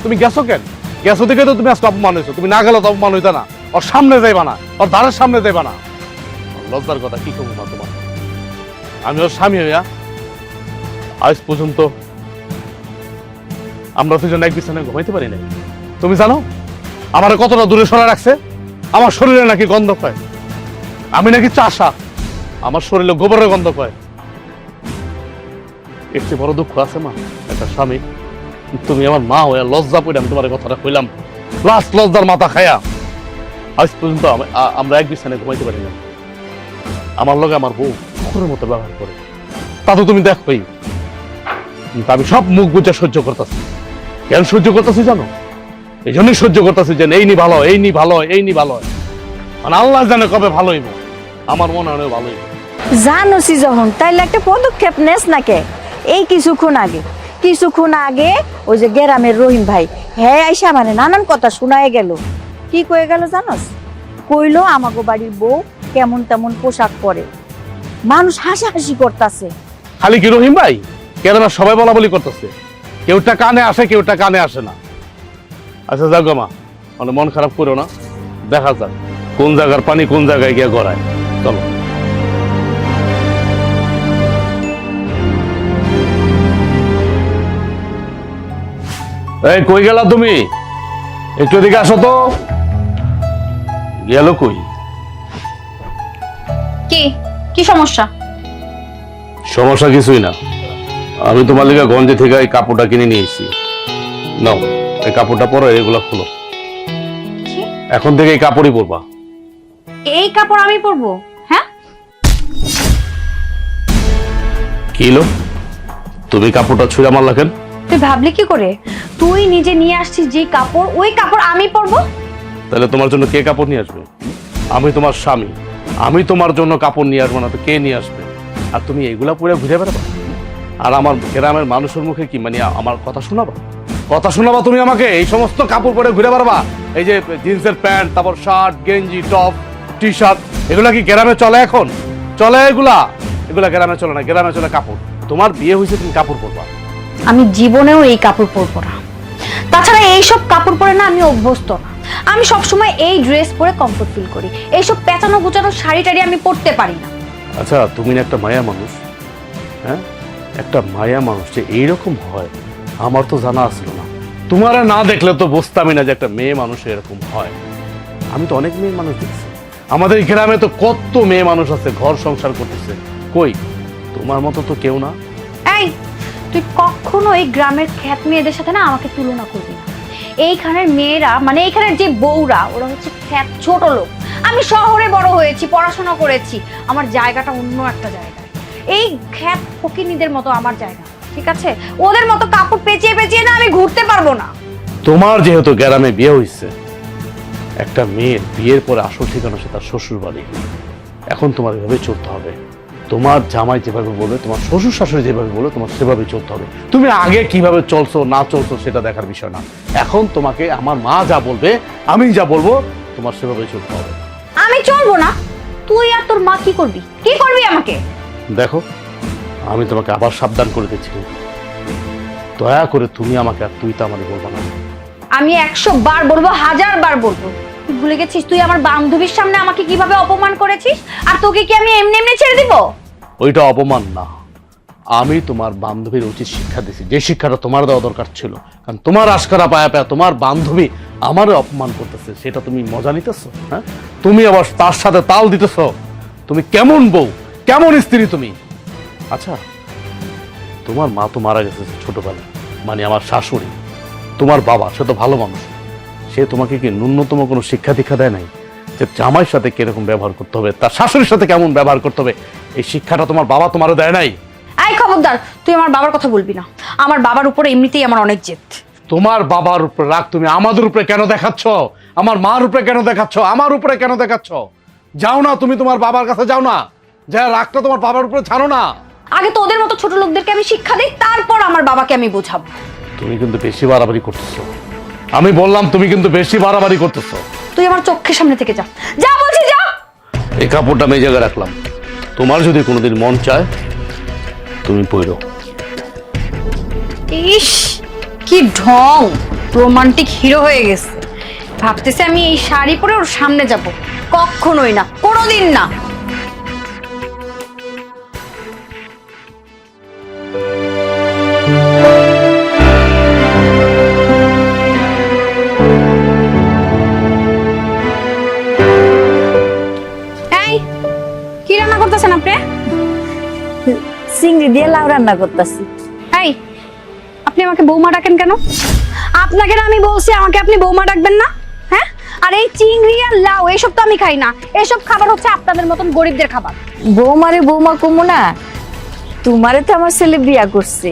তুমি গেছো কেন? গেছো দেখে তো তুমি আজকে অপমান হয়েছো। তুমি না গেলে তো অপমান হইতা না। ওর সামনে যাইবা না, ওর ধারের সামনে যাইবা না। লজ্জার কথা কি করবো না তোমার? আমি ওর স্বামী হইয়া আজ পর্যন্ত আমরা দুজন এক বিছানায় ঘুমাইতে পারি নাই। তুমি জানো আমার কতটা দূরে সরা রাখছে? আমার শরীরে নাকি গন্ধ পায়, আমি নাকি চাষা, আমার শরীরে গোবরের গন্ধ পায়। এর চেয়ে বড় দুঃখ আছে মা? একটা স্বামী, তুমি আমার মা হইয়া লজ্জা পড়ে আমি তোমার কথাটা কইলাম, লাস্ট লজ্জার মাথা খায়া আজ পর্যন্ত আমরা এক বিছানায় ঘুমাইতে পারি না। আমার লগে আমার বউ কুকুরের মতো ব্যবহার করে, তা তো তুমি দেখোই। কিন্তু আমি সব মুখ বুঝে সহ্য করতেছি। কেন সহ্য করতেছি জানো? এই জন্যই সহ্য করতেছি যে এই নি ভালো, এই নি ভালো, এই নি ভালো। মানে আল্লাহ জানে কবে ভালো হইব, আমার মনে হয় ভালো হইব। জানোসি যখন তাইলে একটা পদক্ষেপ নেস না কে? এই কিছুক্ষণ আগে ওই যে গ্রামের রহিম ভাই, হ্যাঁ আইসা মানে নানান কথা শোনায় গেল। কি কয়ে গেল জানোস? কইলো আমাগো বাড়ির বউ কেমন তেমন পোশাক পরে, মানুষ হাসাহাসি করতেছে। খালি কি রহিম ভাই, কেননা সবাই বলা বলি করতেছে, কেউটা কানে আসে কেউটা কানে আসে না। আচ্ছা যাক গো মা, মানে মন খারাপ করো না, দেখা যাক কোন জায়গার পানি কোন জায়গায় গিয়ে গড়ায়। চলো। এই কই গেলা তুমি? একটু এদিকে আসো তো। গেল কই? কি কি সমস্যা? সমস্যা কিছুই না, আমি তোমার লিগা গঞ্জে থেকে এই কাপড়টা কিনে নিয়ে এসেছি। নাও এই কাপড়টা পরো, এগুলা খুলো। এখন থেকে এই কাপড়ই পরবা। এই কাপড় আমি পরবো? হ্যাঁ, কি হলো? তুমি কাপড়টা ছুঁড়ে মারলা কেন? তুই ভাবলি কি করে? তুই নিজে নিয়ে আসছিস যে কাপড়, ওই কাপড় আমি পরবো? তাহলে তোমার জন্য কে কাপড় নিয়ে আসবে? আমি তোমার স্বামী, আমি তোমার জন্য কাপড় নিয়ে আসবো না তো কে নিয়ে আসবে? আর তুমি এগুলা পরে ঘুরে বেড়াবা আর আমার গ্রামের মানুষের মুখে কি মানে আমার কথা শোনাবা? তুমি আমাকে এই সমস্ত কাপড় পরে ঘুরে বেড়াবা? এই যে জিন্সের প্যান্ট, তারপর শার্ট, গেঞ্জি, টপ, টি শার্ট, এগুলা কি গ্রামে চলে? এখন চলে এগুলা? এগুলা গ্রামে চলে না, গ্রামে চলে কাপড়। তোমার বিয়ে হয়েছে, তুমি কাপড় পরবা। আমি জীবনেও এই কাপড় পরবো না। তাছাড়া এইসব কাপড় পরে না আমি অভ্যস্ত না। আমি সবসময় এই ড্রেস পরে কমফোর্ট ফিল করি। এইসব পেঁচানো গুচানো শাড়ি টাড়ি আমি পরতে পারি না। আচ্ছা, তুমি না একটা মায়া মানুষ, হ্যাঁ? একটা মায়া মানুষ যে এইরকম হয় আমার তো জানা আসছিল না। তোমার না দেখলে তো বুঝতামই না যে একটা মেয়ে মানুষ এরকম হয়। আমি তো অনেক মেয়ে মানুষ দেখছি, আমাদের গ্রামে তো কত মেয়ে মানুষ আছে ঘর সংসার করতেছে, কই তোমার মতো তো কেউ না। এই তুই কখনো এই গ্রামের খ্যাত মেয়েদের সাথে না আমাকে তুলনা করবি না। এইখানের মেয়েরা মানে এইখানের যে বউরা ওরা হচ্ছে খ্যাত ছোট লোক। আমি শহরে বড় হয়েছি, পড়াশোনা করেছি, আমার জায়গাটা অন্য একটা জায়গায়। এই খ্যাত ফকিনীদের মতো আমার জায়গা, ঠিক আছে? ওদের মতো কাপড় পেঁচিয়ে পেঁচিয়ে না আমি ঘুরতে পারবো না। তোমার যেহেতু গ্রামে বিয়ে হয়েছে, একটা মেয়ের বিয়ের পরে আসল ঠিকানা সে তার শ্বশুর বাড়ি। এখন তোমার এভাবে চলতে হবে। তোমার জামাই যেভাবে বলে, তোমার শ্বশুর শাশুড়ি যেভাবে বলে, তোমার সেভাবে চলতে হবে। তুমি আগে কিভাবে চলছো না চলছো সেটা দেখার বিষয় না। এখন তোমাকে আমার মা যা বলবে, আমি যা বলবো, তোমার সেভাবে চলতে হবে। আমি চলবো না? তুই আর তোর মা কি করবি? কি করবি আমাকে? দেখো, আমি তোমাকে আবার সাবধান করে দিচ্ছি, দয়া করে তুমি আমাকে আর তুই তো আমাকে বলবো না। আমি 100 বার বলবো, 1000 বার বলবো। তুই ভুলে গেছিস তুই আমার বান্ধবীর সামনে আমাকে কিভাবে অপমান করেছিস? আর তোকে কি আমি এমনি এমনি ছেড়ে দিব? ওইটা অপমান না, আমি তোমার বান্ধবীর উচিত শিক্ষা দিছি, যে শিক্ষাটা তোমার দেওয়া দরকার ছিল। কারণ তোমার আশকারা পায়া পায়া তোমার বান্ধবী আমারও অপমান করতেছে, সেটা তুমি মজা নিতেছো। হ্যাঁ, তুমি আবার তার সাথে তাল দিতেছো। তুমি কেমন বউ, কেমন স্ত্রী তুমি? আচ্ছা, তোমার মা তো মারা গেছে ছোটবেলায়, মানে আমার শাশুড়ি। তোমার বাবা সে তো ভালো মানুষ, সে তোমাকে কি ন্যূনতম কোনো শিক্ষা দীক্ষা দেয় নাই যে জামাইয়ের সাথে কিরকম ব্যবহার করতে হবে, তার শাশুড়ির সাথে কেমন ব্যবহার করতে হবে? এই শিক্ষাটা তোমার বাবা তোমারও দেয় নাই? এই খবরদার, তুই আমার বাবার কথা বলবি না। আমার বাবার উপরে এমনিতেই আমার অনেক জেদ। তোমার বাবার উপরে রাগ তুমি আমাদের উপরে কেন দেখাচ্ছ? আমার মার উপরে কেন দেখাচ্ছ? আমার উপরে কেন দেখাচ্ছ? যাও না, তুমি তোমার বাবার কাছে যাও না, যা রাগটা তোমার বাবার উপরে ছাড়ো না। আগে তো ওদের মতো ছোট লোকদেরকে আমি শিক্ষা দিই, তারপর আমার বাবাকে আমি বোঝাবো। তুমি কিন্তু বেশি বাড়াবাড়ি করতেছো। আমি বললাম তুমি কিন্তু বেশি বাড়াবাড়ি করতেছো। তুই আমার চোখের সামনে থেকে যা, যা বলছি যা। এই কাপড়টা আমি এই জায়গায় রাখলাম, তোমার যদি কোনোদিন মন চায় তুমি পরো। ইস, কি ঢং, রোমান্টিক হিরো হয়ে গেছে। ভাবতেছে আমি এই শাড়ি পরে ওর সামনে যাব। কখনোই না, কোনোদিন না। এই, কি রান্না করতেছেন আপনি? চিংড়ি দিয়ে লাউ রান্না করতেছি। এই, আপনি আমাকে বৌমা ডাকেন কেন? আপনাকে না আমি বলছি আমাকে আপনি বৌমা ডাকবেন না, হ্যাঁ? আর এই চিংড়ি আর লাউ এইসব তো আমি খাই না। এসব খাবার হচ্ছে আপনাদের মতন গরিবদের খাবার। বৌমারে বৌমা কমু না? তোমারে তো আমার ছেলে বিয়া করছে,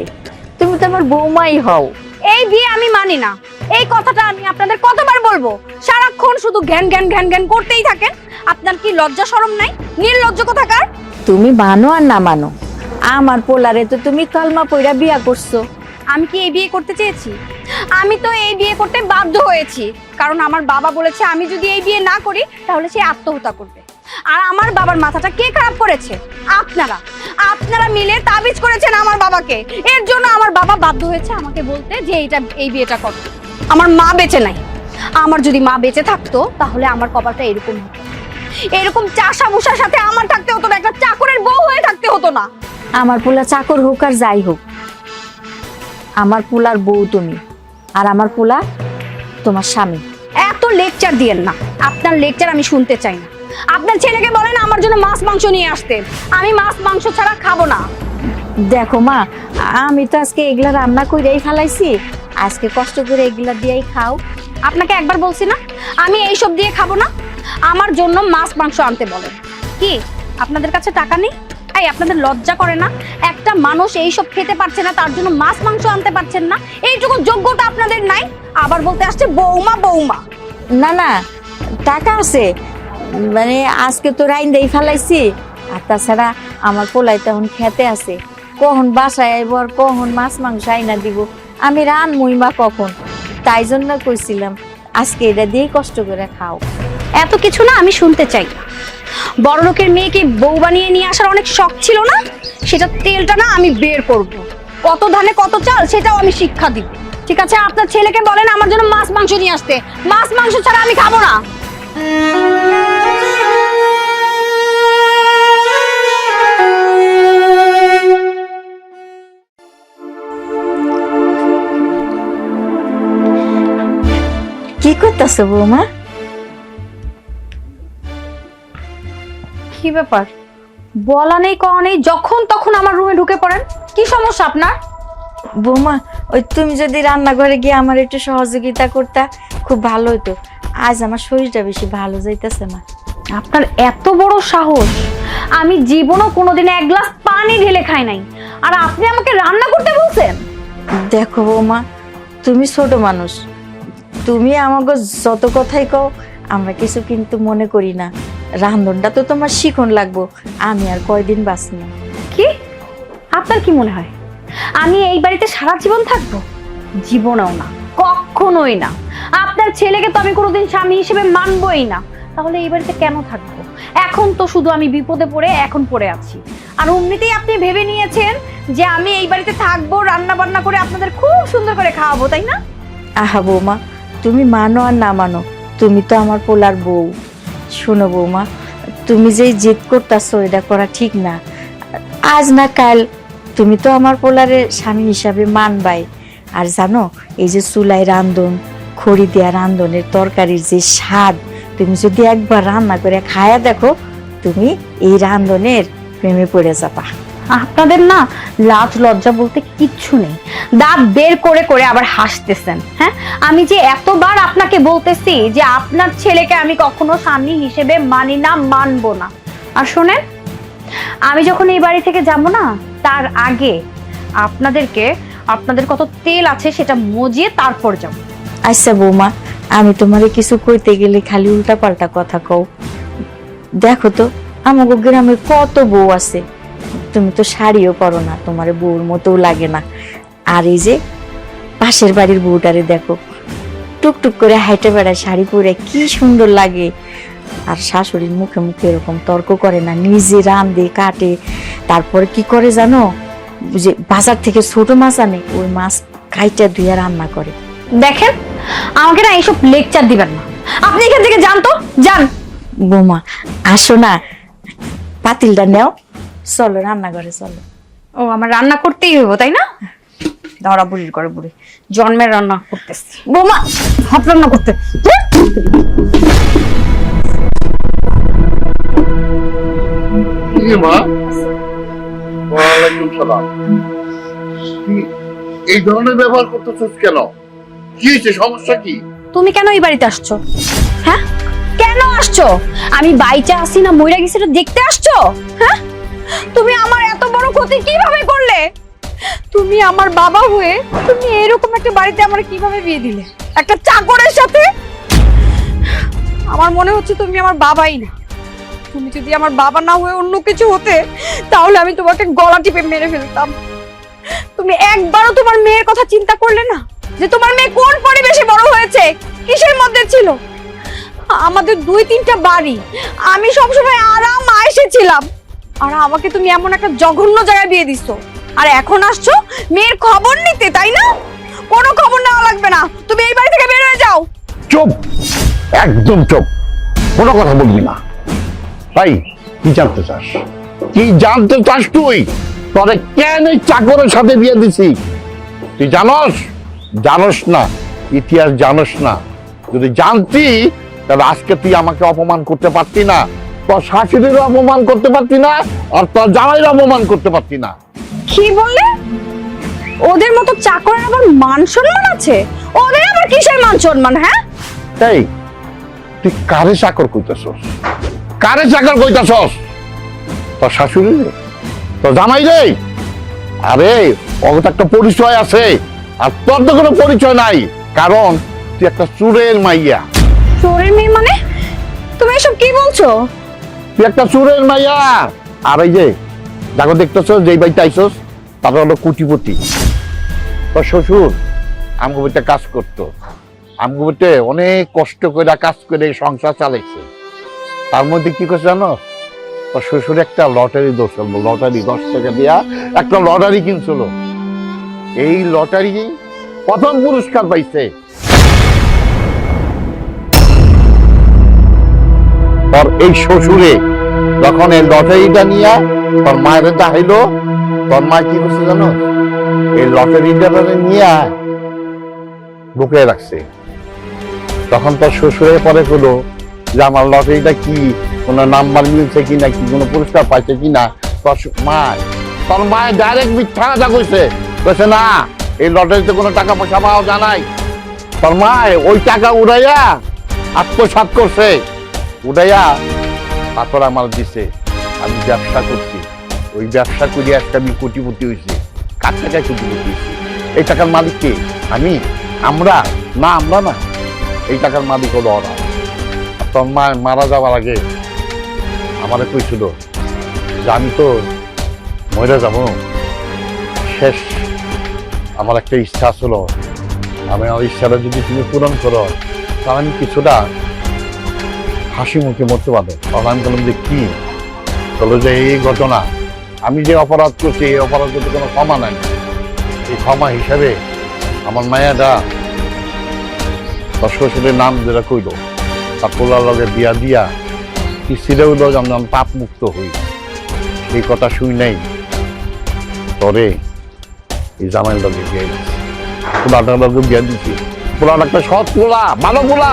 তুমি তো আমার বৌমাই হও। এই বিয়ে আমি মানি না। এই কথাটা আমি আপনাদের কতবার বলবো? সারাক্ষণ শুধু ঘ্যান ঘ্যান ঘ্যান ঘ্যান করতেই থাকেন। আপনার কি লজ্জা শরম নাই? নির্লজ্জ কোথাকার। তুমি মানো আর না মানো, আমার পোলারে তো তুমি কালমা পয়রা বিয়া করছো। আমি কি এই বিয়ে করতে চেয়েছি? আমি তো এই বিয়ে করতে বাধ্য হয়েছি, কারণ আমার বাবা বলেছে আমি যদি এই বিয়ে না করি তাহলে সে আত্মহত্যা করবে। আর আমার বাবার মাথাটা কে খারাপ করেছে? আপনারা। আপনারা মিলে তাবিজ করেছেন আমার বাবাকে। এর জন্য আমার বাবা বাধ্য হয়েছে আমাকে বলতে যে এই বিয়েটা করো। আমার মা বেঁচে নাই। আমার যদি মা বেঁচে থাকতো তাহলে আমার কপালটা এরকম হতো। এরকম চাষা ভুষার সাথে আমার থাকতে হতো না, একটা চাকরের বউ হয়ে থাকতে হতো না। আমার পোলা চাকর হোক আর যাই হোক, আমার পোলার বউ তুমি, আর আমার পোলা তোমার স্বামী। এত লেকচার দিয়েন না, আপনার লেকচার আমি শুনতে চাই না। আপনার ছেলেকে বলেন আমার জন্য মাছ মাংস নিয়ে আসতে। আমি মাছ মাংস ছাড়া খাবো না। দেখো মা, আমি তো আজকে এগুলা রান্না করেই ফেলাইছি, আজকে কষ্ট করে এগুলা দিয়েই খাও। আপনাকে একবার বলছি না আমি এইসব দিয়ে খাবো না? আমার জন্য মাছ মাংস আনতে বলেন। কি আপনাদের কাছে টাকা নেই? এই, আপনাদের লজ্জা করে না? একটা মানুষ এইসব খেতে পারছে না, তার জন্য মাছ মাংস আনতে পারছেন না? এইটুকু যোগ্যতা আপনাদের নাই, আবার বলতে আসছে বৌমা বৌমা। না না, টাকা আছে, মানে আজকে তো রাইন দেই ফেলাইছি। আর তাছাড়া আমার পোলাই তখন খেতে আছে, কখন বাসায় আইব আর কখন মাছ মাংস আইনা দিব, আমি রান মহিমা কখন। তাই জন্য কইছিলাম আজকে এটা দিয়েই কষ্ট করে খাও। এত কিছু না আমি শুনতে চাই না। বড়লোকের মেয়েকে বউ বানিয়ে নিয়ে আসার অনেক শখ ছিল না, সেটা তেলটা না আমি বের করব। কত ধানে কত চাল সেটাও আমি শিক্ষা দিব। ঠিক আছে, আপনার ছেলেকে বলেন আমার জন্য মাছ মাংস নিয়ে আসতে। মাছ মাংস ছাড়া আমি খাবো না। কি করতেছো বৌমা? কি ব্যাপার, বলা নেই কওয়া নেই, যখন তখন আমার রুমে ঢুকে পড়েন, কি সমস্যা আপনার? বৌমা, ওই তুমি যদি রান্নাঘরে গিয়ে আমার একটু সহযোগিতা করতা খুব ভালো হতো। আজ আমার শরীরটা বেশি ভালো যাইতেছে না। আপনার এত বড় সাহস! আমি জীবনও কোনোদিন এক গ্লাস পানি ঢেলে খাই নাই, আর আপনি আমাকে রান্না করতে বলছেন? দেখো বৌমা, তুমি ছোট মানুষ, তুমি আমাকে যত কথাই কও আমরা কিছু কিন্তু মনে করি না। রান্ধনটা তো তোমার শিখন লাগবো, আমি আর কয়দিন বাঁচি না। কি আপনার কি মনে হয় আমি এই বাড়িতে সারা জীবন থাকবো? জীবনেও না, কখনোই না। আপনার ছেলেকে তো আমি কোনোদিন স্বামী হিসেবে মানবই না। তাহলে এই বাড়িতে কেন থাকবো? এখন তো শুধু আমি বিপদে পড়ে এখন পড়ে আছি, আর এমনিতেই আপনি ভেবে নিয়েছেন যে আমি এই বাড়িতে থাকবো, রান্না বান্না করে আপনাদের খুব সুন্দর করে খাওয়াবো, তাই না? আহা বৌমা, তুমি মানো আর না মানো, তুমি তো আমার পোলার বউ। শোনো বৌমা, তুমি যেই জেদ করতেছো এটা করা ঠিক না। আজ না কাল তুমি তো আমার পোলারে স্বামী হিসাবে মানবাই। আর জানো, এই যে চুলায় রান্ধন, খড়ি দেয়া রান্ধনের তরকারির যে স্বাদ, তুমি যদি একবার রান্না করে খায়া দেখো, তুমি এই রান্ধনের প্রেমে পড়ে যাবা। আপনাদের না লাজ লজ্জা বলতে কিচ্ছু নেই। দাঁত বের করে করে আবার হাসতেছেন। হ্যাঁ, আমি যে এতবার আপনাকে বলতেছি যে আপনার ছেলেকে আমি কখনো স্বামী হিসেবে মানি না, মানবো না। আর শোনেন, আমি যখন এই বাড়ি থেকে যাব না, তার আগে আপনাদের কত তেল আছে সেটা মজিয়ে তারপর যাব। আচ্ছা বৌমা, আমি তোমারে কিছু কইতে গেলে খালি উল্টা পাল্টা কথা কও। দেখো তো আমাগো গ্রামে কত বউ আছে, তুমি তো শাড়িও পরো না, তোমার বউর মতোও লাগে না। আর এই যে পাশের বাড়ির বউটারে দেখো, টুকটুক করে হাইটে বেড়ায় শাড়ি পরে, কি সুন্দর লাগে। আর শাশুড়ির মুখে মুখে এরকম তর্ক করে না, নিজে রাঁধে কাটে। তারপরে কি করে জানো, যে বাজার থেকে ছোট মাছ আনে, ওই মাছ কাইটা ধুইয়া রান্না করে। দেখেন, আমাকে না এইসব লেকচার দিবেন না। আপনি এখান থেকে যান তো, যান। বৌমা আসো না, পাতিলটা নেও, চলো রান্নাঘরে চলো। ও, আমার রান্না করতেই হইব তাই না? ধরা বুড়ির করে বুড়ি, জন্মের রান্না করতেছি। বৌমা, ভাত রান্না করতে। মা, ওয়ালাইকুম সালাম। এই ধরনের ব্যবহার করতেছিস কেন? কি হয়েছে, সমস্যা কি? তুমি কেন এই বাড়িতে আসছো? হ্যাঁ, কেন আসছো? আমি বাইচা আসি না মইরা গেছি এটা দেখতে আসছো? হ্যাঁ, তুমি আমার এত বড় ক্ষতি কিভাবে করলে? তুমি আমার বাবা হয়ে তুমি এরকম একটা বাড়িতে আমার কিভাবে বিয়ে দিলে, একটা চাকরের সাথে? আমার মনে হচ্ছে তুমি আমার বাবাই না। তুমি যদি আমার বাবা না হয়ে অন্য কিছু হতে, তাহলে আমি তোমাকে গলা টিপে মেরে ফেলতাম। তুমি একবারও তোমার মেয়ের কথা চিন্তা করলে না, যে তোমার মেয়ে কোন পরিবেশে বড় হয়েছে, কিসের মধ্যে ছিল? আমাদের 2-3টা বাড়ি, আমি সবসময় আরাম আয়েশে ছিলাম, আর আমাকে তুমি এমন একটা জঘন্য জায়গায় বিয়ে দিছো। আর এখন আসছো মেয়ের খবর নিতে, তাই না? কোনো খবর নেওয়া লাগবে না, তুমি এই বাড়ি থেকে বের হয়ে যাও। চুপ, একদম চুপ, কোনো কথা বলবি না। ভাই, কি জানতে চাস? কি জানতে চাস তুই? তোরে কেন এই চাকরের সাথে বিয়ে দিছি তুই জানস? জানস না, ইতিহাস জানস না। যদি জানতি তাহলে আজকে তুই আমাকে অপমান করতে পারতি না, তোর শাশুড়িরও অপমান করতে পারতি না, আর তোর জামাইয়ের অপমান করতে পারতি না। কি বললে? ওদের মতো চাকরের আবার মান সম্মান আছে? ওদের আবার কিসের মান সম্মান? হ্যাঁ, তাই তুই কারে চাকর কইতাছস? কারে চাকর কইতাছস? তোর শাশুড়ি রে, তোর জামাই রে? আরে ওর তো একটা পরিচয় আছে, আর তোর তো কোনো পরিচয় নাই, কারণ তুই একটা চুরের মাইয়া। চোরের মেয়ে মানে? তুমি এসব কি বলছো? তুই একটা চুরের মাইয়া। আর এই যে দেখো, দেখতেছ যেই বাড়িতে আইসস, তারপর হলো কোটিপতি। তোর শ্বশুর আমগো বাড়িতে কাজ করতো, আমগো বাড়িতে অনেক কষ্ট করে কাজ করে সংসার চালাইছে। তার মধ্যে কি করছে জানো, তোর শ্বশুর একটা লটারি ধরছিল, লটারি 10 টাকা দিয়া একটা লটারি কিনছিল। এই লটারি প্রথম পুরস্কার পাইছে। তোর এই শ্বশুরে যখন এই লটারিটা নিয়ে তোর মায়ের দেখাইলো, তোর মা কি করছে জানো, এই লটারিটা নিয়ে বুকে রাখছে। তখন তোর শ্বশুরে পরে হলো যে আমার লটারিটা কি, কোনো নাম্বার মিলছে কিনা, কি কোনো পুরস্কার পাইছে কিনা। তোর মায়ের ডাইরেক্ট মিথ্যা কথা কইছে, কইছে না এই লটারিতে কোনো টাকা পয়সা পাওয়া যায় নাই। তোর মা ওই টাকা উড়াইয়া আত্মসাৎ করছে, উড়াইয়া তারপর আমার দিছে। আমি ব্যবসা করছি, ওই ব্যবসা করে আজকে আমি কোটিপতি হয়েছি। কার টাকায় কোটিপতি হয়েছি? এই টাকার মালিক কে? আমি? আমরা না, এই টাকার মালিক হলো ওরা। তোর মা মারা যাওয়ার আগে আমারে কইছিল যে আমি তো মরে যাব, শেষ আমার একটা ইচ্ছা ছিল, আমি আমার ইচ্ছাটা যদি তুমি পূরণ করো তাহলে আমি কিছুটা হাসি মুখে মরতে পারবো। তখন আমি বললাম যে কি? বললো যে এই ঘটনা, আমি যে অপরাধ করছি এই অপরাধ যদি কোনো ক্ষমা নাই, এই ক্ষমা হিসাবে আমার মায়াটা তার শ্বশুরের নাম যেটা কইল, তার পোলার লগে বিয়া দিয়া কি ছিল হইল যেমন আমি পাপ মুক্ত হই। এই কথা শুই নাই তরে এই জামাইল লগে বিয়ে দিচ্ছি, পোলাটার লগে বিয়া দিচ্ছি। পোলার একটা সৎ পোলা, ভালো পোলা,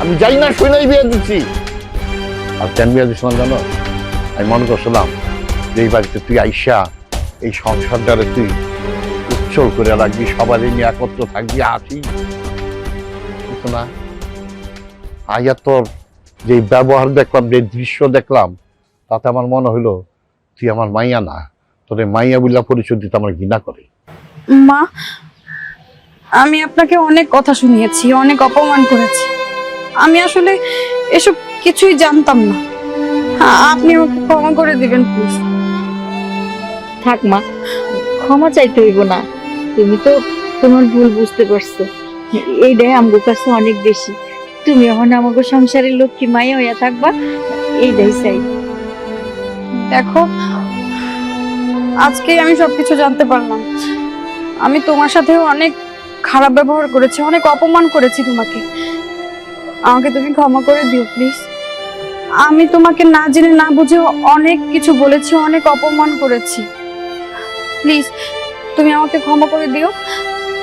আমি যাই না শুই নাই বিয়ে দিচ্ছি। আর কেন বিয়ে দিচ্ছিলাম জানো? আমি মনে করছিলাম যে এই বাড়িতে তুই আইসা এই সংসারটারে তুই উচ্ছল করে রাখবি, সবাই নিয়ে একত্র থাকবি, আসি না। আইয়া তোর যে ব্যবহার দেখলাম, যে দৃশ্য দেখলাম, তাতে আমার মনে হইলো তুই আমার মাইয়া না, তোর মাইয়া বললা পরিচয় দিতে আমার ঘৃণা করে। মা, আমি আপনাকে অনেক কথা শুনিয়েছি, অনেক অপমান করেছি। আমি আসলে এসব কিছুই জানতাম না। আপনি আমাকে ক্ষমা করে দিবেন প্লিজ। থাক মা, ক্ষমা চাইতে হইব না। তুমি তো তোমার ভুল বুঝতে পারছো, এইটাই আমার কাছে অনেক বেশি। তুমি এখন আমাকে সংসারের লক্ষ্মী মাইয়া হইয়া থাকবা, এইটাই চাই। দেখো, আজকে আমি সবকিছু জানতে পারলাম। আমি তোমার সাথে অনেক খারাপ ব্যবহার করেছি, অনেক অপমান করেছি তোমাকে। আমাকে তুমি ক্ষমা করে দিও প্লিজ। আমি তোমাকে না জেনে না বুঝে অনেক কিছু বলেছি, অনেক অপমান করেছি। প্লিজ তুমি আমাকে ক্ষমা করে দিও।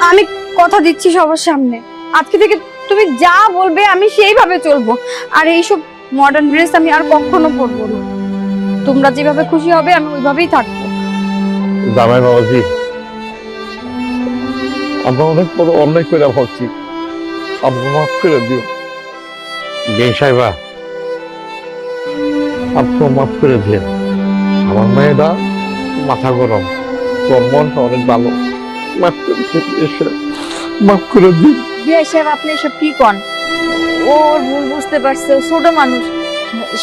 আমি কথা দিচ্ছি সবার সামনে, আজকে থেকে তুমি যা বলবে আমি সেইভাবে চলবো। আর এইসব মডার্ন ড্রেস আমি আর কখনো পরবো না। তোমরা যেভাবে খুশি হবে আমি ওইভাবেই থাকবো। জামাই বাবাজি, আমরা অনেক বড় অন্যায় করে ভাবছি, আমরা মাফ করে দিও। বেন সাহেবা, আপনি মাফ করে দিন। আমার মেয়েটা মাথা গরম, তোর মনটা অনেক ভালো, মাফ করে দিন, মাফ করে দিন। বিয়ে সাহেব, আপনি এসব কি কন? ওর ভুল বুঝতে পারছে, ও ছোট মানুষ,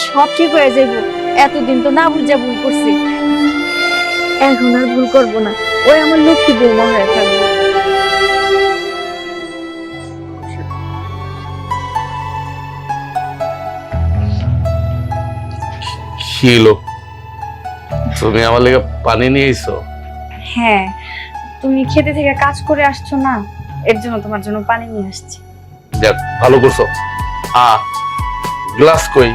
সব ঠিক হয়ে যাইব। এতদিন তো না বুঝা ভুল করছে, এখন আর ভুল করবো না। ওই আমার লক্ষ্মী বৌমা হয়ে থাকবে। কি হলো? তুমি আমার লেগে পানি নিয়ে এসো? হ্যাঁ, তুমি খেতে থেকে কাজ করে আসছো না, এর জন্য তোমার জন্য পানি নিয়ে আসছি। যাক, ভালো করছো। গ্লাস কই?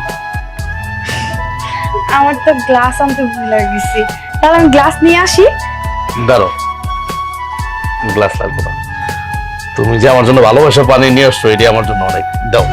আমার তো গ্লাস আনতে ভুলে গেছি, তাহলে আমি গ্লাস নিয়ে আসি। দাঁড়ো, গ্লাস লাগবে না। তুমি যে আমার জন্য ভালোবাসা পানি নিয়ে আসছো, এটি আমার জন্য অনেক। দাও।